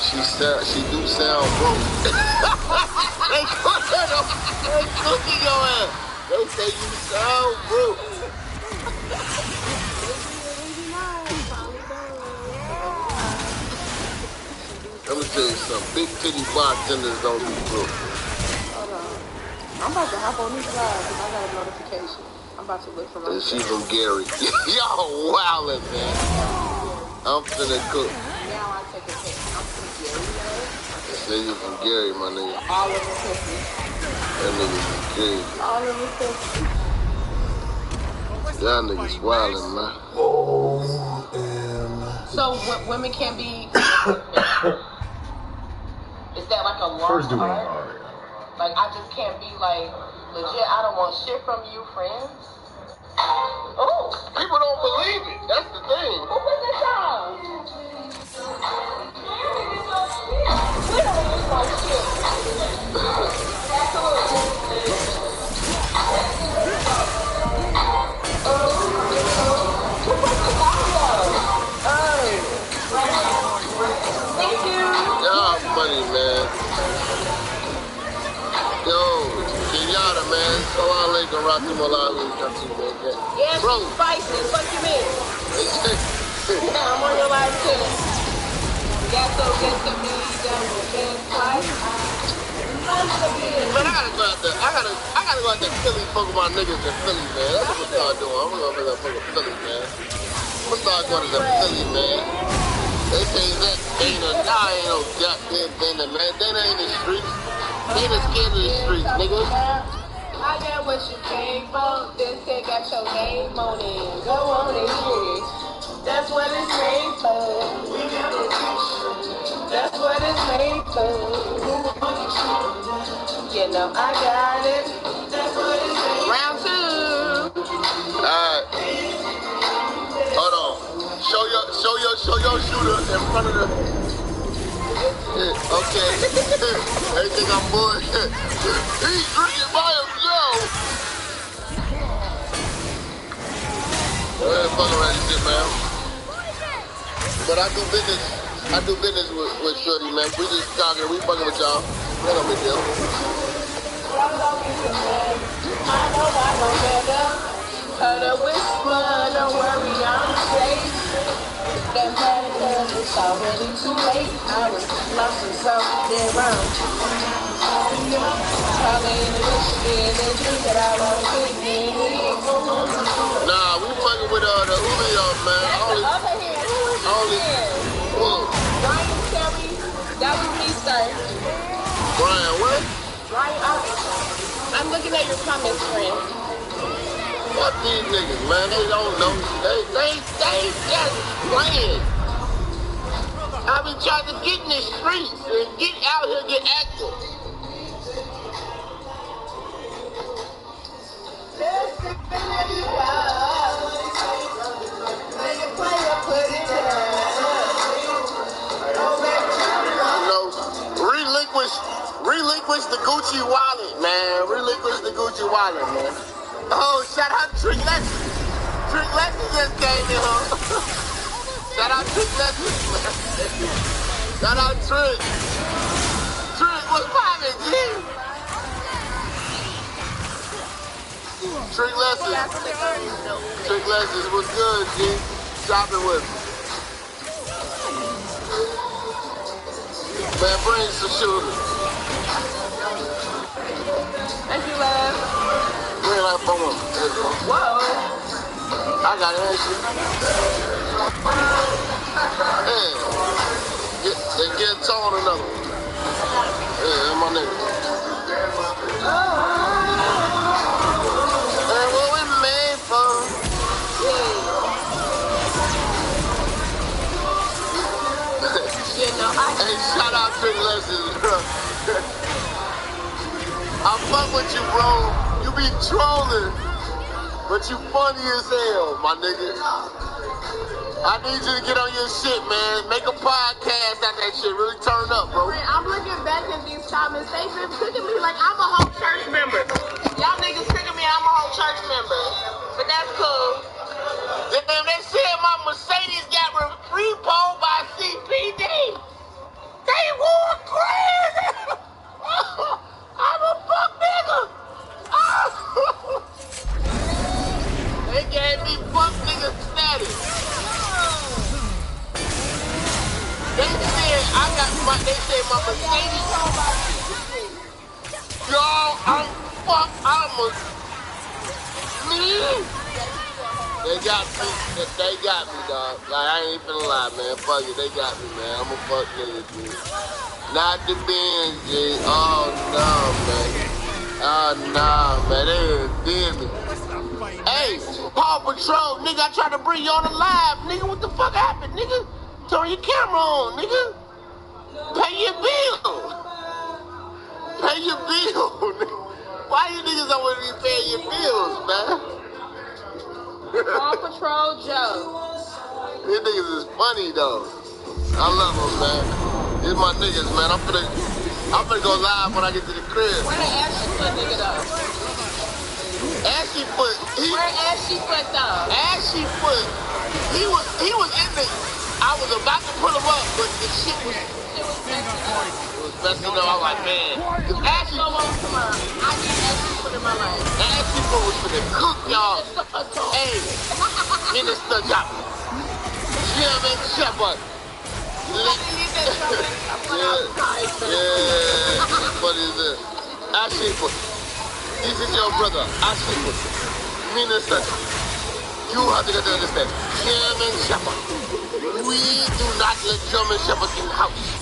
[SPEAKER 2] she do sound broke. They cooking your ass. They say you sound broke. Let me tell you something. Big titty bartenders don't be broke.
[SPEAKER 6] Hold on. I'm about to hop on this live because I got a notification. I'm about to look for my.
[SPEAKER 2] She's from Gary. Y'all wildin', man. I'm finna cook.
[SPEAKER 6] Now I take a pic. I'm from Gary, though.
[SPEAKER 2] Say you from Gary, my nigga.
[SPEAKER 6] All of them cookies.
[SPEAKER 2] That nigga from Gary.
[SPEAKER 6] All of them cookies.
[SPEAKER 2] Y'all niggas wildin', man.
[SPEAKER 6] So women can be. Is that like a long part? Like I just can't be like legit. I don't want shit from you, friends.
[SPEAKER 2] Oh, people don't believe it. That's the thing.
[SPEAKER 6] Who put this on? We don't use no shit. Who put this on? Thank you.
[SPEAKER 2] Y'all funny, man. Yo, Kenyatta, man. Salam alaikum, rahmatullahi.
[SPEAKER 6] Yeah, bro. Spicy. Fuck you, man. Yeah, I'm on your live too. Got so good to me.
[SPEAKER 2] Man, I gotta go out there Philly, fuck with my niggas in Philly, man. That's what we start doing. I'm gonna fuck with Philly, man. I'm gonna start going to the Philly, man. They say that ain't no goddamn thing, man. They ain't in the streets. They ain't scared of the streets, nigga.
[SPEAKER 6] I got what you came for. This shit got your name on it. Go on and get it. That's what it's made for. That's what it's made for. You know I got it. That's what it's made for. Round 2.
[SPEAKER 2] Alright. Hold on. Show your shooter in front of the. Okay. They think I'm bullshit. He's drinking by himself. Go ahead, fuck around this shit, man. But I do business with Shorty, man. We just talking, we fucking with y'all. That no big deal.
[SPEAKER 6] Heard a whisper, don't worry, I'm safe. That matter, cause it's already too late. I was lost in something wrong. Probably in the dream that I was thinking.
[SPEAKER 2] Nah, we fucking with the Julio, man.
[SPEAKER 6] That's the other hand. Who is this hand? Ryan Terry, that was me, sir.
[SPEAKER 2] Brian, what?
[SPEAKER 6] Ryan, I'm looking at your comments, friend.
[SPEAKER 2] Fuck these niggas, man. They don't know. They just playing. I've been trying to get in the streets and get out here, get active. Relinquish the Gucci wallet, man. Relinquish the Gucci wallet, man. Oh, shout out Trick Lessons. Trick Lessons just came in, huh? Shout out Trick Lessons, man. Shout out Trick. Trick, what's poppin', G? Trick Lessons. Trick Lessons, what's good, G? Shopping with me. Man, bring some shooters.
[SPEAKER 6] Thank you, love.
[SPEAKER 2] Bring that phone up.
[SPEAKER 6] Whoa.
[SPEAKER 2] I got it, ain't you? Yeah. Get tone another one. Yeah, that's my nigga. And what we made for. Hey, shout out to the lessons, bro. I fuck with you, bro. You be trolling, but you funny as hell, my nigga. I need you to get on your shit, man. Make a podcast out that shit. Really turn up, bro.
[SPEAKER 6] I'm looking back at these comments. They've been picking me like I'm a whole church member. Y'all niggas picking me, I'm a whole church member. But that's cool.
[SPEAKER 2] Damn, they said my Mercedes got repoed by CPD. They were crazy. I'm a fuck nigga. They gave me fuck nigga status. They said my Mercedes. Y'all, I'm a me. They got me, dog. Like, I ain't finna lie, man. Fuck it, they got me, man. I'm a fuck nigga, dude. Not the Benz, G. Oh, no, man. Oh, no, man. They did me. Hey, Paw Patrol, nigga, I tried to bring you on the live. Nigga, what the fuck happened, nigga? Turn your camera on, nigga. Pay your bill. Pay your bill, nigga. Why you niggas don't want to be paying your bills, man?
[SPEAKER 6] Paw Patrol Joe.
[SPEAKER 2] These niggas is funny though. I love them, man. These my niggas, man. I'm finna go live when I get to the crib.
[SPEAKER 6] Where the Ashy Foot nigga though?
[SPEAKER 2] Ashy Foot.
[SPEAKER 6] Where Ashy Foot though?
[SPEAKER 2] Ashy Foot. He was in the. I was about to put him up, but the shit was. It was messing up. I was like, man. Ashy Foot.
[SPEAKER 6] I need Ashy Foot in my life.
[SPEAKER 2] Ashy Foot was finna cook y'all. Hey, Minister Job. Chairman Shepherd. Yeah. What is this? Ashy Foot. This is your brother, Ashy Foot. Minister. You have to get to understand. German Shepherd. We do not let German Shepherds in the house.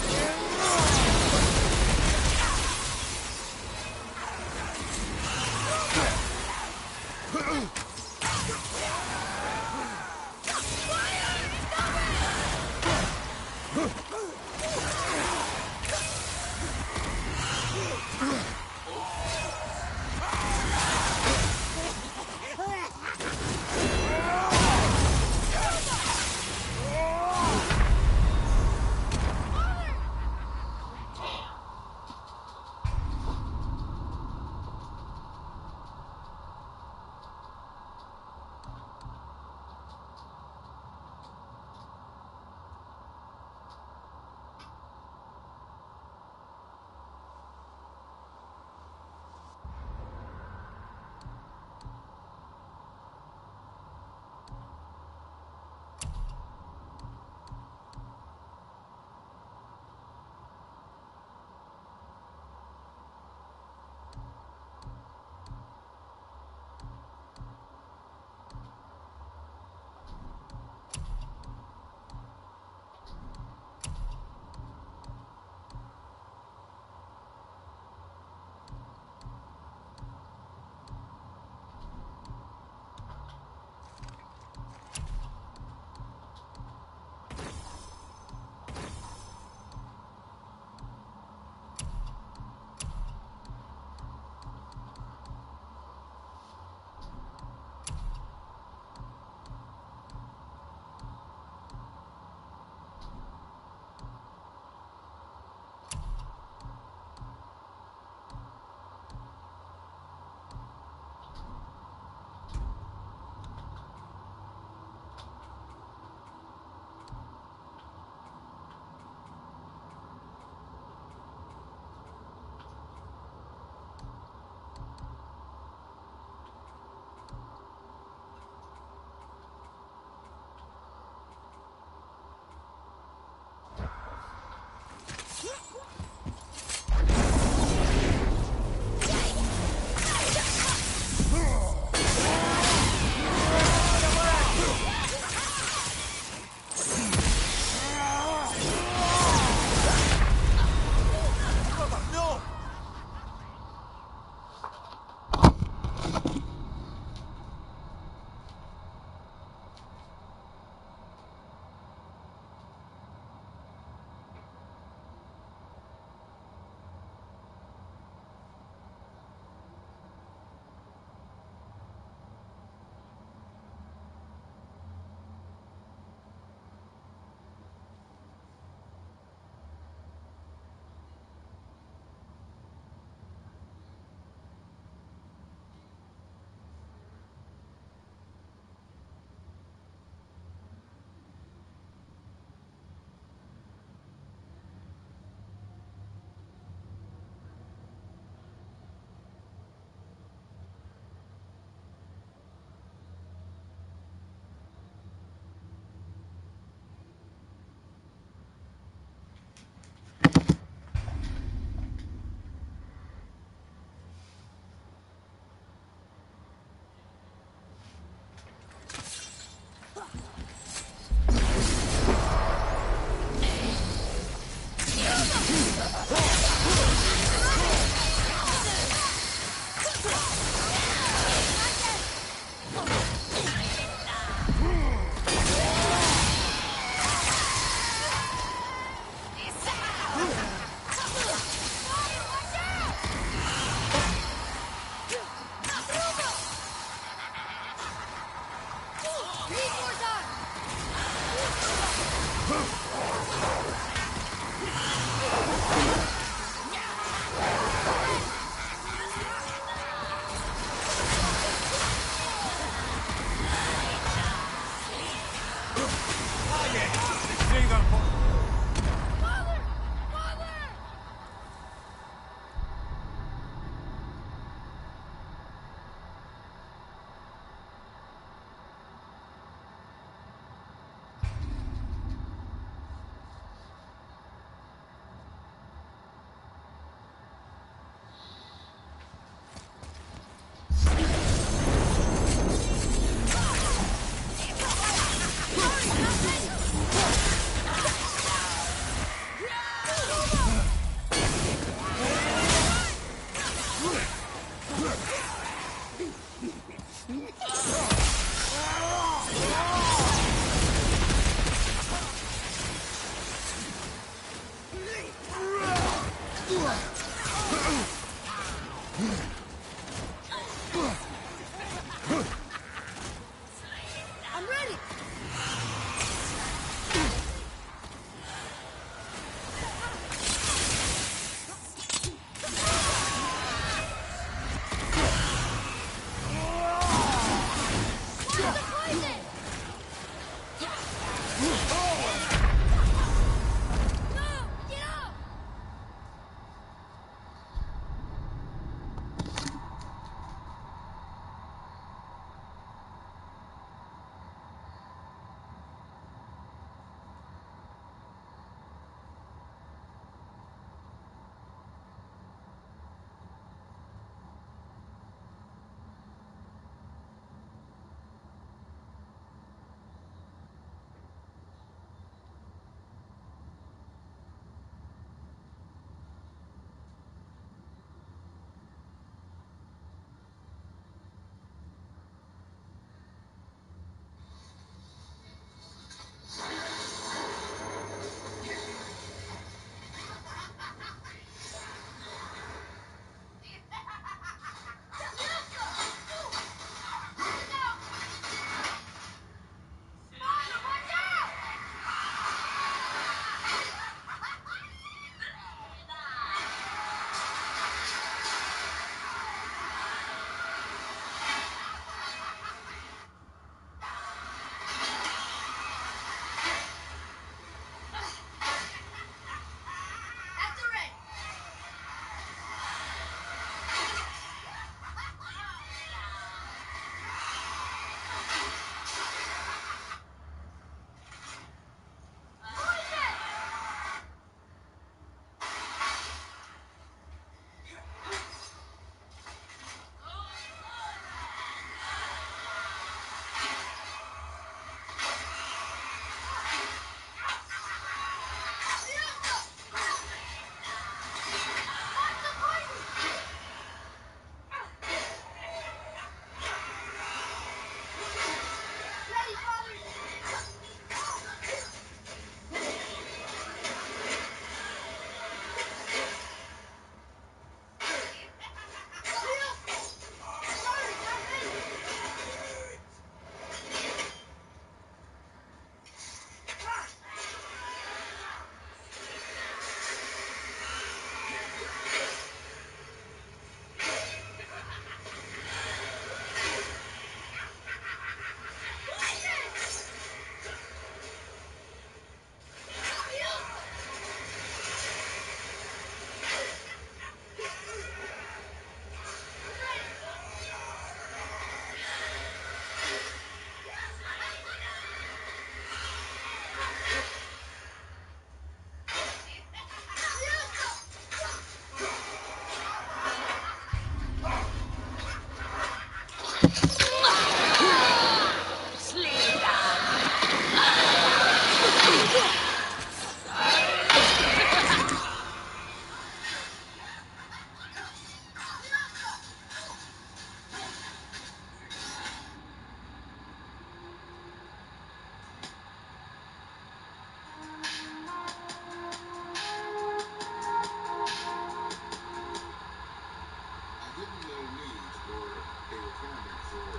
[SPEAKER 3] I'm ready.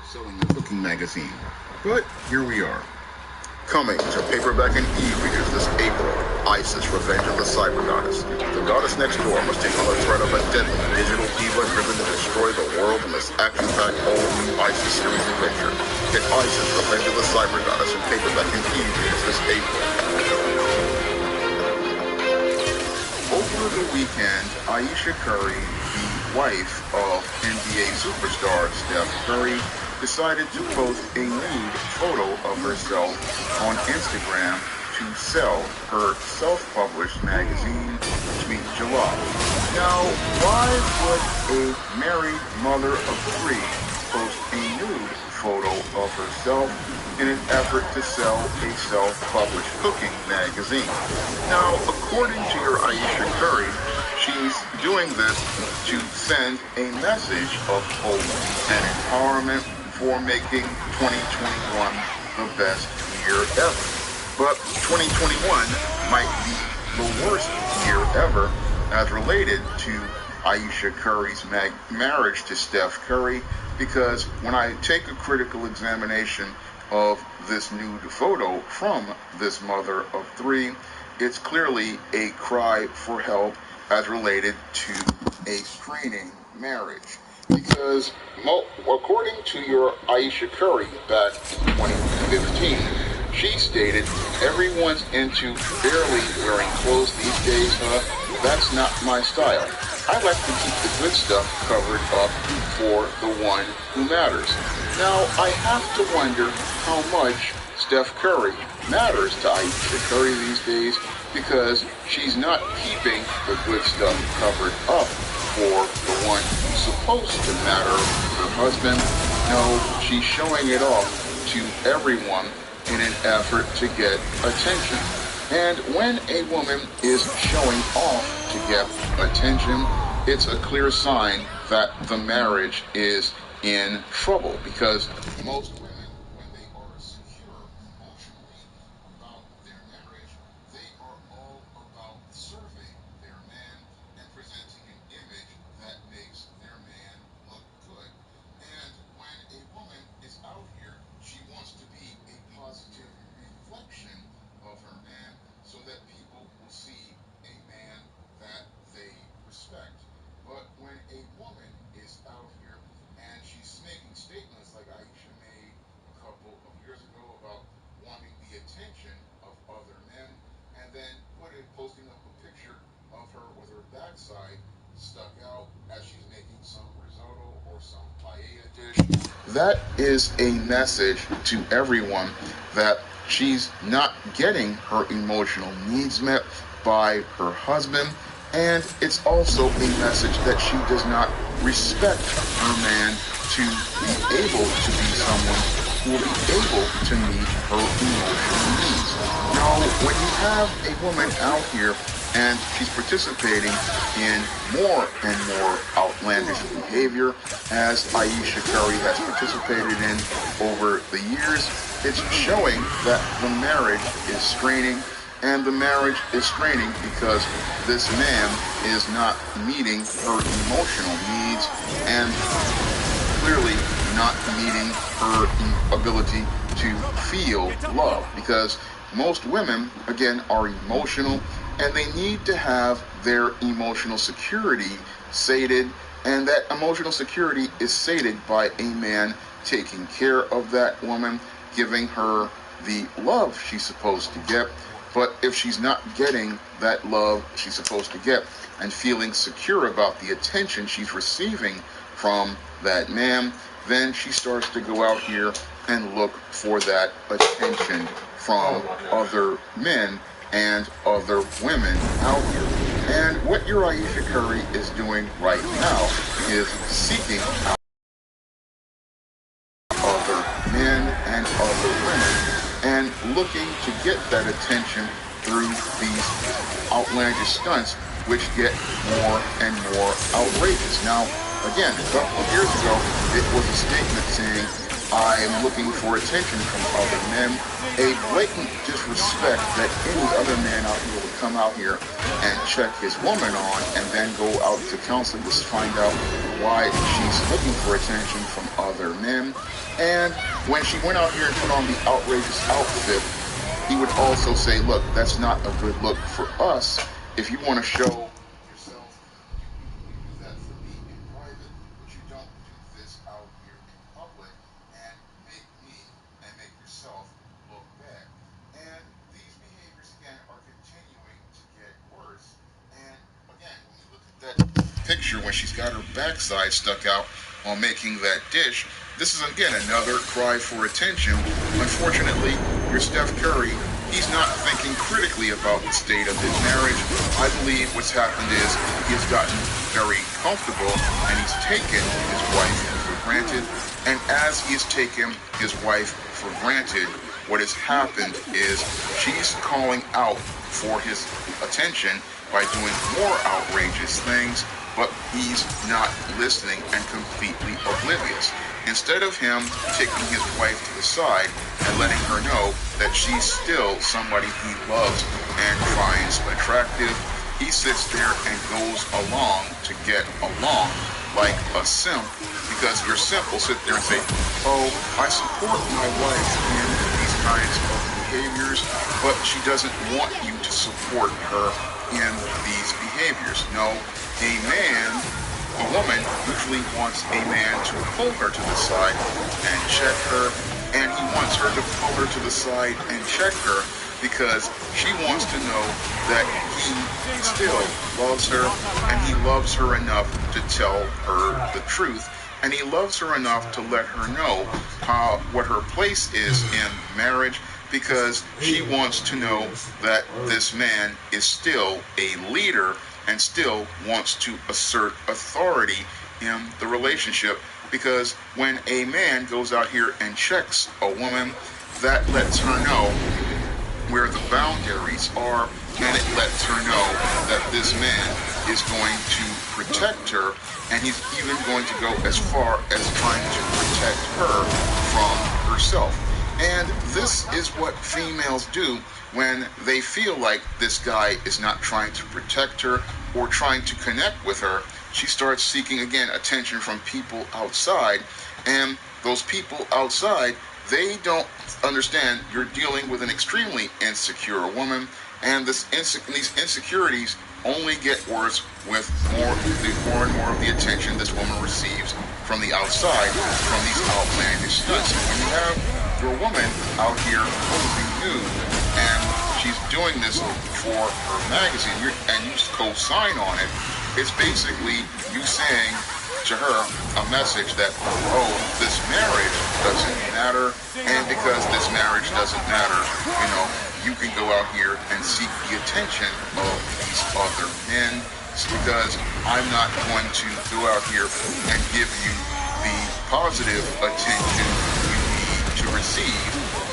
[SPEAKER 9] Selling a cooking magazine. But here we are. Coming to paperback and e-readers this April, ISIS, Revenge of the Cyber Goddess. The goddess next door must take on the threat of a deadly digital diva driven to destroy the world in this action-packed all-new ISIS series adventure. Get ISIS, Revenge of the Cyber Goddess in paperback and e-readers this April. Over the weekend, Ayesha Curry, the wife of NBA superstar Steph Curry, decided to post a nude photo of herself on Instagram to sell her self-published magazine, Sweet July. Now, why would a married mother of three post a nude photo of herself in an effort to sell a self-published cooking magazine? Now, according to your Ayesha Curry, she's doing this to send a message of hope and empowerment for making 2021 the best year ever. But 2021 might be the worst year ever as related to Ayesha Curry's marriage to Steph Curry, because when I take a critical examination of this nude photo from this mother of three, it's clearly a cry for help as related to a straining marriage. Because according to your Ayesha Curry back in 2015, she stated, "Everyone's into barely wearing clothes these days, huh? That's not my style. I like to keep the good stuff covered up for the one who matters." Now, I have to wonder how much Steph Curry matters to Ayesha Curry these days, because she's not keeping the good stuff covered up for the one who's supposed to matter, her husband. No, she's showing it off to everyone in an effort to get attention. And when a woman is showing off to get attention, it's a clear sign that the marriage is in trouble, because most women, when they are secure emotionally about their marriage, they are all about serving their man and presenting an image that makes their man look good. And when a woman is out here, she wants to be a positive reflection of her man so that people will see a man that they respect. But when a woman is out here and she's making statements like Ayesha made a couple of years ago about wanting the attention of other men, and then posting up a picture of her with her backside stuck out as she's making some risotto or some paella dish, that is a message to everyone that she's not getting her emotional needs met by her husband. And it's also a message that she does not respect her man to be able to be someone who will be able to meet her emotional needs. Now, when you have a woman out here and she's participating in more and more outlandish behavior, as Ayesha Curry has participated in over the years, it's showing that the marriage is straining. And the marriage is straining because this man is not meeting her emotional needs and clearly not meeting her ability to feel love. Because most women, again, are emotional, and they need to have their emotional security sated. And that emotional security is sated by a man taking care of that woman, giving her the love she's supposed to get. But if she's not getting that love she's supposed to get and feeling secure about the attention she's receiving from that man, then she starts to go out here and look for that attention from other men and other women out here. And what your Ayesha Curry is doing right now is seeking out other men and other women and looking to get that attention through these outlandish stunts, which get more and more outrageous. Now, again, a couple of years ago, it was a statement saying, "I am looking for attention from other men," a blatant disrespect that any other man out here would come out here and check his woman on and then go out to counselors to find out why she's looking for attention from other men. And when she went out here and put on the outrageous outfit, he would also say, "Look, that's not a good look for us. If you want to show yourself, you do that for me in private, but you don't do this out here in public and make me and make yourself look bad." And these behaviors, again, are continuing to get worse. And again, when you look at that picture when she's got her backside stuck out while making that dish, this is, again, another cry for attention. Unfortunately, your Steph Curry, he's not thinking critically about the state of his marriage. I believe what's happened is he's gotten very comfortable and he's taken his wife for granted. And as he has taken his wife for granted, what has happened is she's calling out for his attention by doing more outrageous things, but he's not listening and completely oblivious. Instead of him taking his wife to the side and letting her know that she's still somebody he loves and finds attractive, he sits there and goes along to get along like a simp, because your simp will sit there and say, oh, I support my wife in these kinds of behaviors, but she doesn't want you to support her in these behaviors. No, a woman usually wants a man to pull her to the side and check her, and he wants her to pull her to the side and check her because she wants to know that he still loves her, and he loves her enough to tell her the truth, and he loves her enough to let her know what her place is in marriage, because she wants to know that this man is still a leader and still wants to assert authority in the relationship, because when a man goes out here and checks a woman, that lets her know where the boundaries are, and it lets her know that this man is going to protect her, and he's even going to go as far as trying to protect her from herself. And this is what females do when they feel like this guy is not trying to protect her or trying to connect with her. She starts seeking, again, attention from people outside, and those people outside, they don't understand you're dealing with an extremely insecure woman, and these insecurities only get worse with more and more of the attention this woman receives from the outside, from these outlandish stunts. When you have your woman out here posing nude, and she's doing this for her magazine, and you co-sign on it, it's basically you saying to her a message that, oh, this marriage doesn't matter, and because this marriage doesn't matter, you can go out here and seek the attention of these other men, because I'm not going to go out here and give you the positive attention you need to receive,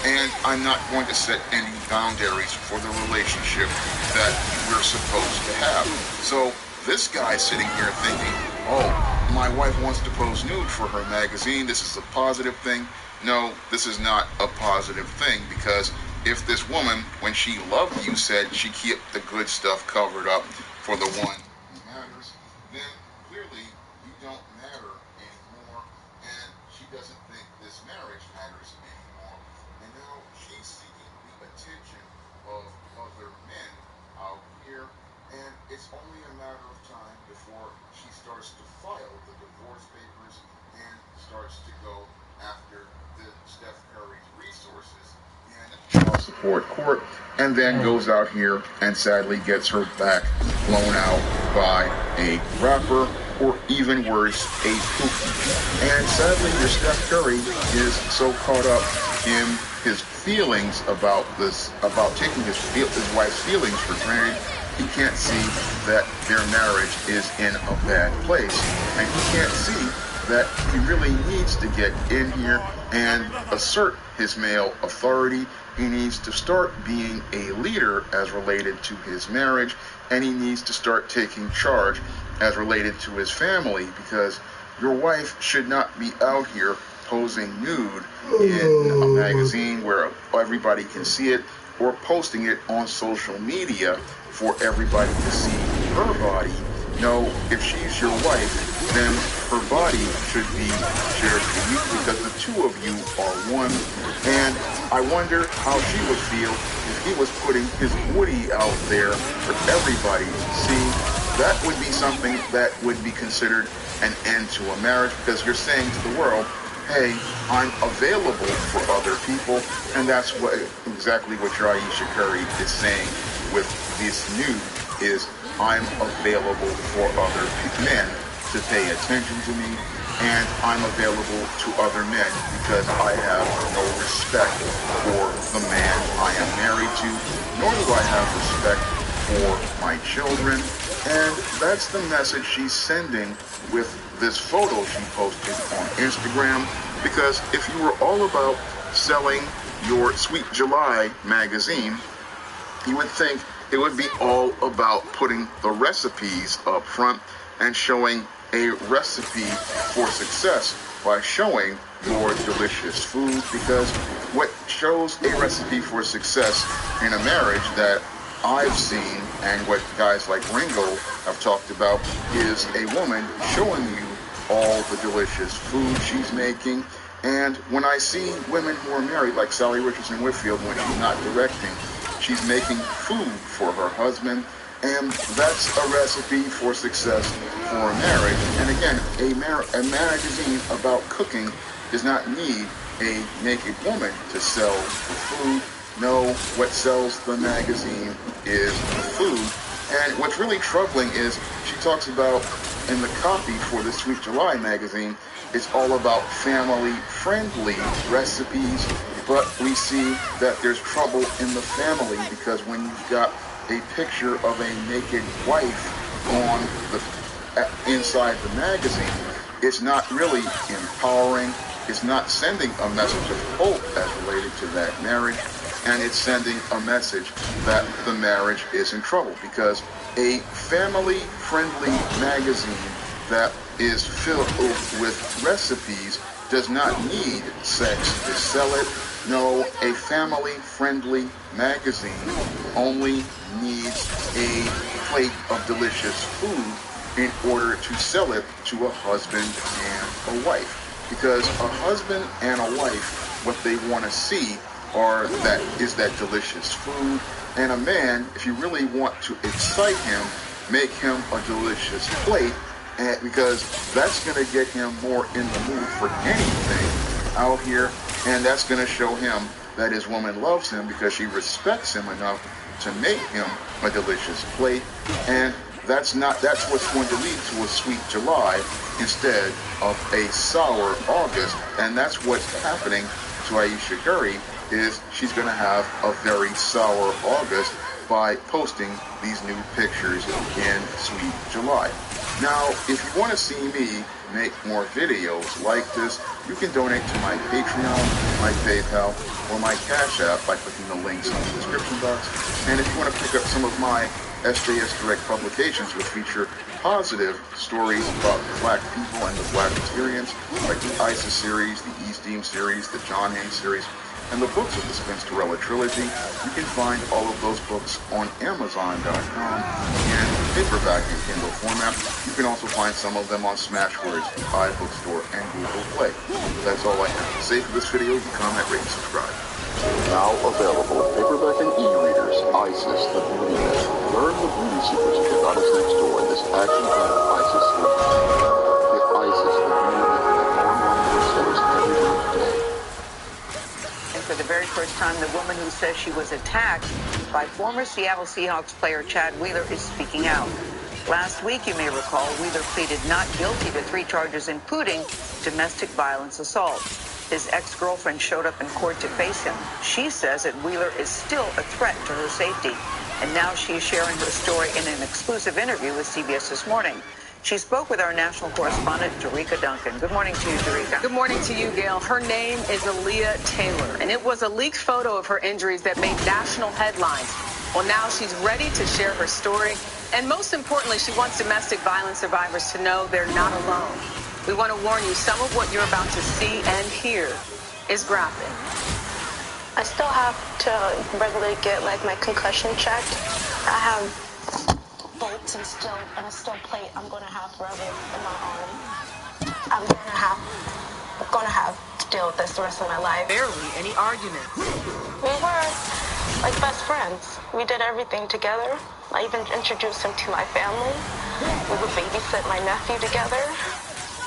[SPEAKER 9] and I'm not going to set any boundaries for the relationship that we're supposed to have. So this guy's sitting here thinking, oh, my wife wants to pose nude for her magazine, this is a positive thing. No, this is not a positive thing, because if this woman, when she loved you, said she kept the good stuff covered up for the one who matters, then clearly you don't matter anymore, and she doesn't think this marriage matters anymore. And now she's seeking the attention of other men out here, and it's only a matter of time before she starts to file the divorce papers and starts to go after the Steph Curry's resources in child support court, and then goes out here and sadly gets her back blown out by a rapper, or even worse, a pookie. And sadly, your Steph Curry is so caught up in his feelings about this, about taking his wife's feelings for granted, he can't see that their marriage is in a bad place, and he can't see that he really needs to get in here and assert his male authority. He needs to start being a leader as related to his marriage, and he needs to start taking charge as related to his family, because your wife should not be out here posing nude in a magazine where everybody can see it, or posting it on social media for everybody to see her body. No, if she's your wife, then her body should be shared with you, because the two of you are one. And I wonder how she would feel if he was putting his Woody out there for everybody to see. That would be something that would be considered an end to a marriage, because you're saying to the world, hey, I'm available for other people. And that's exactly what your Ayesha Curry is saying with this nude, is I'm available for other men to pay attention to me, and I'm available to other men because I have no respect for the man I am married to, nor do I have respect for my children. And that's the message she's sending with this photo she posted on Instagram, because if you were all about selling your Sweet July magazine, you would think it would be all about putting the recipes up front and showing a recipe for success. by showing your delicious food, because what shows a recipe for success in a marriage that I've seen, and what guys like Ringo have talked about, is a woman showing you all the delicious food she's making. And when I see women who are married, like Sally Richardson Whitfield, when she's not directing, she's making food for her husband, and that's a recipe for success for a marriage. And again, a magazine about cooking does not need a naked woman to sell the food. No, what sells the magazine is the food. And what's really troubling is she talks about, in the copy for the Sweet July magazine, it's all about family-friendly recipes, but we see that there's trouble in the family, because when you've got a picture of a naked wife on the inside the magazine, it's not really empowering. It's not sending a message of hope as related to that marriage, and it's sending a message that the marriage is in trouble, because a family-friendly magazine that is filled with recipes does not need sex to sell it. No, a family-friendly magazine only needs a plate of delicious food in order to sell it to a husband and a wife. Because a husband and a wife, what they want to see is that delicious food. And a man, if you really want to excite him, make him a delicious plate, because that's going to get him more in the mood for anything out here, and that's going to show him that his woman loves him, because she respects him enough to make him a delicious plate. And that's what's going to lead to a sweet July instead of a sour August. And that's what's happening to Ayesha Curry, is she's going to have a very sour August by posting these new pictures in sweet July. Now, if you want to see me make more videos like this, you can donate to my Patreon, my PayPal, or my Cash App by clicking the links in the description box. And if you want to pick up some of my SJS Direct publications, which feature positive stories about black people and the black experience, like the ISIS series, the East Dean series, the John Haynes series, and the books of the Spinsterella trilogy, you can find all of those books on Amazon.com in paperback and Kindle format. You can also find some of them on Smashwords, iBookstore, and Google Play. That's all I have to say for this video. You comment, rate, and subscribe.
[SPEAKER 5] Now available in paperback and e-readers, ISIS, the Beauty Myth. Learn the beauty secrets of the goddess next door in this action-packed ISIS story. Get ISIS, the Beauty Myth, in online bookstores every day.
[SPEAKER 12] And for the very first time, the woman who says she was attacked by former Seattle Seahawks player Chad Wheeler is speaking out. Last week, you may recall, Wheeler pleaded not guilty to 3 charges, including domestic violence assault. His ex-girlfriend showed up in court to face him. She says that Wheeler is still a threat to her safety. And now she's sharing her story in an exclusive interview with CBS This Morning. She spoke with our national correspondent, Jerika Duncan. Good morning to you, Jerika.
[SPEAKER 23] Good morning to you, Gail. Her name is Aaliyah Taylor, and it was a leaked photo of her injuries that made national headlines. Well, now she's ready to share her story, and most importantly, she wants domestic violence survivors to know they're not alone. We want to warn you, some of what you're about to see and hear is graphic.
[SPEAKER 24] I still have to regularly get like my concussion checked. I have bolts and a steel plate I'm gonna have forever in my arm. I'm gonna have to deal with this the rest of my life.
[SPEAKER 23] Barely any arguments.
[SPEAKER 24] We were like best friends. We did everything together. I even introduced him to my family. We would babysit my nephew together.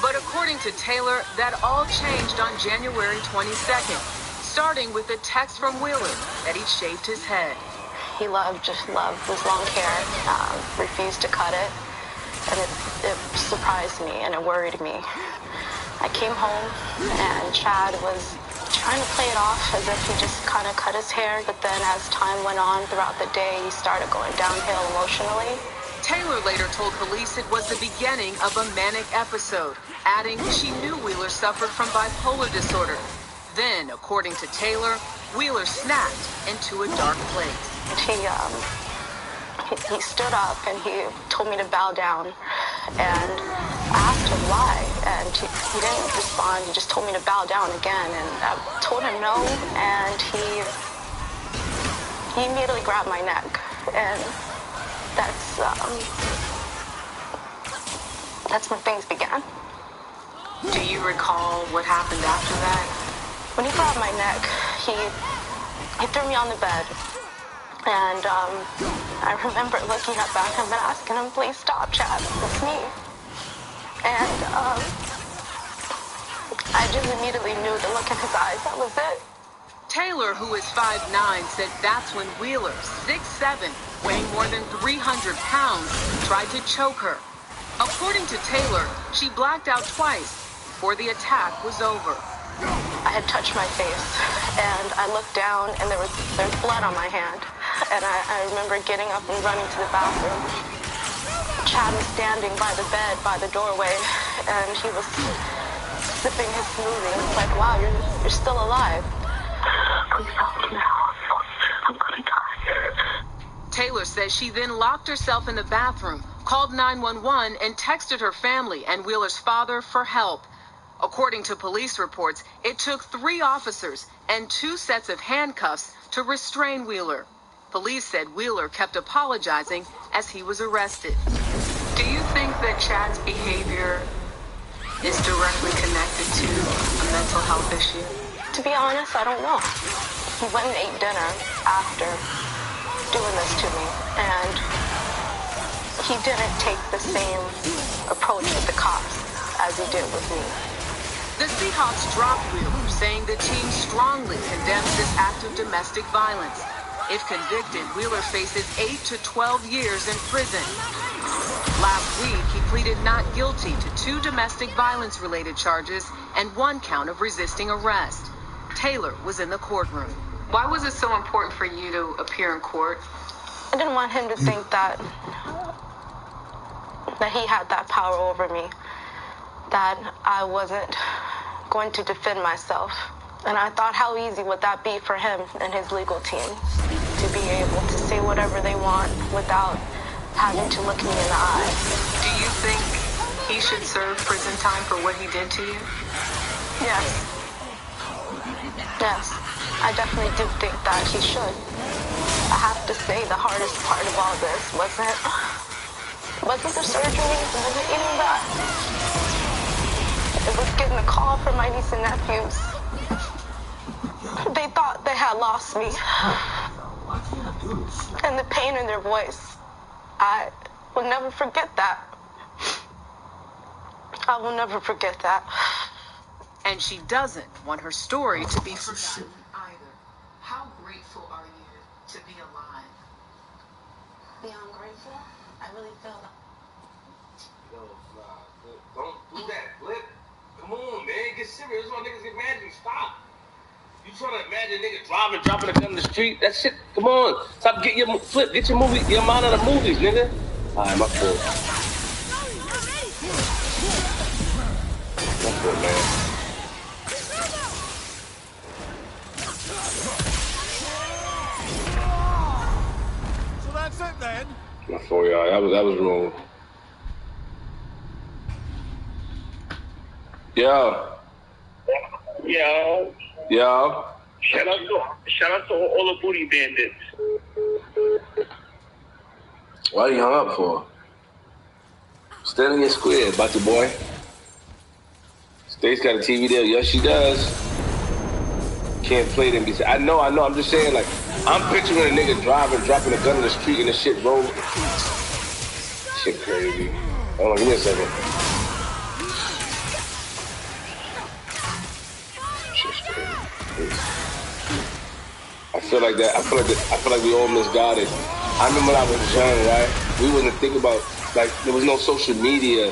[SPEAKER 23] But according to Taylor, that all changed on January 22nd, starting with a text from Wheeler that he shaved his head.
[SPEAKER 24] He just loved his long hair, refused to cut it, and it surprised me and it worried me. I came home and Chad was trying to play it off as if he just kind of cut his hair, but then as time went on throughout the day, he started going downhill emotionally.
[SPEAKER 23] Taylor later told police it was the beginning of a manic episode, adding she knew Wheeler suffered from bipolar disorder. Then, according to Taylor, Wheeler snapped into a dark place.
[SPEAKER 24] He stood up and he told me to bow down. And I asked him why, and he didn't respond. He just told me to bow down again, and I told him no, and he immediately grabbed my neck, and that's when things began.
[SPEAKER 23] Do you recall what happened after that?
[SPEAKER 24] When he grabbed my neck, he threw me on the bed, and I remember looking up at him and asking him, "Please stop, Chad, it's me." And I just immediately knew the look in his eyes. That was it.
[SPEAKER 23] Taylor, who is 5'9", said that's when Wheeler, 6'7", weighing more than 300 pounds, tried to choke her. According to Taylor, she blacked out twice before the attack was over.
[SPEAKER 24] I had touched my face, and I looked down, and there's blood on my hand. And I remember getting up and running to the bathroom. Chad was standing by the bed, by the doorway, and he was sipping his smoothie. It was like, wow, you're still alive. Please help me now. I'm gonna die.
[SPEAKER 23] Taylor says she then locked herself in the bathroom, called 911, and texted her family and Wheeler's father for help. According to police reports, it took 3 officers and 2 sets of handcuffs to restrain Wheeler. Police said Wheeler kept apologizing as he was arrested. Do you think that Chad's behavior is directly connected to a mental health issue?
[SPEAKER 24] To be honest, I don't know. He went and ate dinner after doing this to me, and he didn't take the same approach with the cops as he did with me.
[SPEAKER 23] The Seahawks dropped Wheeler, saying the team strongly condemns this act of domestic violence. If convicted, Wheeler faces 8 to 12 years in prison. Last week, he pleaded not guilty to 2 domestic violence-related charges and 1 count of resisting arrest. Taylor was in the courtroom. Why was it so important for you to appear in court?
[SPEAKER 24] I didn't want him to think that he had that power over me, that I wasn't going to defend myself. And I thought, how easy would that be for him and his legal team to be able to say whatever they want without having to look me in the eye.
[SPEAKER 23] Do you think he should serve prison time for what he did to you?
[SPEAKER 24] Yes. Yes. I definitely do think that he should. I have to say the hardest part of all this wasn't the surgery, it wasn't eating that. It was getting a call from my niece and nephews. They thought they had lost me. And the pain in their voice, I will never forget that. I will never forget that.
[SPEAKER 23] And she doesn't want her story to be forgotten either. How grateful are you to be alive?
[SPEAKER 24] Beyond grateful, I really feel that.
[SPEAKER 15] Yo, nah, don't do that, Flip. Come on, man, get serious. That's why niggas get mad at you. Stop. You trying to imagine a nigga driving, dropping a gun in the street? That shit, come on. Stop, get your Flip, get your mind out of movies, nigga. Alright, my fault. My fault, man.
[SPEAKER 7] So that's it then?
[SPEAKER 15] My fault, y'all. That was wrong. Yo.
[SPEAKER 8] Yo.
[SPEAKER 15] Yo.
[SPEAKER 8] Shout out to all the booty bandits.
[SPEAKER 15] Why you hung up for? Stand in your square, Batu boy. Stace got a TV there. Yes, she does. Can't play them. I know. I'm just saying, like, I'm picturing a nigga driving, dropping a gun in the street, and the shit rolling. Shit crazy. Hold on, give me a second. Shit's crazy. I feel like that. I feel like we all misguided. I remember when I was young, right? We wasn't thinking about, like, there was no social media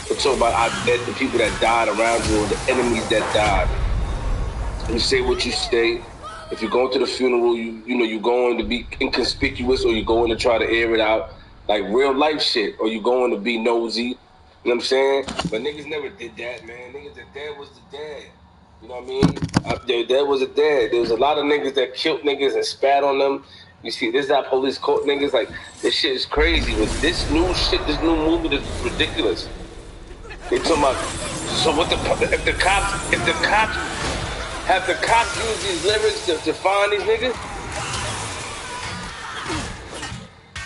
[SPEAKER 15] to talk about the people that died around you or the enemies that died. You say what you say. If you're going to the funeral, you know you're going to be inconspicuous, or you're going to try to air it out, like real life shit, or you're going to be nosy. You know what I'm saying? But niggas never did that, man. Niggas, the dead was the dead. You know what I mean? Their dad was a dad. There was a lot of niggas that killed niggas and spat on them You see, this is how police caught niggas. Like, this shit is crazy. But this new shit, this new movement is ridiculous. They talking about, so what if the cops have the cops use these lyrics to find these niggas?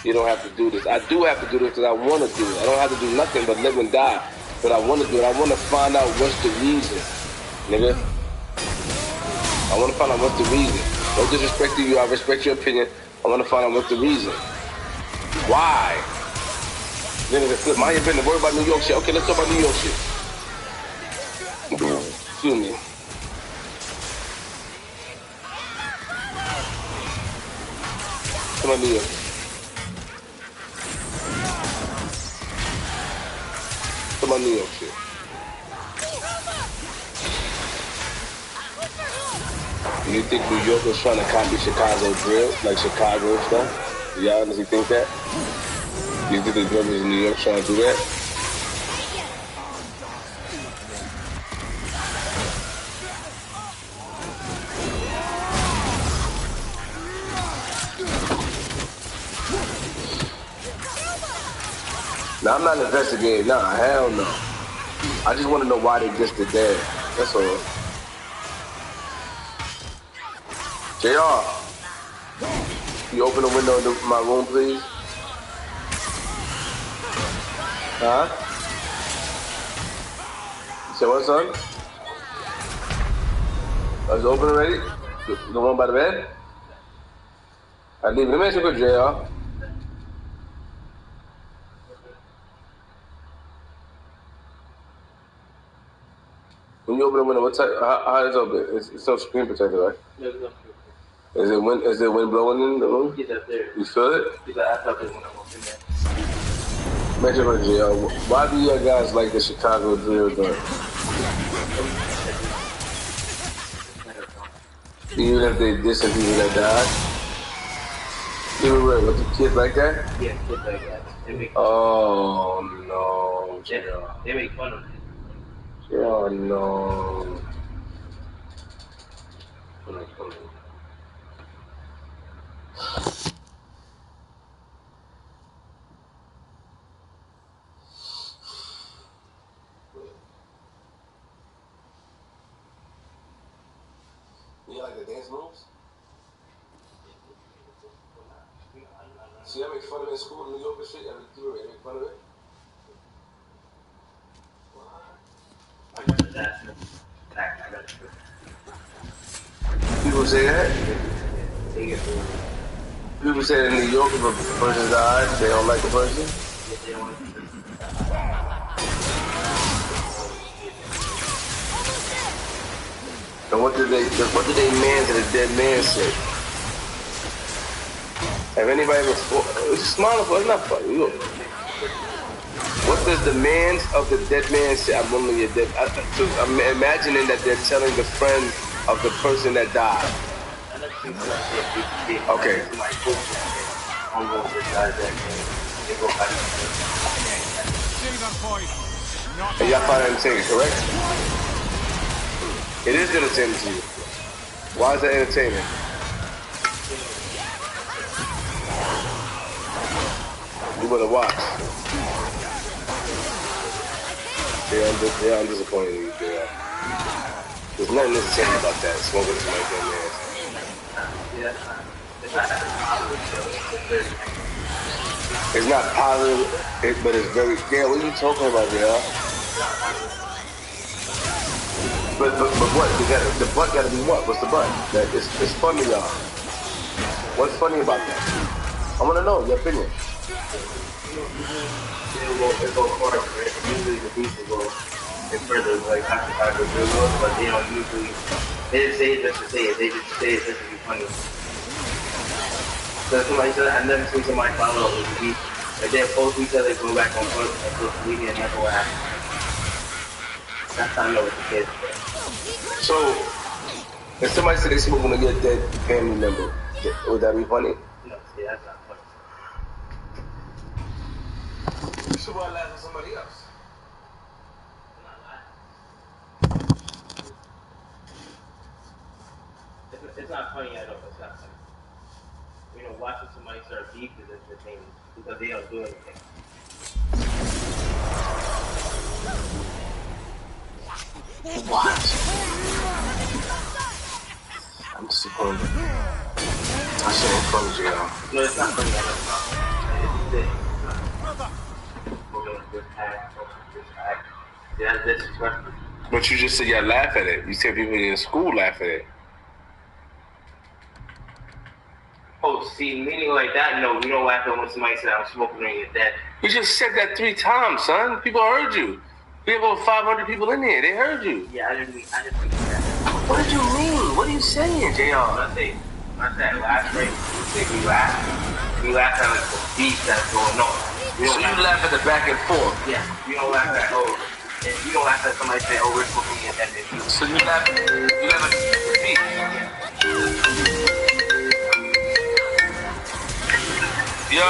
[SPEAKER 15] You don't have to do this. I do have to do this because I want to do it. I don't have to do nothing but live and die. But I want to do it. I want to find out what's the reason, nigga. I want to find out what's the reason. No disrespect to you. I respect your opinion. I want to find out what's the reason. Why? Nigga, flip my opinion. Worry about New York shit. Okay, let's talk about New York shit. Excuse me. Come on, New York. Come on, New York shit. Do you think New York was trying to copy Chicago drill, like Chicago stuff? Do y'all honestly think that? Do you think the drillers in New York trying to do that? Now, I'm not investigating. Nah, hell no. I just want to know why they just did that. That's all. JR, you open the window in my room, please? Huh? You said what, son? Is it open already? The one by the bed? I leave it. Let me ask you a quick, JR. When you open the window, what type? How is it open? It's no screen protector, right? No, no. Is it wind blowing in the room? Yes, there. You feel it? I felt it when I walked in there. Mention for JR, why do you guys like the Chicago drill gun? Even if they diss some people that died? Even real, what, the kids like that? Yeah, kids like that. Oh no, JR. They make fun of it. Oh no. You like the dance moves? See, I make fun of it in school in New York and shit. I make fun of it. People say that? People say in New York if a person dies, they don't like the person? And what did they man to the dead man say? Have anybody ever it's smiling for it's not funny. Look. What does the man of the dead man say? I'm only a dead. I'm imagining that they're telling the friend of the person that died. Okay. And y'all find that entertaining, correct? It is entertaining to you. Why is that entertaining? You better watch. Yeah, I'm disappointed in you, girl. There's nothing entertaining about that. Smoking somebody dead man. It's not positive, but it's very. Yeah, what are you talking about, girl? But what? The butt gotta be what? What's the butt? It's funny, y'all. What's funny about that? I wanna know your opinion. It goes far, right? Usually the beats will go in further, like Cashapp or Venmo, but they don't usually. They just say it just to say it. They just say it just to be funny. So somebody said I've never seen somebody follow up with the beat. Like they post each other, go back on social media, and that's what happens. That's how I know what the kids. So, if somebody said they smoke on a dead family member, would that be funny? No, see, that's not funny. You should want to laugh at somebody else. It's not funny at all. It's not funny.
[SPEAKER 1] You know, watching somebody start beef is entertaining because they don't do anything.
[SPEAKER 15] What? I'm disappointed. I said it's funny, JR.
[SPEAKER 1] No, it's not funny. Yeah, that's disrespectful.
[SPEAKER 15] But you just said y'all laugh at it. You said people in school laugh at it.
[SPEAKER 1] Oh, see, meaning like that? No, we don't laugh at when somebody said I'm smoking on your dead.
[SPEAKER 15] You just said that 3 times, son. People heard you. We have over 500 people in here. They heard you.
[SPEAKER 1] Yeah, I didn't mean that.
[SPEAKER 15] What did you mean? What are you saying, JR?
[SPEAKER 1] I said laugh, right? You think we laugh? We laugh at like the beef that's going on.
[SPEAKER 15] So you laugh at the back and forth?
[SPEAKER 1] Yeah, we don't laugh at, you don't laugh at somebody saying, oh, we're smoking your dead.
[SPEAKER 15] So you laugh at the beef? Yo.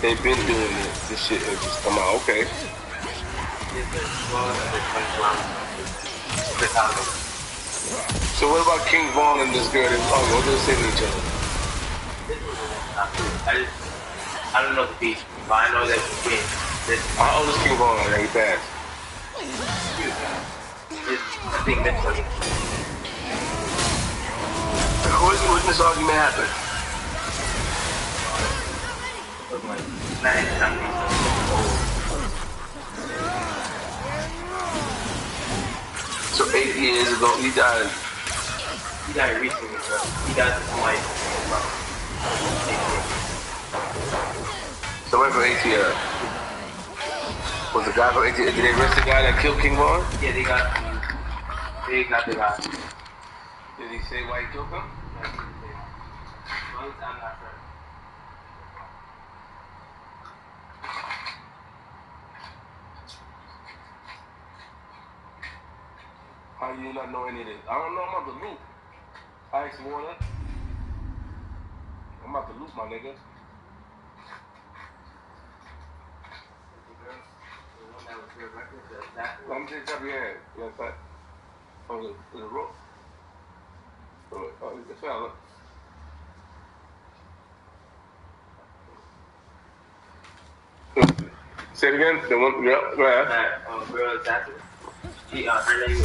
[SPEAKER 15] They've been doing this. This shit has just come out. Okay. So what about King Von and this girl? What do they say to each other?
[SPEAKER 1] I don't know the beef, but I know that it's big.
[SPEAKER 15] How old is King Von? He passed.
[SPEAKER 1] I think that's what
[SPEAKER 15] When this argument happened? So 8 years ago, he died.
[SPEAKER 1] He died recently, bro. He died in Hawaii.
[SPEAKER 15] So went from ATL. Was the guy from ATL? Did they arrest the guy that killed King Von?
[SPEAKER 1] Yeah, they got the guy.
[SPEAKER 15] Did he say why he killed him?
[SPEAKER 1] I'm not sure.
[SPEAKER 15] How do you not know any of this? I don't know. I'm about to loop. Ice water. I'm about to loop, my nigga. Let me take top of your head. You know what? Oh, the rope. Oh, the fella. Say it again. The one, yeah, go ahead.
[SPEAKER 1] Girl assassin. Her name is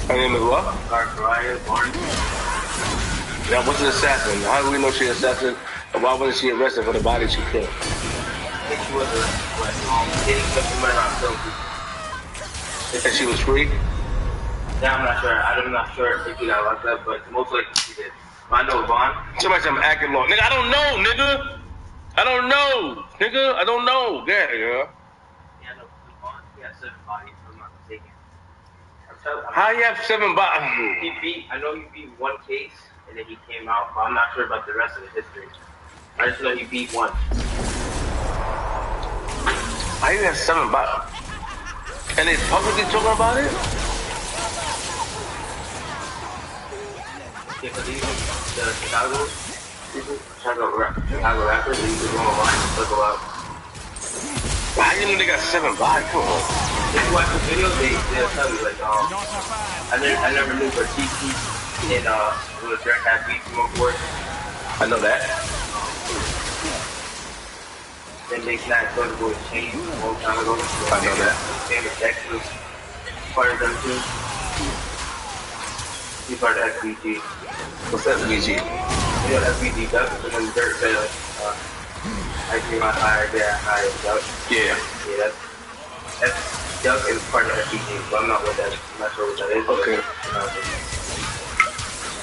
[SPEAKER 15] Her name is what?
[SPEAKER 1] Mariah Barnes.
[SPEAKER 15] Now, what's an assassin? How do we know she's an assassin? And why wasn't she arrested for the body she killed?
[SPEAKER 1] I think she was getting something around so.
[SPEAKER 15] And she was free?
[SPEAKER 1] Yeah, I'm not sure. I'm not sure if she got locked up, but most likely she did. I know Vaughn.
[SPEAKER 15] Somebody said I'm acting law. Nigga, I don't know, nigga. I don't know. Nigga, I don't know. Yeah.
[SPEAKER 1] Yeah, I know Vaughn. He has 7 bodies, if I'm not mistaken.
[SPEAKER 15] How you have 7 bodies?
[SPEAKER 1] I know he beat 1 case, and then he came out, but I'm not sure about the rest of the history. I just know he beat 1.
[SPEAKER 15] How you have 7 bodies? And they publicly talking about it?
[SPEAKER 1] Yeah, because even the Chicago people, Chicago rappers, they used to go online and talk about.
[SPEAKER 15] How you know they got 7 bodies? Come on.
[SPEAKER 1] If you watch the video, they'll tell you, like, I never knew for TT and it was Direct Hat Beats from Upward.
[SPEAKER 15] I know that.
[SPEAKER 1] Then they snapped going to go to change a long time ago.
[SPEAKER 15] I know that.
[SPEAKER 1] Sam Texas part of them too. He's part of SBG.
[SPEAKER 15] What's SBG?
[SPEAKER 1] You know SBG does, and then Dirt said, I came out higher, there, higher, Duck.
[SPEAKER 15] Yeah.
[SPEAKER 1] Yeah, that's Duck is part of SBG, but I'm not with that. I'm not sure what that is.
[SPEAKER 15] Okay.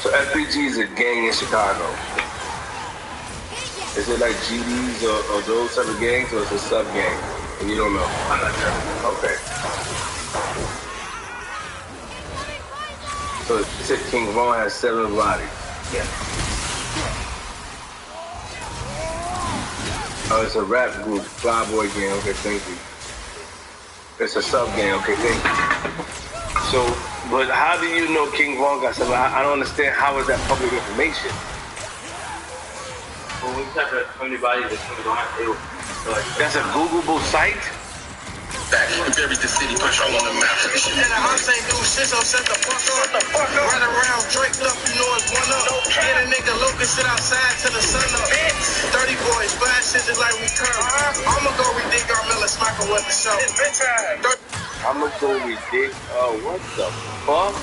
[SPEAKER 15] So SBG is a gang in Chicago. Is it like GDs or those type of gangs, or is it a sub gang? And you don't know?
[SPEAKER 1] I'm not sure.
[SPEAKER 15] Okay. So you said King Von has 7 bodies.
[SPEAKER 1] Yeah.
[SPEAKER 15] Oh, it's a rap group, Flyboy Gang. Okay, thank you. It's a sub gang. Okay, thank you. So, but how do you know King Von got 7? I don't understand. How is that public information?
[SPEAKER 1] Well, we type of how many bodies that's going on,
[SPEAKER 15] That's a Googleable site?
[SPEAKER 21] back. We buried the city, patrol on the map. And the house ain't do shit, so shut the fuck up. Run around, draped up, you know it's one up. Get a nigga local, sit outside till the sun up. 30 boys, 5 shit just like we curve. I'ma go redig our Miller Smacker with the show.
[SPEAKER 15] I'ma go redig, what the fuck?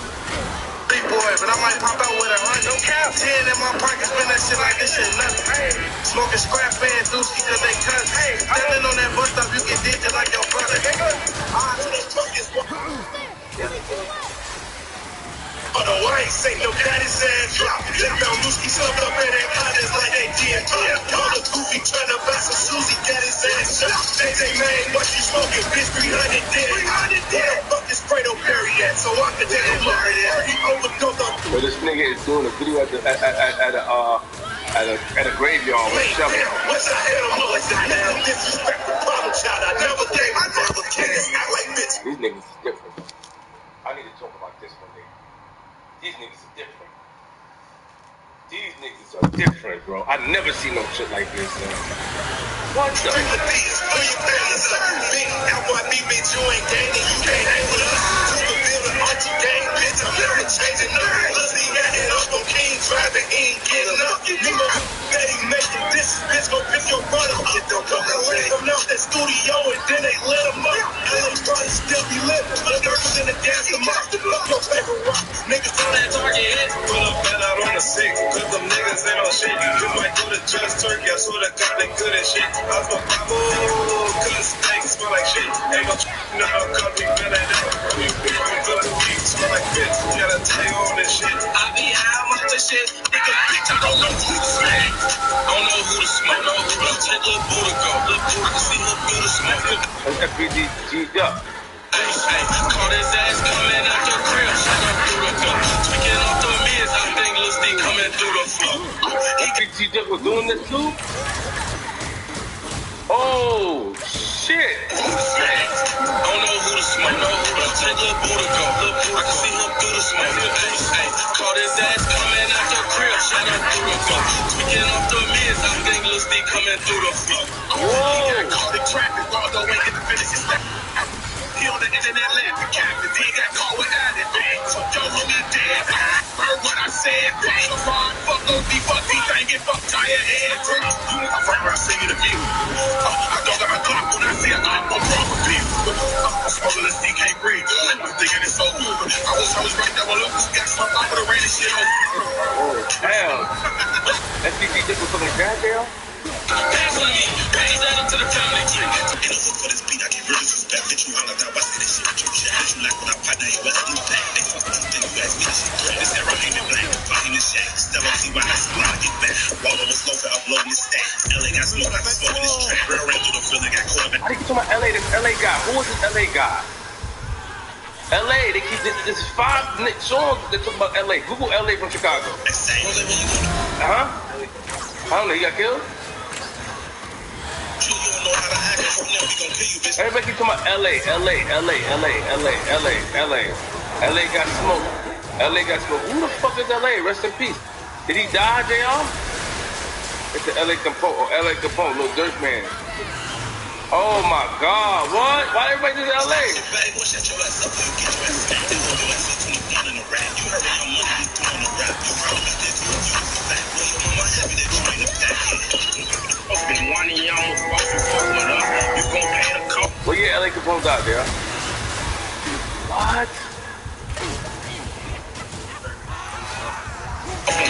[SPEAKER 21] Boy, but I might pop out with 100. No cap. 10 in my pocket, spend that shit like this shit nothing. Smoking scrap and dooski cause they cousins. Standing on that bus stop, you get digit like your brother. Oh no, I ain't say no daddy's ass drop. They found Looski shoved up in their collars like they did. All the goofy trying to buy some Susie got his ass shot. They say, man, what you smoking, bitch? 300 dead. 300 dead. Where the fuck is Fredo Perry at? So I can take him over there. He overdosed on.
[SPEAKER 15] But this nigga is doing a video at a graveyard with a shovel.
[SPEAKER 21] What's a hell? What's a hell? Disrespectful problem child. I never gave. I never kids act like bitch.
[SPEAKER 15] These niggas is different. I need to talk about this one day. These niggas are different. These niggas are different, bro. I never seen no shit like this. What the?
[SPEAKER 21] Big FYB, bitch, you ain't gaining. You can't hang with us. To the building, auntie gang, bitch. I'm never changing nothing. Pussy got it up on King driving, ain't getting up. Nigga, they making this, bitch, go pick your brother up. Get them come out that studio and then they let them up. LA probably still be lit. Other girls in the gas, the up. Your favorite rock. Niggas on that target hit.
[SPEAKER 11] Pull up and out on the 6. Cause them niggas ain't on shit. You might go to Just Turkey. I swear to God they good as shit. I was my papa, good steak, smell like shit. Ain't no no, cause we better than that. You good feet, smell like bitch. Gotta tell you all this shit.
[SPEAKER 21] I be high on this shit. Nigga, bitch, I don't know who to smack. I don't know who to smoke. No, who to take Lil' Boo to go. Lil' Boo, I can see Lil' Boo to smoke.
[SPEAKER 15] That's FBG G'd up.
[SPEAKER 21] Hey, caught his ass coming out the crib. Shut up through the door. Tweaking off the mids, I think Lil' Steve coming through the floor.
[SPEAKER 15] FBG Duck was doing this too? Oh, shit.
[SPEAKER 21] I don't know who to smoke. No, who to take Lil' Boo to go. Lil' Boo, I can see Lil' Boo to smoke. Hey, caught his ass coming out the crib. Shut up through the door. Tweaking off the mids, I think Lil' Steve coming through the floor. He got caught in traffic, Waldo ain't get to finish his step. He on the internet laughing, Captain D got caught with added, bang. Fuck your homie dead, heard what I said, bang. Fuck OD, fuck D, fuck tire head, I'm right around singing the view. I don't got my clock when I see a op, I'm wrong with people. I'm smoking this D, can't breathe. I'm thinking it's so good. I was right there when Lucas got slumped, I would've ran this shit over.
[SPEAKER 15] Oh, damn. FBG Duck was fucking goddamn?
[SPEAKER 21] Pass on me, pass that up to the family tree. In order for this beat, I get real disrespect. Bitch, you holler down, I say this shit. You shit, bitch, you like when I pipe down your ass, do that. They fuck with you, then you ask me this shit. This guy right here, black, fucking this shit. Still on see why I see when I get back. Waldo was slow for uploading this stack. LA got smoke, I can smoke in this track. Real ran through the field, got caught up.
[SPEAKER 15] How do you talk about LA? This LA guy. Who was this LA guy? LA, they keep this is 5 songs that talk about LA. Google LA from Chicago. Huh? I don't know, he got killed? Everybody keep talking about LA got smoke. LA got smoke. Who the fuck is LA? Rest in peace. Did he die, JR? It's the LA Capone, or LA Capone, Lil Dirt Man. Oh my God, what? Why everybody do LA? Well, yeah, LA Capone's out there. What?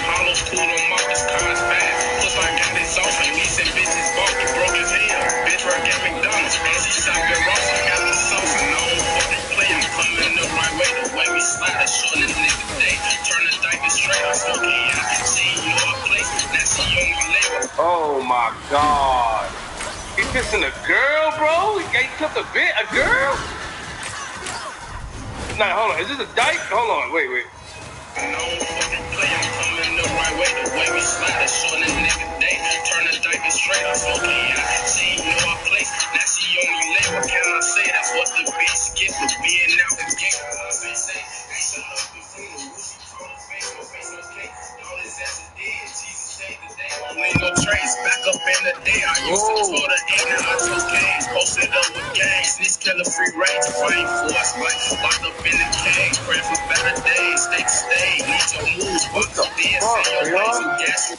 [SPEAKER 21] Hollow school on Marcus cars fast. Plus I got this off and me some bitches bought the broke his head. Bitch work at McDonald's. And she shop at Ross. I got the sauce and no fucking play. I'm coming the right way. The way we slide is short in the nigga day. Turn the diaper straight. I'm smoking out. She you know a place. Now she on my label.
[SPEAKER 15] Oh my God. He kissing a girl, bro? He kissed a bit? A girl? Nah, hold on. Is this a dyke? Hold on. Wait.
[SPEAKER 21] No fucking play, I'm coming the right way. The way we slide is short in the nigga day. Turn the diaper straight, I'm smoking out. She know our place, now she on me late. What can I say? That's what the bitch get for being out the gate. They say, ain't so love between the woozy, told her face, no face, no cake. All his ass is dead, Jesus saved the day. Won't leave no trace, back up in the day. I used to tour the 8, now I took K's. Posted up with gangs, this
[SPEAKER 11] Tell the free range if I ain't forced. Like, locked up in the cage, praying for better days. Stay, need your moves, fuck up there. Say your way to gas.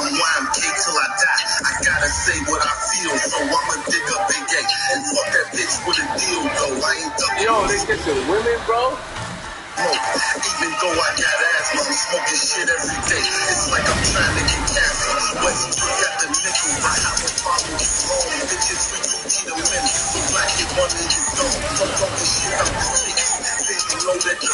[SPEAKER 11] I'm YMK till I die. I gotta say what I feel, so I'ma dig up Big A and fuck that bitch with a deal, though. I ain't done.
[SPEAKER 15] Yo, they get the women, bro.
[SPEAKER 11] Even though I got asthma, I'm smoking shit every day. It's like I'm trying to get cancer. Westbrook got the nickel. I have a problem with wrong. Bitches for you need a minute. So black it one in your dome. From talking shit out the chicks. They know that the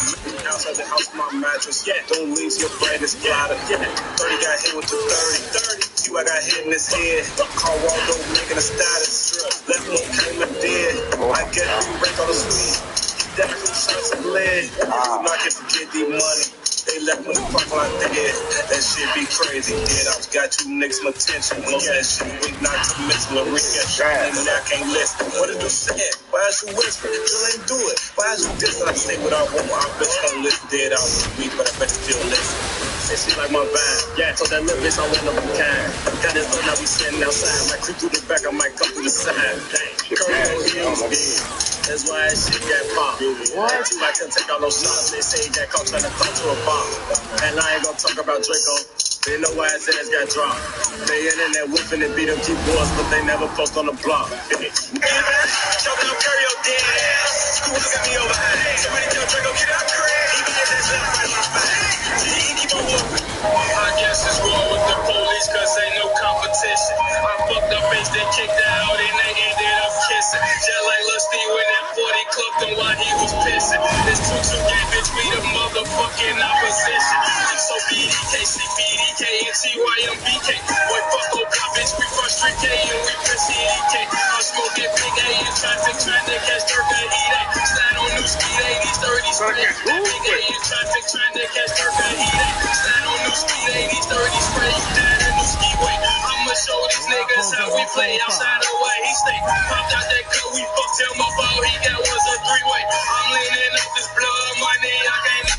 [SPEAKER 11] outside the house, my mattress. Yeah, don't leave your brand is plotted. Yeah, 30 got hit with the 30. See, I got hit in his head. Carl Waldo making a status. Left one came and dead. I get you break all the sweet. That shots of lead. I'm not gonna forget the money. They left me fuck like dead. That shit be crazy. Dead I got you niggas my attention. Most of that shit weak, not to miss. Marie got shot and I can't listen. What did you say? Why is you whispering? You ain't do it. Why is you dissing? I say what I want. I bet you don't listen. Dead I was weak, but I bet you still listen. Say shit like my vibe. Yeah, I told that little bitch I want no kind. Got this phone, I be sitting outside. Might creep through the back, I might come through the side. Dang. Curry heels dead. That's why that shit got popped. What? I couldn't take all those shots. They say he got caught trying to talk to a bomb. And I ain't gonna talk about Draco. They know why his ass got dropped. They internet whipping and beat up two boys, but they never post on the block. Choking up Curry, your dead ass. School got me over high. Somebody tell Draco, get out crib. Even if that's left by my back. Keep on walking. I guess it's wrong with the police, cause ain't no competition. I fucked up bitch, they kicked her out and they ended up kissing. Just like Lil Steve when that 40 clubbed him while he was pissing. This 2-2 game, bitch, we the motherfucking opposition. So BDK, CBDK, and TYMBK. Boy, fuck Oka, bitch, we from Street K and we piss CDK. I'm smoking Big A in traffic, trying to catch Dirk and eat that. Slide on new speed, 80s, 30s, spray. Big A in traffic, trying to catch Dirk and eat that. Slide on new speed, 80s, 30s, spray. You down in new ski way. I'ma show these niggas how we play outside the way he stay. Popped out that cut, we fucked him up, all he got was a 3-way. I'm leaning up this blood money, I can't.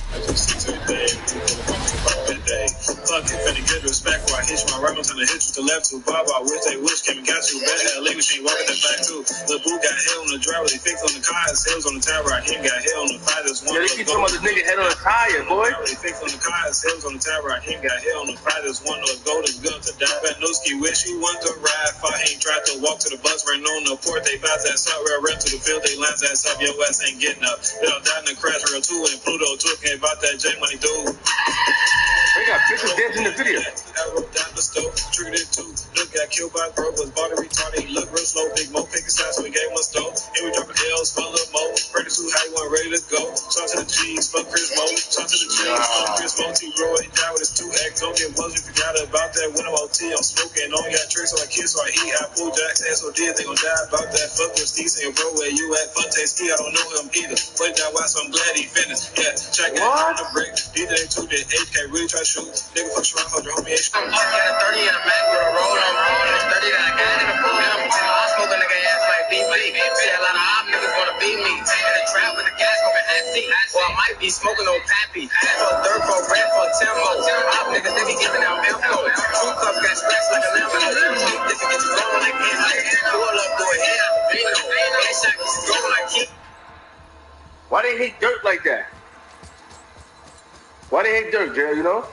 [SPEAKER 11] Fuck it, finna get respect where I hit you. My right one's gonna hit you to left to Bob. I wish they wish came and got you. Bad at legal, she ain't walking that back too. The boo got hell on the driver, they fixed on the car. His heels on the tower, I him got hell on the fire. There's one.
[SPEAKER 15] Yeah, they keep talking about the nigga head on the tire, boy.
[SPEAKER 11] They fixed on the car, his heels on the tower, I him got hell on the fire. There's one of those golden guns to die. But Nooski wish you want to ride. If I ain't tried to walk to the bus, ran on the port. They bounce that side rail, ran to the field. They lines that up, your ass ain't getting up. They don't die in the crash rail too. And Pluto talking about that J Money dude.
[SPEAKER 15] They got bitches dancing in the video.
[SPEAKER 11] Arrow down the stove, triggered it too. Look, got killed by bro, was bought a retarded. He looked real slow, big mo, pick his size, so we gave him a stove. And we dropping L's, full of mo. Ready to how you want ready to go. Talk to the G's, fuck Chris Mo. Talk to the G's, fuck Chris Mo. T-Bro, he died with his 2X. Don't get buzzed, we forgot about that. When I'm OT, I'm smoking. Only got tricks, so I kiss, so I eat. I pull Jacks, SOD, they gon' die about that. Fuck with Steve, saying, bro, where you at? Fuck Ski, I don't know him either. Played that watch, so I'm glad he finished. Yeah, check it on the break. DJ 2 did 8K, really try to shoot. Nigga, fuck around, fuck your homie. I'm got a 30 in the Mac with a roll on roll. It's 30 that I got in the pool. I smoke a nigga ass like beef. See a lot of op niggas wanna beat me. In the trap with the gas smoking half seat. Or I might be smoking on Pappy. For dirt, for red, for Timbo. Op niggas, they be giving out info. 2 cups got scratched like a lemon. This can get you rolling like this. Pull up, do it here. Headshot, get you rolling like Keith.
[SPEAKER 15] Why they hate dirt like that? Why they hate dirt, Jerry, you know?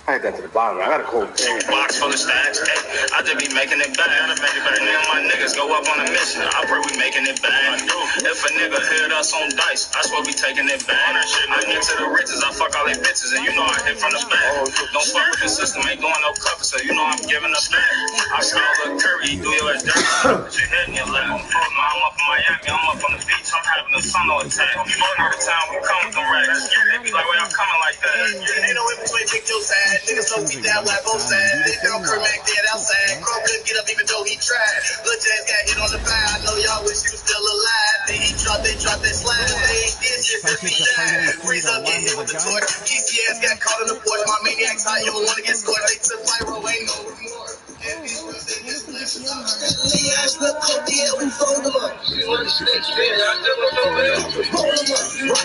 [SPEAKER 15] I ain't got to the bottom. I got a cold
[SPEAKER 11] box full of stacks. Hey, I just be making it bang. Me and my niggas go up on a mission. I pray we making it bang. If a nigga hit us on dice, I swear we taking it bang. I get to the riches, I fuck all they bitches, and you know I hit from the back. Don't fuck with the system, ain't going no cover, so you know I'm giving up back. I saw the Curry, do your ass dirty. Put your head in your lap. I'm up in Miami, I'm up on the beach, I'm having a summer attack. Every time we come with them racks. They be like, why y'all coming like that? Ain't no in between, take your side. Niggas know we down like both sides. They found Kermac dead outside. Crow couldn't get up even though he tried. Lil' James got hit on the fire. I know y'all wish he was still alive. Then he dropped that slide. They ain't did shit since he died. Freeze up, get hit with the torch. GCS got caught in the porch. My maniacs high, you don't wanna get scorched. They took pyro, ain't no remorse.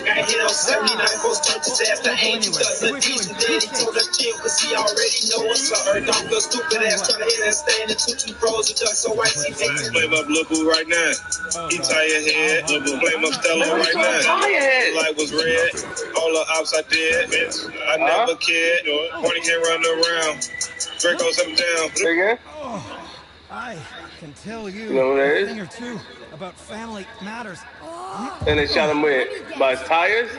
[SPEAKER 11] got hit on 79, post touches after Angel does a decent daddy. Told us chill, cause he already know what's up. Her don't feel stupid ass trying to hit and stay in the 2-2 pros and just so white she takes it.
[SPEAKER 10] Flame up Lil Boo right now. He tie your head. Lil Boo flame up Stella right now. The light was red. All the ops I did. I never cared. Horny can run around. Draco's up and down.
[SPEAKER 13] I can tell you,
[SPEAKER 15] You know what that
[SPEAKER 13] a
[SPEAKER 15] is?
[SPEAKER 13] thing or two about family matters.
[SPEAKER 15] And they shot him with by his tires.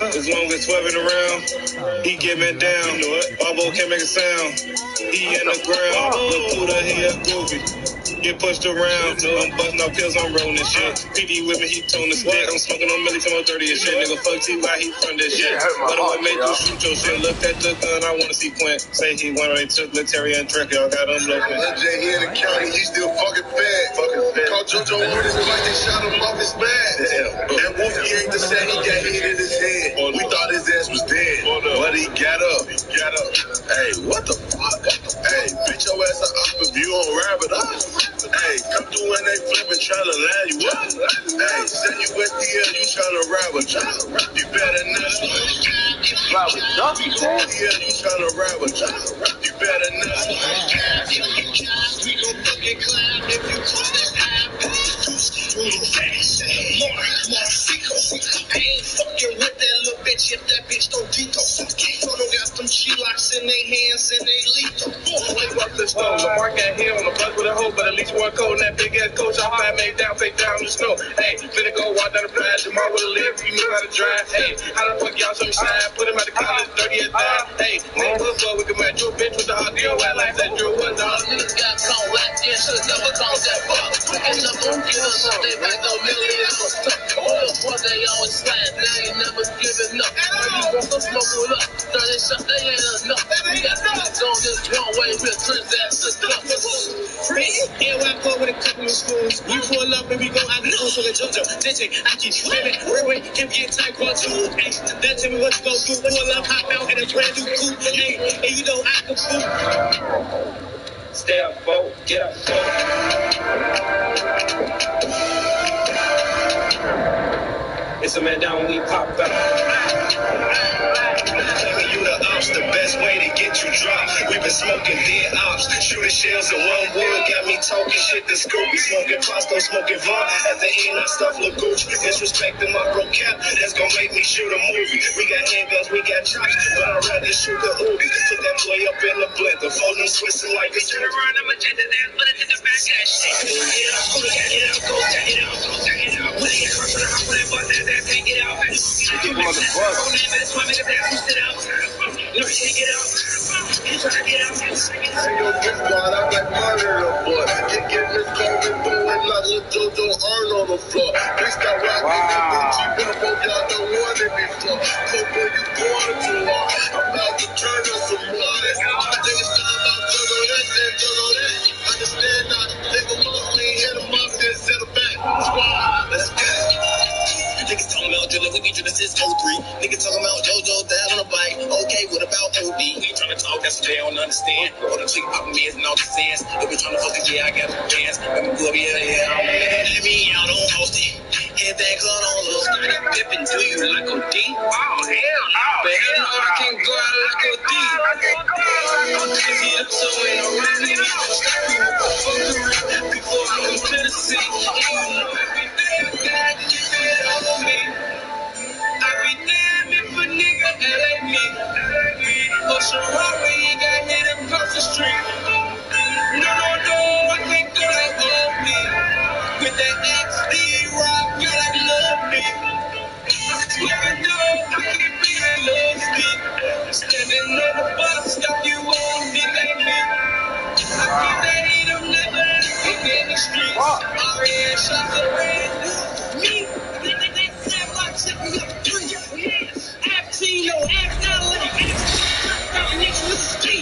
[SPEAKER 10] As long as 12 around, he giving down. Bubble can make a sound. He in the ground. Look through the head, goofy. Get pushed around. I'm busting out pills, I'm rolling this shit. PD with me, he tone the stick. I'm smoking on Millie, some 30 and shit. Nigga, fuck T, why he front this shit? But what made you shoot your shit? Looked at the gun, I wanna see Quint. Say he won, they took Letary and Trick. Y'all got him looking.
[SPEAKER 2] LJ here in the county, he still fucking bad. Called JoJo Orders like they shot him off his bag. And Wolfie ain't the same, he got hit in his head. We thought his ass was dead, but he got up. Hey, what the fuck? Hey, bitch your ass up if you don't rap it up. Hey, come through and they flip and try to line you up. Hey, send you with the you trying to rap a job. You better not. Rap a job, you said? Yeah, you trying to rap a job. You better not. We gon' fucking climb if you cross that high. I ain't fucking with that little bitch if that bitch don't detox. Total got some G-locks in their hands and they lethal. Like what the stone, Lamar got here on the bus with a hoe, but at least one coat and that big ass coach. I find made down, fake down in the snow. Hey, finna go walk down the path, Jamal with a live, you know how to drive. Hey, how the fuck y'all some slide? Put him out the college, 30th time. Hey, nigga, what's up? We can match your bitch with the hot girl, I like that drill $1. Niggas got caught like this, should never call that fuck. And the boom give us up, they back on millions. What they always slide, they ain't never giving up. When you want to smoke with us, 30 shots, they ain't enough. We got niggas on this one way with transactions. Yeah, I go with a couple of schools. We pull up and we go out the school for the JoJo. DJ, I keep baby, real if you type 1, 2, hey, that tell me what you gon' do. Pull up, hop out in a brand new coupe. Hey, and you know I can boot. Stay up, boat, get up, boat. It's a man down when we pop out. Telling you the ops, the best way to get you dropped. We've been smoking dead ops, shooting shells in one wood. Got me talking shit to scoop. Smoking Pasto, smoking Vaughn. At the end, I stuff look Gucci. Disrespecting my bro cap, that's gonna make me shoot a movie. We got handguns, we got chops, but I'd rather shoot the Uzi. Put that play up in the blender, fold them Swiss like a turn around. I'm a jet to that, put it in the back of that shit. Get up, go, get up, go, get up, go, get up. When they get close to the house, when they bust that, take it out. Take him on the bus. Hey, yo, this squad, I'm like monitor, boy. Get this COVID blowing like little JoJo Earn on the floor. They start rocking that Gucci Bimbo, y'all don't want it before. Coco, you going too hard. I'm about to turn up some more. Niggas talking about JoJo this and JoJo that. Understand not, take them up, we ain't hit them up, then set them back. Squad, let's go. Niggas talking about drilling, we be drilling since 03. Niggas talking about JoJo down on the bike. Okay, what about OD? We ain't trying to talk, that's what they don't understand. All the chick poppin' meds and all the sands. If we trying to fuck it, yeah, I got the dance. Let me go up, yeah, I'm mad at me, out on Austin. Head that gun on, little snotty pippin' to you like OD. Oh, hell no. But hell no, I can't go out like OD. I'm crazy up, so ain't no reason to stop you. Fuck around before I come to the city. And you know every day I gotta keep it on me. I be damn if a nigga ain't me. Push a rock when you got hit across the street. No, I can't go like old me. With that XD rock, girl, I love me. Swear to God, I can't be that love stick. Standing on the bus stop, you won't be like me. I keep that heat, I'm never looking in the streets. RN shots of red. Me, they said my check me up 3 years. Abtino, Abdallah, Abdallah, niggas with the ski.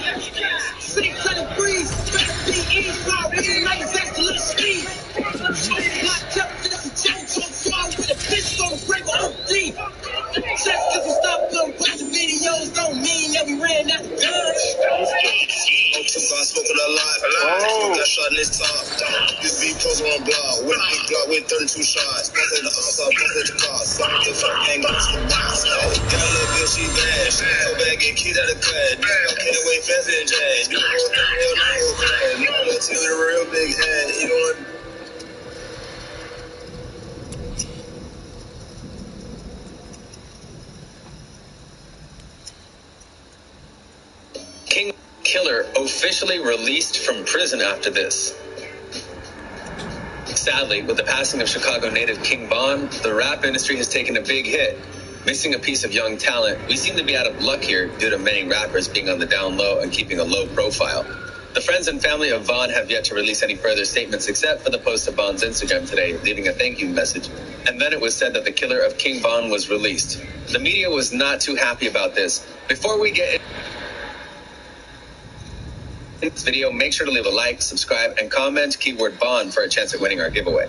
[SPEAKER 2] 600 breeze, fast PE, fire, night, that's the little ski. Locked up, this is Jack, so far with a bitch on the break of OD. Just cause we stopped watching videos don't mean that we ran out of guns.
[SPEAKER 10] smoking a lot. Got shot in his top. This beat post on block. With a big block with 32 shots. Both in the outside, both in the car. Some of the fuck ain't got some box. Got a little bitch, she bad. She go back, get kicked out of class. Can't wait faster than jazz. You know, I'm with a real big head. You know what?
[SPEAKER 4] King Killer officially released from prison after this. Sadly, with the passing of Chicago native King Von, the rap industry has taken a big hit. Missing a piece of young talent, we seem to be out of luck here due to many rappers being on the down low and keeping a low profile. The friends and family of Von have yet to release any further statements except for the post of Von's Instagram today, leaving a thank you message. And then it was said that the killer of King Von was released. The media was not too happy about this. Before we get this video, make sure to leave a like, subscribe, and comment keyword Bond for a chance at winning our giveaway.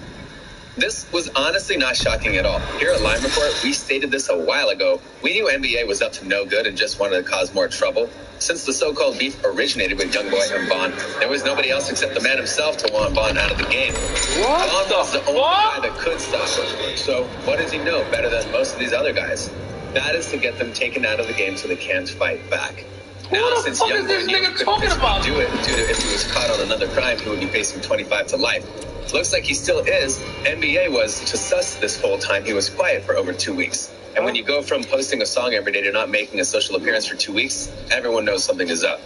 [SPEAKER 4] This was honestly not shocking at all. Here at Line Report, we stated this a while ago. We knew NBA was up to no good and just wanted to cause more trouble. Since the so-called beef originated with Youngboy and Bond, there was nobody else except the man himself to want Bond out of the game. Bond was the only guy that could stop him. So what does he know better than most of these other guys? That is to get them taken out of the game so they can't fight back. Now, since Youngboy knew he couldn't physically do it due to if he was caught on another crime, he would be facing 25 to life. Looks like he still is. NBA was to sus this whole time he was quiet for over 2 weeks. And when you go from posting a song every day to not making a social appearance for 2 weeks, everyone knows something is up.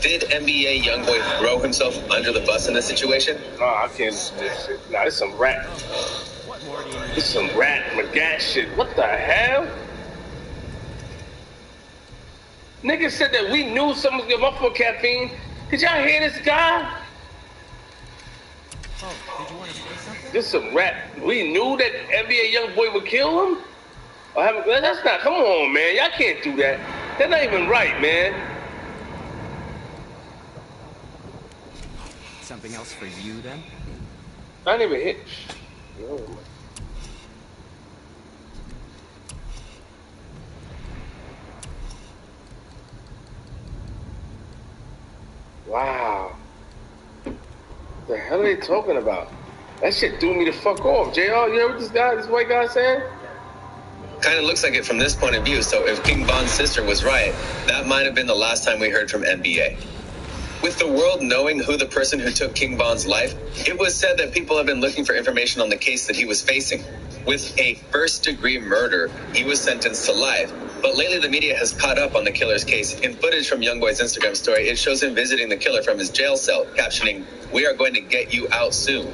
[SPEAKER 4] Did NBA Youngboy throw himself under the bus in this situation?
[SPEAKER 15] Oh, I can't listen to this shit. Nah, it's some rat. It's some rat McGat shit. What the hell? Niggas said that we knew someone was getting up for caffeine. Did y'all hear this guy?
[SPEAKER 13] Oh, did you want to say something?
[SPEAKER 15] This some rat. We knew that NBA Youngboy would kill him? That's not, come on, man. Y'all can't do that. That's not even right, man.
[SPEAKER 13] Something else for you, then?
[SPEAKER 15] I didn't even hit. No. Wow. What the hell are they talking about? That shit threw me the fuck off. JR, you heard what this white guy said?
[SPEAKER 4] Kind of looks like it from this point of view, so if King Von's sister was right, that might have been the last time we heard from NBA. With the world knowing who the person who took King Von's life, it was said that people have been looking for information on the case that he was facing. With a first-degree murder, he was sentenced to life. But lately, the media has caught up on the killer's case. In footage from Youngboy's Instagram story, it shows him visiting the killer from his jail cell, captioning, "We are going to get you out soon."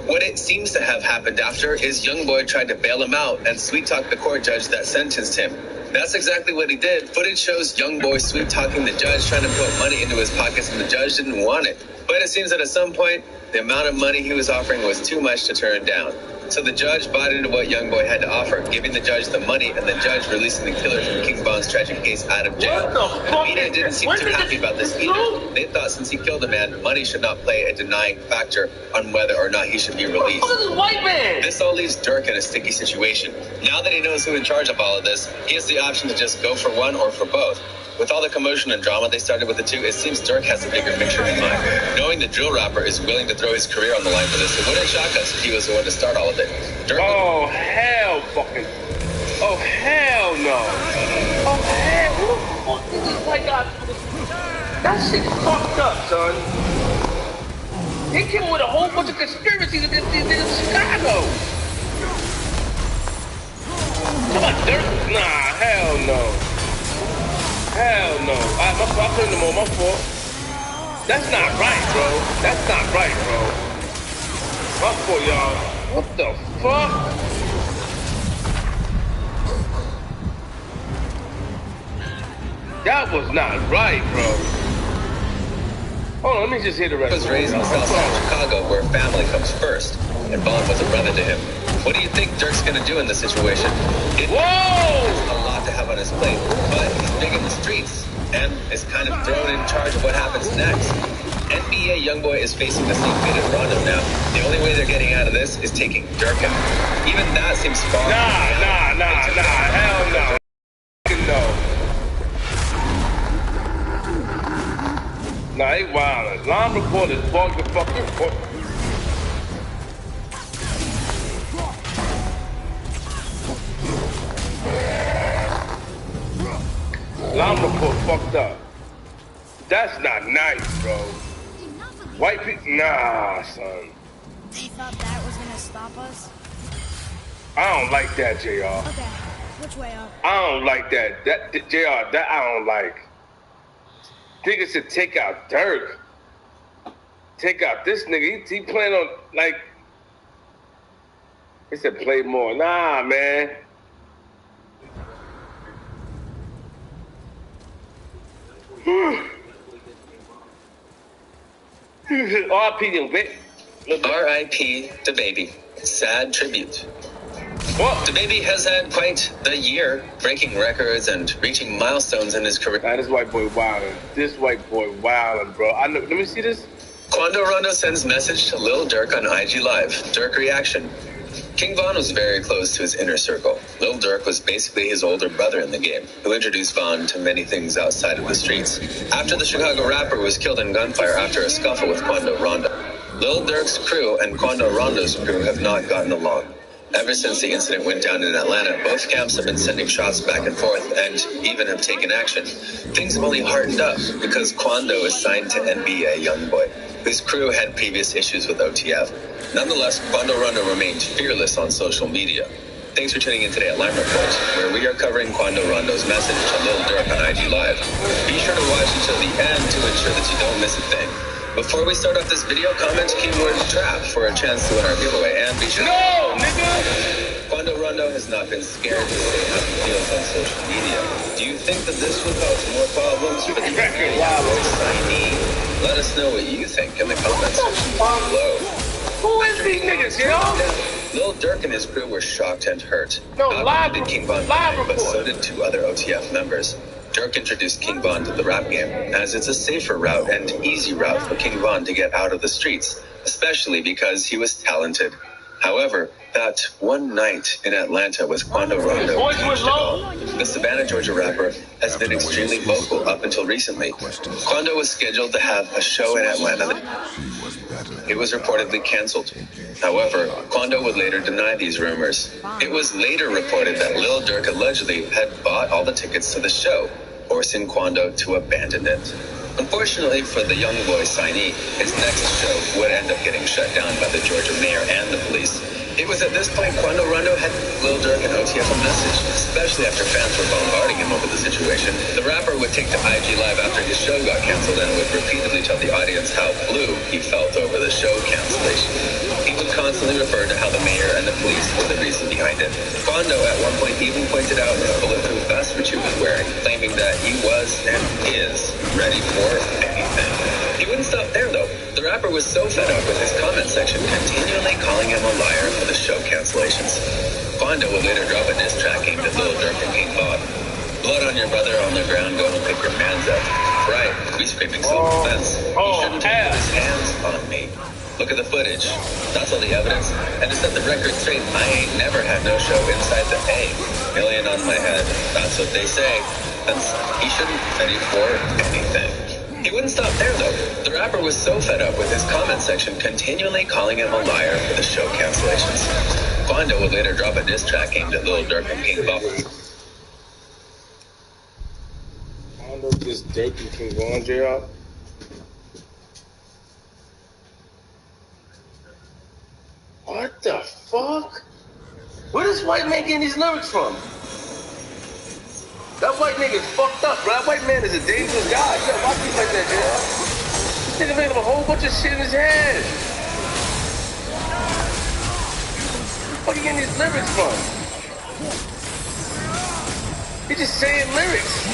[SPEAKER 4] What it seems to have happened after is Youngboy tried to bail him out and sweet-talk the court judge that sentenced him. That's exactly what he did. Footage shows Youngboy sweet-talking the judge, trying to put money into his pockets, and the judge didn't want it. But it seems that at some point, the amount of money he was offering was too much to turn down. So the judge bought into what Youngboy had to offer, giving the judge the money, and the judge releasing the killer from King Von's tragic case out of jail. The media didn't seem too happy about this either. They thought since he killed the man, money should not play a denying factor on whether or not he should be released. This all leaves Dirk in a sticky situation. Now that he knows who's in charge of all of this, he has the option to just go for one or for both. With all the commotion and drama they started with the two, it seems Dirk has a bigger picture in mind. Knowing the drill rapper is willing to throw his career on the line for this, it wouldn't shock us if he was the one to start all of it. Dirk
[SPEAKER 15] oh, hell fucking. Oh, hell no. Oh, hell. Who the fuck is this white guy? That shit fucked up, son. They came up with a whole bunch of conspiracies against these niggas in Chicago. Come on, Dirk? Nah, hell no. Hell no. I put them on my fault. That's not right, bro. That's not right, bro. My fault, y'all. What the fuck? That was not right, bro. Hold on, let me just hear the rest.
[SPEAKER 4] He was raised in the south side of Chicago, where family comes first, and Bond was a brother to him. What do you think Dirk's gonna do in this situation? It's a lot to have on his plate, but he's big in the streets and is kind of thrown in charge of what happens next. NBA Youngboy is facing the same fate as Rondo now. The only way they're getting out of this is taking Dirk out. Even that seems far.
[SPEAKER 15] Nah, hell no. No. Nah, they wildin'. Line report is bug the fucking report. Line report fucked up. That's not nice, bro. White people, nah, son.
[SPEAKER 3] They thought that was gonna stop us?
[SPEAKER 15] I don't like that, JR.
[SPEAKER 3] Okay, which way up?
[SPEAKER 15] I don't like that. That JR, that I don't like. Niggas should take out Dirk. Take out this nigga. He playing on, like, he said play more. Nah, man.
[SPEAKER 4] R.I.P. the baby. Sad tribute. The baby has had quite the year, breaking records and reaching milestones in his career.
[SPEAKER 15] Nah, this white boy wildin'. This white boy wildin', bro. Let me see this.
[SPEAKER 4] Quando Rondo sends message to Lil Durk on IG Live. Durk reaction. King Von was very close to his inner circle. Lil Durk was basically his older brother in the game, who introduced Von to many things outside of the streets. After the Chicago rapper was killed in gunfire after a scuffle with Quando Rondo, Lil Durk's crew and Quando Rondo's crew have not gotten along. Ever since the incident went down in Atlanta, both camps have been sending shots back and forth and even have taken action. Things have only hardened up because Quando is signed to NBA YoungBoy, whose crew had previous issues with OTF. Nonetheless, Quando Rondo remained fearless on social media. Thanks for tuning in today at Lime Report, where we are covering Quando Rondo's message to Lil Durk on IG Live. Be sure to watch until the end to ensure that you don't miss a thing. Before we start off this video, comment keyword trap for a chance to win our giveaway, and be sure
[SPEAKER 15] No, nigga!
[SPEAKER 4] Quando Rondo has not been scared to say how he feels on social media. Do you think that this will cause more problems for the YoungBoy signee? Let us know what you think in the comments section below.
[SPEAKER 15] Who is these niggas, you know?
[SPEAKER 4] Lil Durk and his crew were shocked and hurt.
[SPEAKER 15] No,
[SPEAKER 4] Not only did King Von die, but so did 2 other OTF members. Durk introduced King Von to the rap game, as it's a safer route and easy route for King Von to get out of the streets, especially because he was talented. However, that one night in Atlanta with Quando Rondo changed it all. The Savannah, Georgia rapper has been extremely vocal up until recently. Quando was scheduled to have a show in Atlanta. It was reportedly canceled. However, Quando would later deny these rumors. It was later reported that Lil Durk allegedly had bought all the tickets to the show, forcing Quando to abandon it. Unfortunately for the YoungBoy signee, his next show would end up getting shut down by the Georgia mayor and the police. It was at this point Quando Rondo had Lil Durk and OTF a message, especially after fans were bombarding him over the situation. The rapper would take to IG Live after his show got canceled and would repeatedly tell the audience how blue he felt over the show cancellation. He would constantly refer to how the mayor and the police were the reason behind it. Quando at one point even pointed out his bulletproof vest which he was wearing, claiming that he was and is ready for anything. He wouldn't stop there though. The rapper was so fed up with his comment section continually calling him a liar for the show cancellations. Quando would later drop a diss track aimed at Lil Durk and King Von. Blood on your brother on the ground, go and pick your mans up. Right, we screaming self-defense. He shouldn't have put his hands on me. Look at the footage. That's all the evidence. And to set the record straight, I ain't never had no show inside the A. Million on my head. That's what they say. He shouldn't be ready for anything. He wouldn't stop there, though. The rapper was so fed up with his comment section continually calling him a liar for the show cancellations. Quando would later drop a diss track aimed at Lil Durk and King Von.
[SPEAKER 15] Quando just Durk and King Von, JR? What the fuck? Where does white man getting these lyrics from? That white nigga's fucked up, bro. That white man is a dangerous guy. You gotta watch me like that, JR. This nigga making a whole bunch of shit in his head. Where the fuck are you getting these lyrics from? He's just saying lyrics.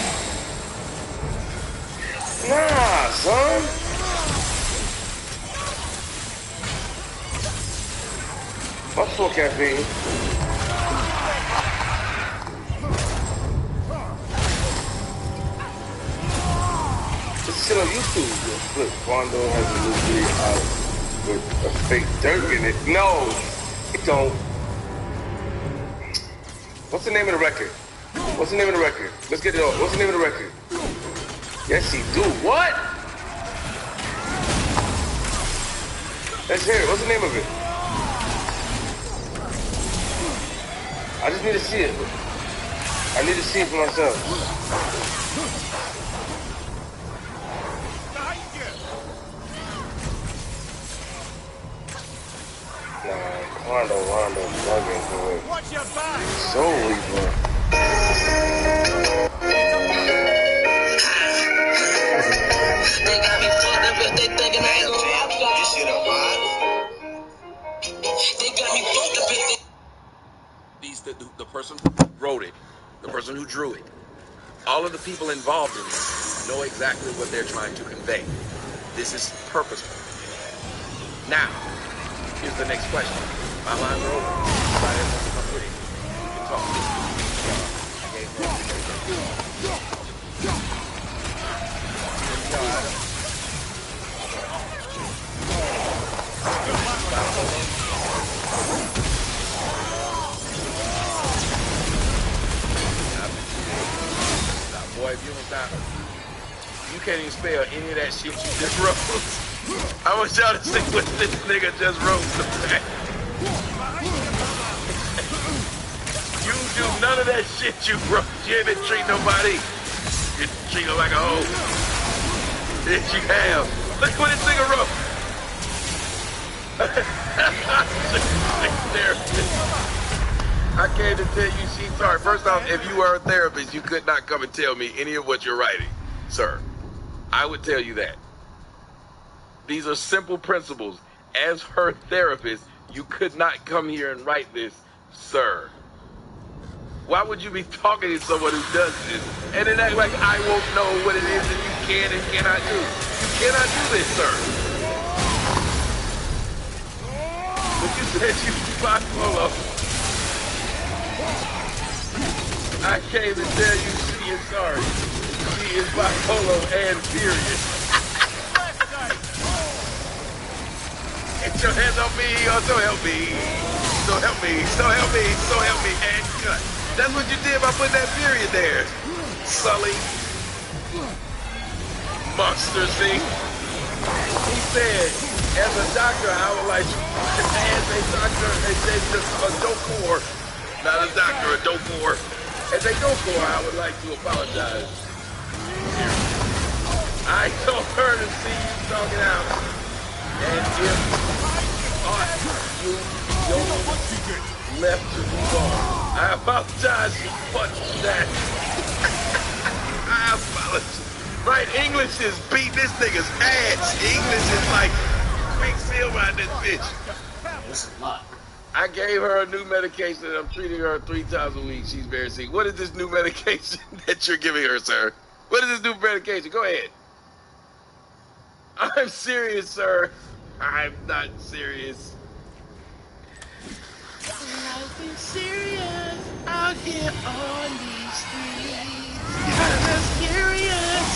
[SPEAKER 15] Nah, son. What's for caffeine? Shit on YouTube. Look, Quando has a new video out with a fake Durk in it. No, it don't. What's the name of the record? What's the name of the record? Let's get it on. What's the name of the record? Yes, he do. What? Let's hear it. What's the name of it? I just need to see it. I need to see it for myself. Nah, Rondo, bugging for it.
[SPEAKER 7] Watch your back.
[SPEAKER 15] So weak, bro.
[SPEAKER 7] They got me fucked up if they thinking I ain't gonna rap that. This shit a vibe. They got me fucked up if
[SPEAKER 14] the person who wrote it, the person who drew it, all of the people involved in it know exactly what they're trying to convey. This is purposeful. Now, here's the next question. My lines are over. Everybody else wants to come with it. We can talk. Boy, if you don't stop, you can't even spell any of that shit you just wrote. I want y'all to see what this nigga just wrote. You do none of that shit you wrote. You ain't been treating nobody. You treat her like a hoe. Yes, you have. Look what this nigga wrote. I came to tell you she's sorry. First off, if you were a therapist, you could not come and tell me any of what you're writing, sir. I would tell you that. These are simple principles. As her therapist, you could not come here and write this, sir. Why would you be talking to someone who does this and then act like I won't know what it is that you can and cannot do? You cannot do this, sir. But you said you bipolar. I came to tell you she is sorry. She is bipolar and furious. Get your hands on me, or so help me. So help me, so help me, so help me, and cut. That's what you did by putting that period there. Sully. Monster, see? He said, as a doctor, I would like you, as a doctor, a dope-whore, not a doctor, a dope-whore. As a dope-whore, I would like to apologize. I told her to see you talking out. And if you don't left to move on, I apologize for that. I apologize. Right, English is beating this nigga's ass. English is like big seal around this bitch.
[SPEAKER 16] This is a lot.
[SPEAKER 14] I gave her a new medication and I'm treating her 3 times a week. She's very sick. What is this new medication that you're giving her, sir? What is this new medication? Go ahead. I'm serious, sir. I'm not serious. I've been serious out here on these streets. Kinda serious,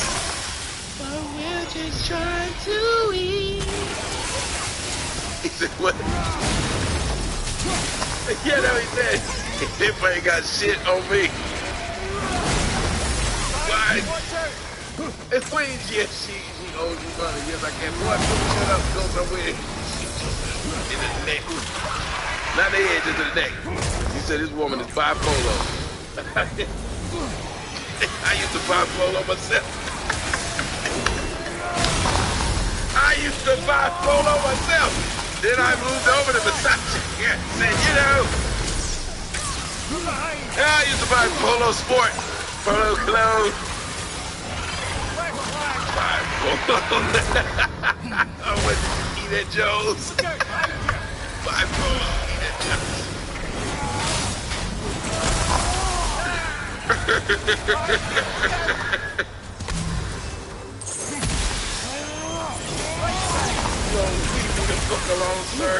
[SPEAKER 14] but we're just trying to eat. He said, what? Yeah, no, he said, if I ain't got shit on me. Why? It's Queens, yes, she owes you money. Yes, I can. Boy, shut up, go somewhere. In the neck. Not the head, just in the neck. He said this woman is bipolar. I used to bipolar myself. I used to bipolar myself. Then I moved over to Versace. Yeah, said, you know. I used to buy polo sport, polo clothes. I went to eat at Joe's. Bipolar, eat at Joe's. Leave me the fuck alone, sir.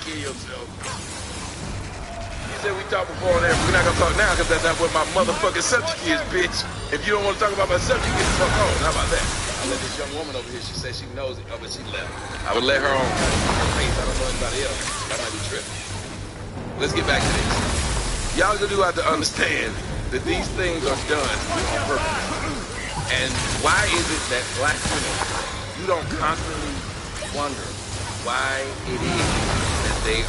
[SPEAKER 14] Kill yourself. You said we talked before on that. We're not gonna talk now because that's not what my motherfucking subject is, bitch. If you don't want to talk about my subject, get the fuck on. How about that? I let this young woman over here, she said she knows it. Oh, but she left. I would let her on her face. I don't know anybody else. I might be tripping. Let's get back to this. Y'all gonna do have to understand that these things are done on purpose. And why is it that black women, you don't constantly wonder why it is that they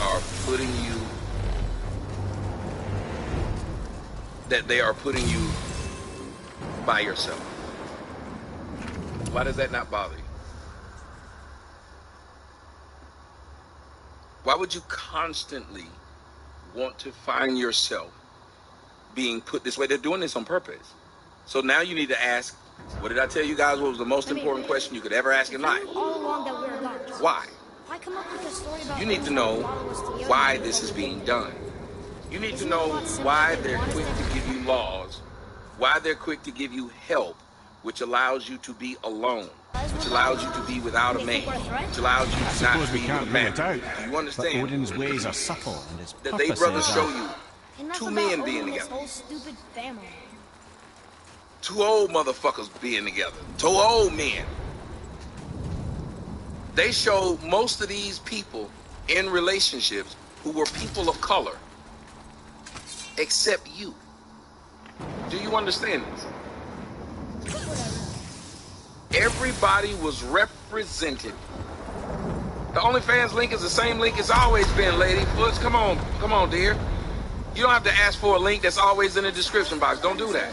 [SPEAKER 14] are putting you by yourself. Why does that not bother you? Why would you constantly want to find yourself being put this way? They're doing this on purpose. So now you need to ask, what did I tell you guys? What was the most important question you could ever ask in life?
[SPEAKER 3] All along that we're adults.
[SPEAKER 14] Why?
[SPEAKER 3] Why come up with a story about
[SPEAKER 14] You need to know why this is being done. You need to know why they're quick to give you laws, why they're quick to give you help, which allows you to be alone, which allows you to be without a man, which allows you to not be with a man. Do you understand?
[SPEAKER 13] Odin's ways are subtle and his
[SPEAKER 14] that they brothers show you two men being together,
[SPEAKER 3] whole stupid family.
[SPEAKER 14] two old motherfuckers being together, two old men. They show most of these people in relationships who were people of color, except you. Do you understand this? Everybody was represented. The OnlyFans link is the same link it's always been, lady. Let's come on, dear. You don't have to ask for a link that's always in the description box. Don't do that.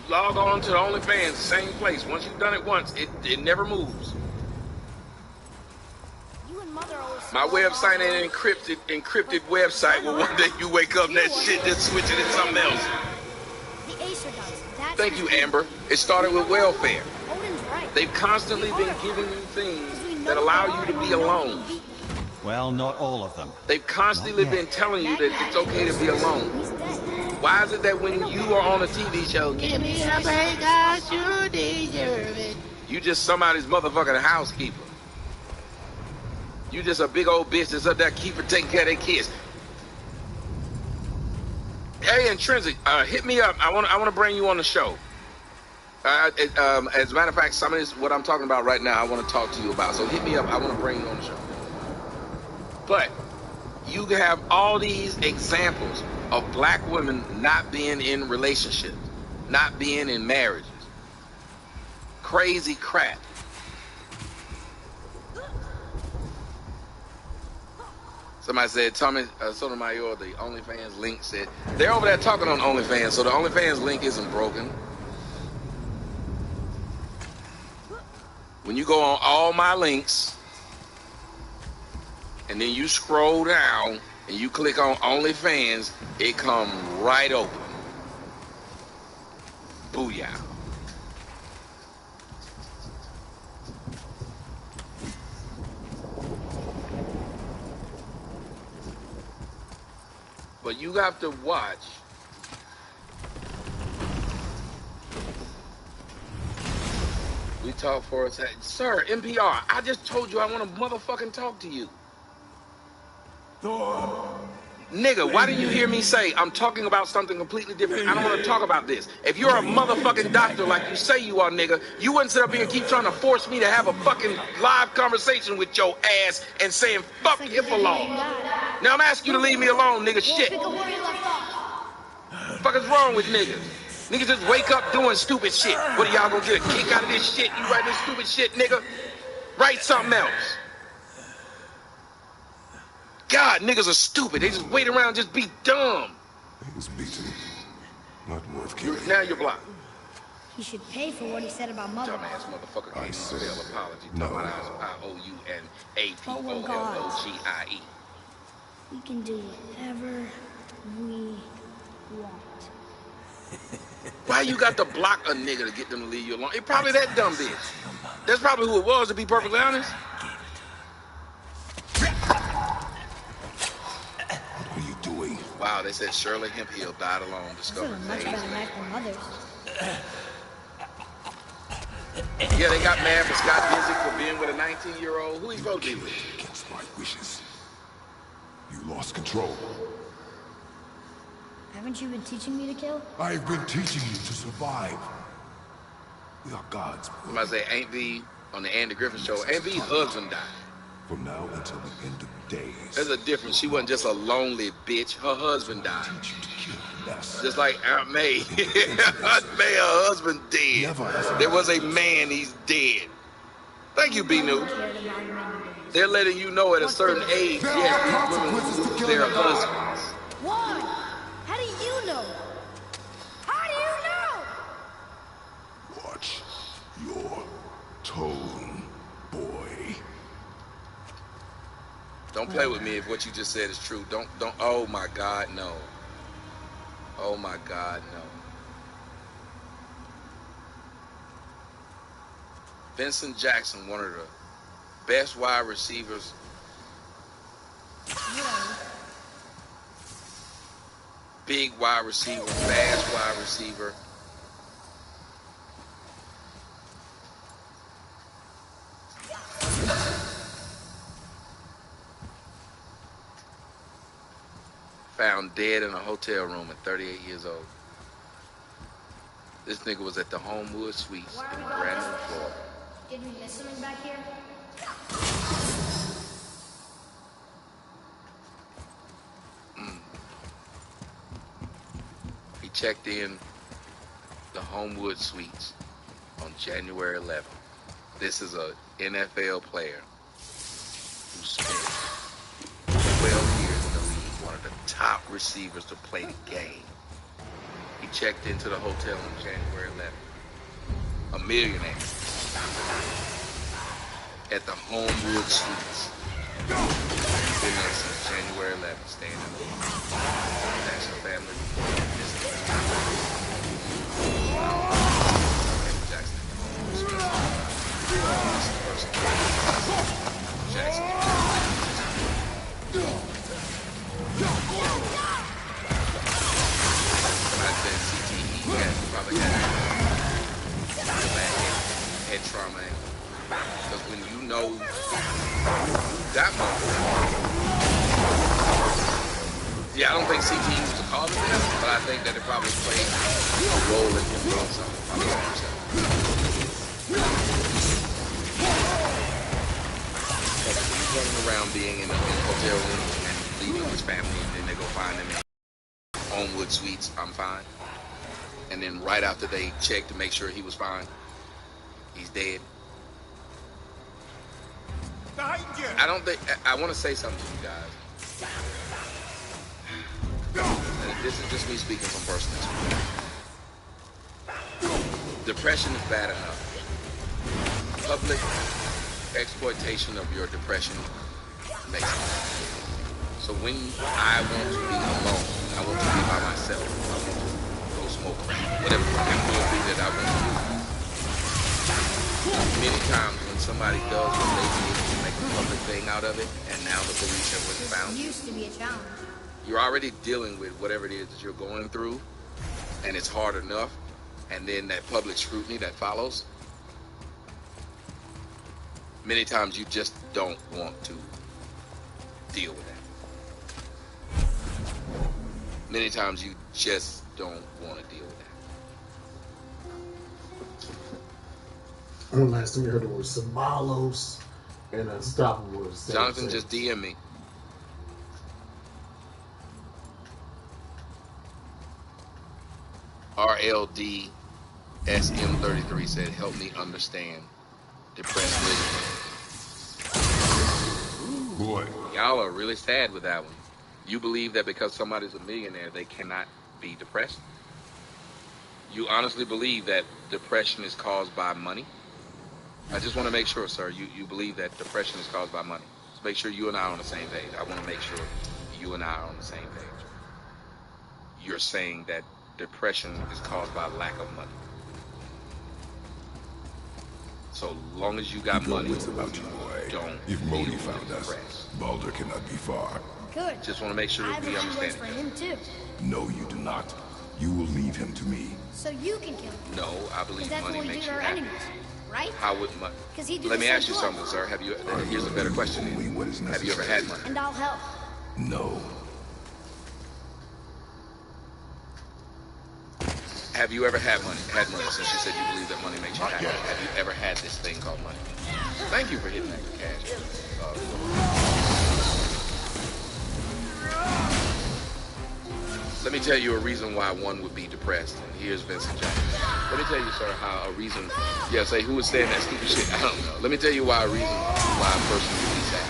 [SPEAKER 14] You log on to the OnlyFans, same place. Once you've done it once, it never moves. My website ain't an encrypted website where one day you wake up and that shit just switch it to something else. Thank you, Amber. It started with welfare. They've constantly been giving you things that allow you to be alone.
[SPEAKER 13] Well, not all of them.
[SPEAKER 14] They've constantly been telling you that it's okay to be alone. Why is it that when you are on a TV show, give me a break, cause you deserve it, you just somebody's motherfucking housekeeper? You just a big old bitch that's up there taking care of their kids. Hey, Intrinsic, hit me up. I want to bring you on the show. As a matter of fact, some of this, what I'm talking about right now, I want to talk to you about. So hit me up. I want to bring you on the show. But you have all these examples of black women not being in relationships, not being in marriages. Crazy crap. Somebody said, Tommy Sotomayor, the OnlyFans link said, they're over there talking on OnlyFans, so the OnlyFans link isn't broken. When you go on all my links, and then you scroll down, and you click on OnlyFans, it comes right open. Booyah. But you have to watch. We talk for a second. Sir, NPR, I just told you I want to motherfucking talk to you. Nigga, why didn't you hear me say I'm talking about something completely different? I don't want to talk about this. If you're a motherfucking doctor like you say you are, nigga, you wouldn't sit up here and keep trying to force me to have a fucking live conversation with your ass and saying fuck HIPAA law. Now I'm asking you to leave me alone, nigga. Shit. Fuck is wrong with niggas? Niggas just wake up doing stupid shit. What are y'all gonna get a kick out of this shit? You write this stupid shit, nigga? Write something else. God, niggas are stupid. They just wait around and just be dumb.
[SPEAKER 16] He was beaten. Not worth killing.
[SPEAKER 14] Now you're blocked.
[SPEAKER 3] He should pay for what he said about mother.
[SPEAKER 14] Dumbass motherfucker can't spell apology. No. I-O-U-N-A-P-O-L-O-G-I-E.
[SPEAKER 3] We can do whatever we want.
[SPEAKER 14] Why you got to block a nigga to get them to leave you alone? It probably that dumb bitch. That's probably who it was, to be perfectly honest.
[SPEAKER 16] What are you doing?
[SPEAKER 14] Wow, they said Shirley Hemphill died alone. Discovered.
[SPEAKER 3] Much better knife than mothers.
[SPEAKER 14] Yeah, they got mad for Scott Disick for being with a 19-year-old. Who he supposed to be with?
[SPEAKER 16] Against my wishes. You lost control.
[SPEAKER 3] Haven't you been teaching me to kill?
[SPEAKER 16] I've been teaching you to survive. We are gods.
[SPEAKER 14] Somebody say Aunt V on the Andy Griffith show. Aunt V husband died.
[SPEAKER 16] From now until the end of days.
[SPEAKER 14] There's a difference. She wasn't just a lonely bitch. Her husband died. Just like Aunt May. Aunt May, her husband dead. There was a man, he's dead. Thank you, B-New. They're letting you know at a certain age, yes, these women lose their husbands.
[SPEAKER 3] Why? How do you know? How do you know?
[SPEAKER 16] Watch your tone, boy.
[SPEAKER 14] Don't play with me if what you just said is true. Don't, oh my God, no. Oh my God, no. Vincent Jackson, one of the best wide receivers. Big wide receiver, fast wide receiver. Found dead in a hotel room at 38 years old. This nigga was at the Homewood Suites in Brandon, Florida.
[SPEAKER 3] Did we miss something back here?
[SPEAKER 14] He checked in the Homewood Suites on January 11th. This is a NFL player who spent 12 years in the league, one of the top receivers to play the game. He checked into the hotel on January 11th. A millionaire at the Homewood Suites. Been there since January 11th, staying in the National Family Report. Jackson at the Homewood Suites. This person. Jackson. When I said CTE, he probably had head trauma. Because when you know that much, yeah, I don't think CTE was the cause of this, but I think that it probably played a role in him doing something. He's running around being in a hotel room and leaving his family, and then they go find him in Homewood Suites. I'm fine. And then right after they checked to make sure he was fine, he's dead. I don't think, I want to say something to you guys. And this is just me speaking from personal experience. Depression is bad enough. Public exploitation of your depression makes it bad. So when I want to be alone, I want to be by myself, I want to go smoke crack, whatever it will be that I want to do. Many times when somebody does what they did to make a public thing out of it, and now the police have went and found you.
[SPEAKER 3] It used to be a challenge.
[SPEAKER 14] You're already dealing with whatever it is that you're going through, and it's hard enough, and then that public scrutiny that follows. Many times you just don't want to deal with that. Many times you just don't want to deal with that.
[SPEAKER 17] One last time we heard the word Samalos and Unstoppable.
[SPEAKER 14] Jonathan just DM me. RLD SM33 said, help me understand depressed living.
[SPEAKER 16] Boy.
[SPEAKER 14] Y'all are really sad with that one. You believe that because somebody's a millionaire, they cannot be depressed? You honestly believe that depression is caused by money? I just want to make sure, sir, you believe that depression is caused by money. Let's make sure you and I are on the same page. I want to make sure you and I are on the same page. You're saying that depression is caused by lack of money. So long as you got money,
[SPEAKER 16] about you, boy.
[SPEAKER 14] don't
[SPEAKER 16] If Modi
[SPEAKER 14] feel
[SPEAKER 16] found us,
[SPEAKER 14] depressed.
[SPEAKER 16] Baldur cannot be far.
[SPEAKER 3] Good.
[SPEAKER 14] Just want to make sure
[SPEAKER 3] I have
[SPEAKER 14] we
[SPEAKER 3] a few words
[SPEAKER 14] understand
[SPEAKER 3] for him too.
[SPEAKER 16] No, you do not. You will leave him to me.
[SPEAKER 3] So you can kill him.
[SPEAKER 14] No, I believe
[SPEAKER 3] That's
[SPEAKER 14] money
[SPEAKER 3] what we
[SPEAKER 14] makes
[SPEAKER 3] do
[SPEAKER 14] you
[SPEAKER 3] to our
[SPEAKER 14] happy.
[SPEAKER 3] enemies, right?
[SPEAKER 14] How would money?
[SPEAKER 3] Because he did
[SPEAKER 14] Let
[SPEAKER 3] the
[SPEAKER 14] me
[SPEAKER 3] same
[SPEAKER 14] ask you
[SPEAKER 3] to us.
[SPEAKER 14] something, sir. Here's a better question. Have you ever had money?
[SPEAKER 3] And I'll help.
[SPEAKER 16] No.
[SPEAKER 14] Have you ever had money? Since you said you believe that money makes you happy. Have you ever had this thing called money? Thank you for hitting that cash. Let me tell you a reason why one would be depressed. And here's Vincent Jackson. Let me tell you, sir, how a reason. Yeah, say who was saying that stupid shit? I don't know. Let me tell you why a reason why a person would be sad.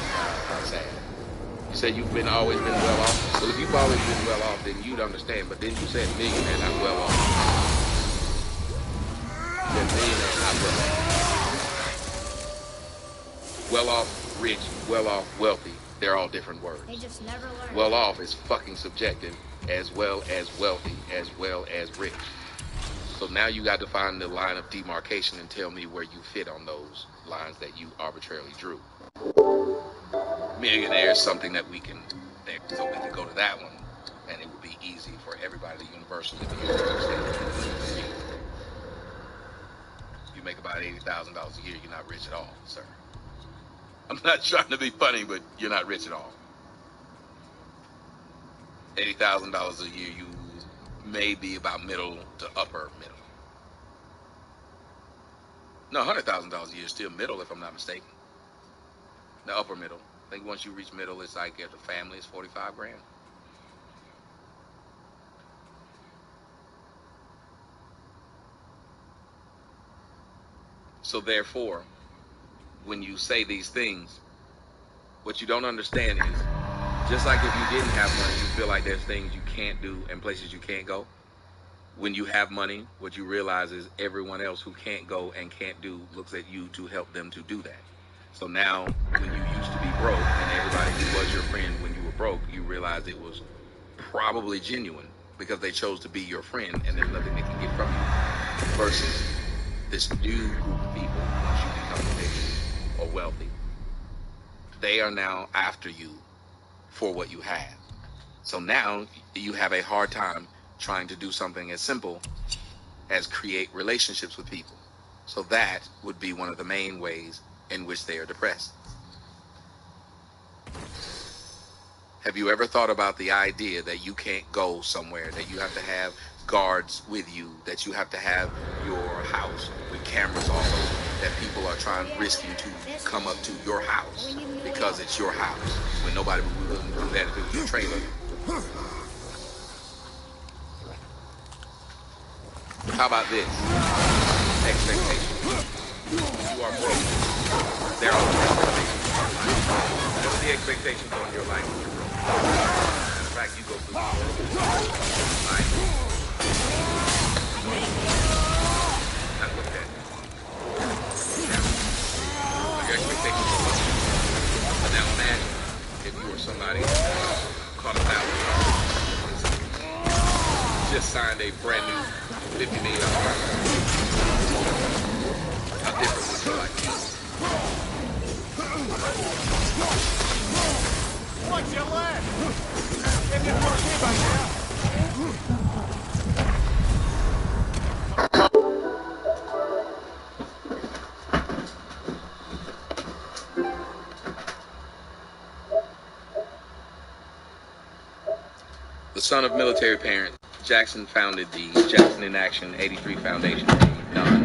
[SPEAKER 14] You said you've always been well off. Well, if you've always been well off, then you'd understand. But then you said millionaire, not well off. Then millionaire, not well off. Well off, rich, well off, wealthy. They're all different words.
[SPEAKER 3] They just never learn.
[SPEAKER 14] Well off is fucking subjective, as well as wealthy, as well as rich. So now you got to find the line of demarcation and tell me where you fit on those lines that you arbitrarily drew. Millionaire is something that we can go to that one, and it would be easy for everybody to universally be able to understand. You make about $80,000 a year, you're not rich at all, sir. I'm not trying to be funny, but you're not rich at all. $80,000 a year, you may be about middle to upper middle. No, $100,000 a year is still middle, if I'm not mistaken. The upper middle. I think once you reach middle, it's like if the family is 45 grand. So therefore, when you say these things, what you don't understand is, just like if you didn't have money, you feel like there's things you can't do and places you can't go. When you have money, what you realize is everyone else who can't go and can't do looks at you to help them to do that. So now, when you used to be broke and everybody who was your friend when you were broke, you realize it was probably genuine because they chose to be your friend and there's nothing they can get from you. Versus this new group of people, once you become rich or wealthy, they are now after you for what you have. So now you have a hard time trying to do something as simple as create relationships with people. So that would be one of the main ways in which they are depressed. Have you ever thought about the idea that you can't go somewhere, that you have to have guards with you, that you have to have your house with cameras all over, that people are risking to come up to your house because it's your house, when nobody would do that if it was your trailer? How about this? Expectation. You are broke. There are expectations. What are the expectations on your life when you're broke? In fact, you go through life. Not look at it. Your expectations are low. But now imagine if you were somebody caught $1,000, just signed a brand new $50 million contract. How different would your life be?
[SPEAKER 7] Watch your left! Get your foot back now!
[SPEAKER 14] The son of military parents, Jackson founded the Jackson in Action 83 Foundation, a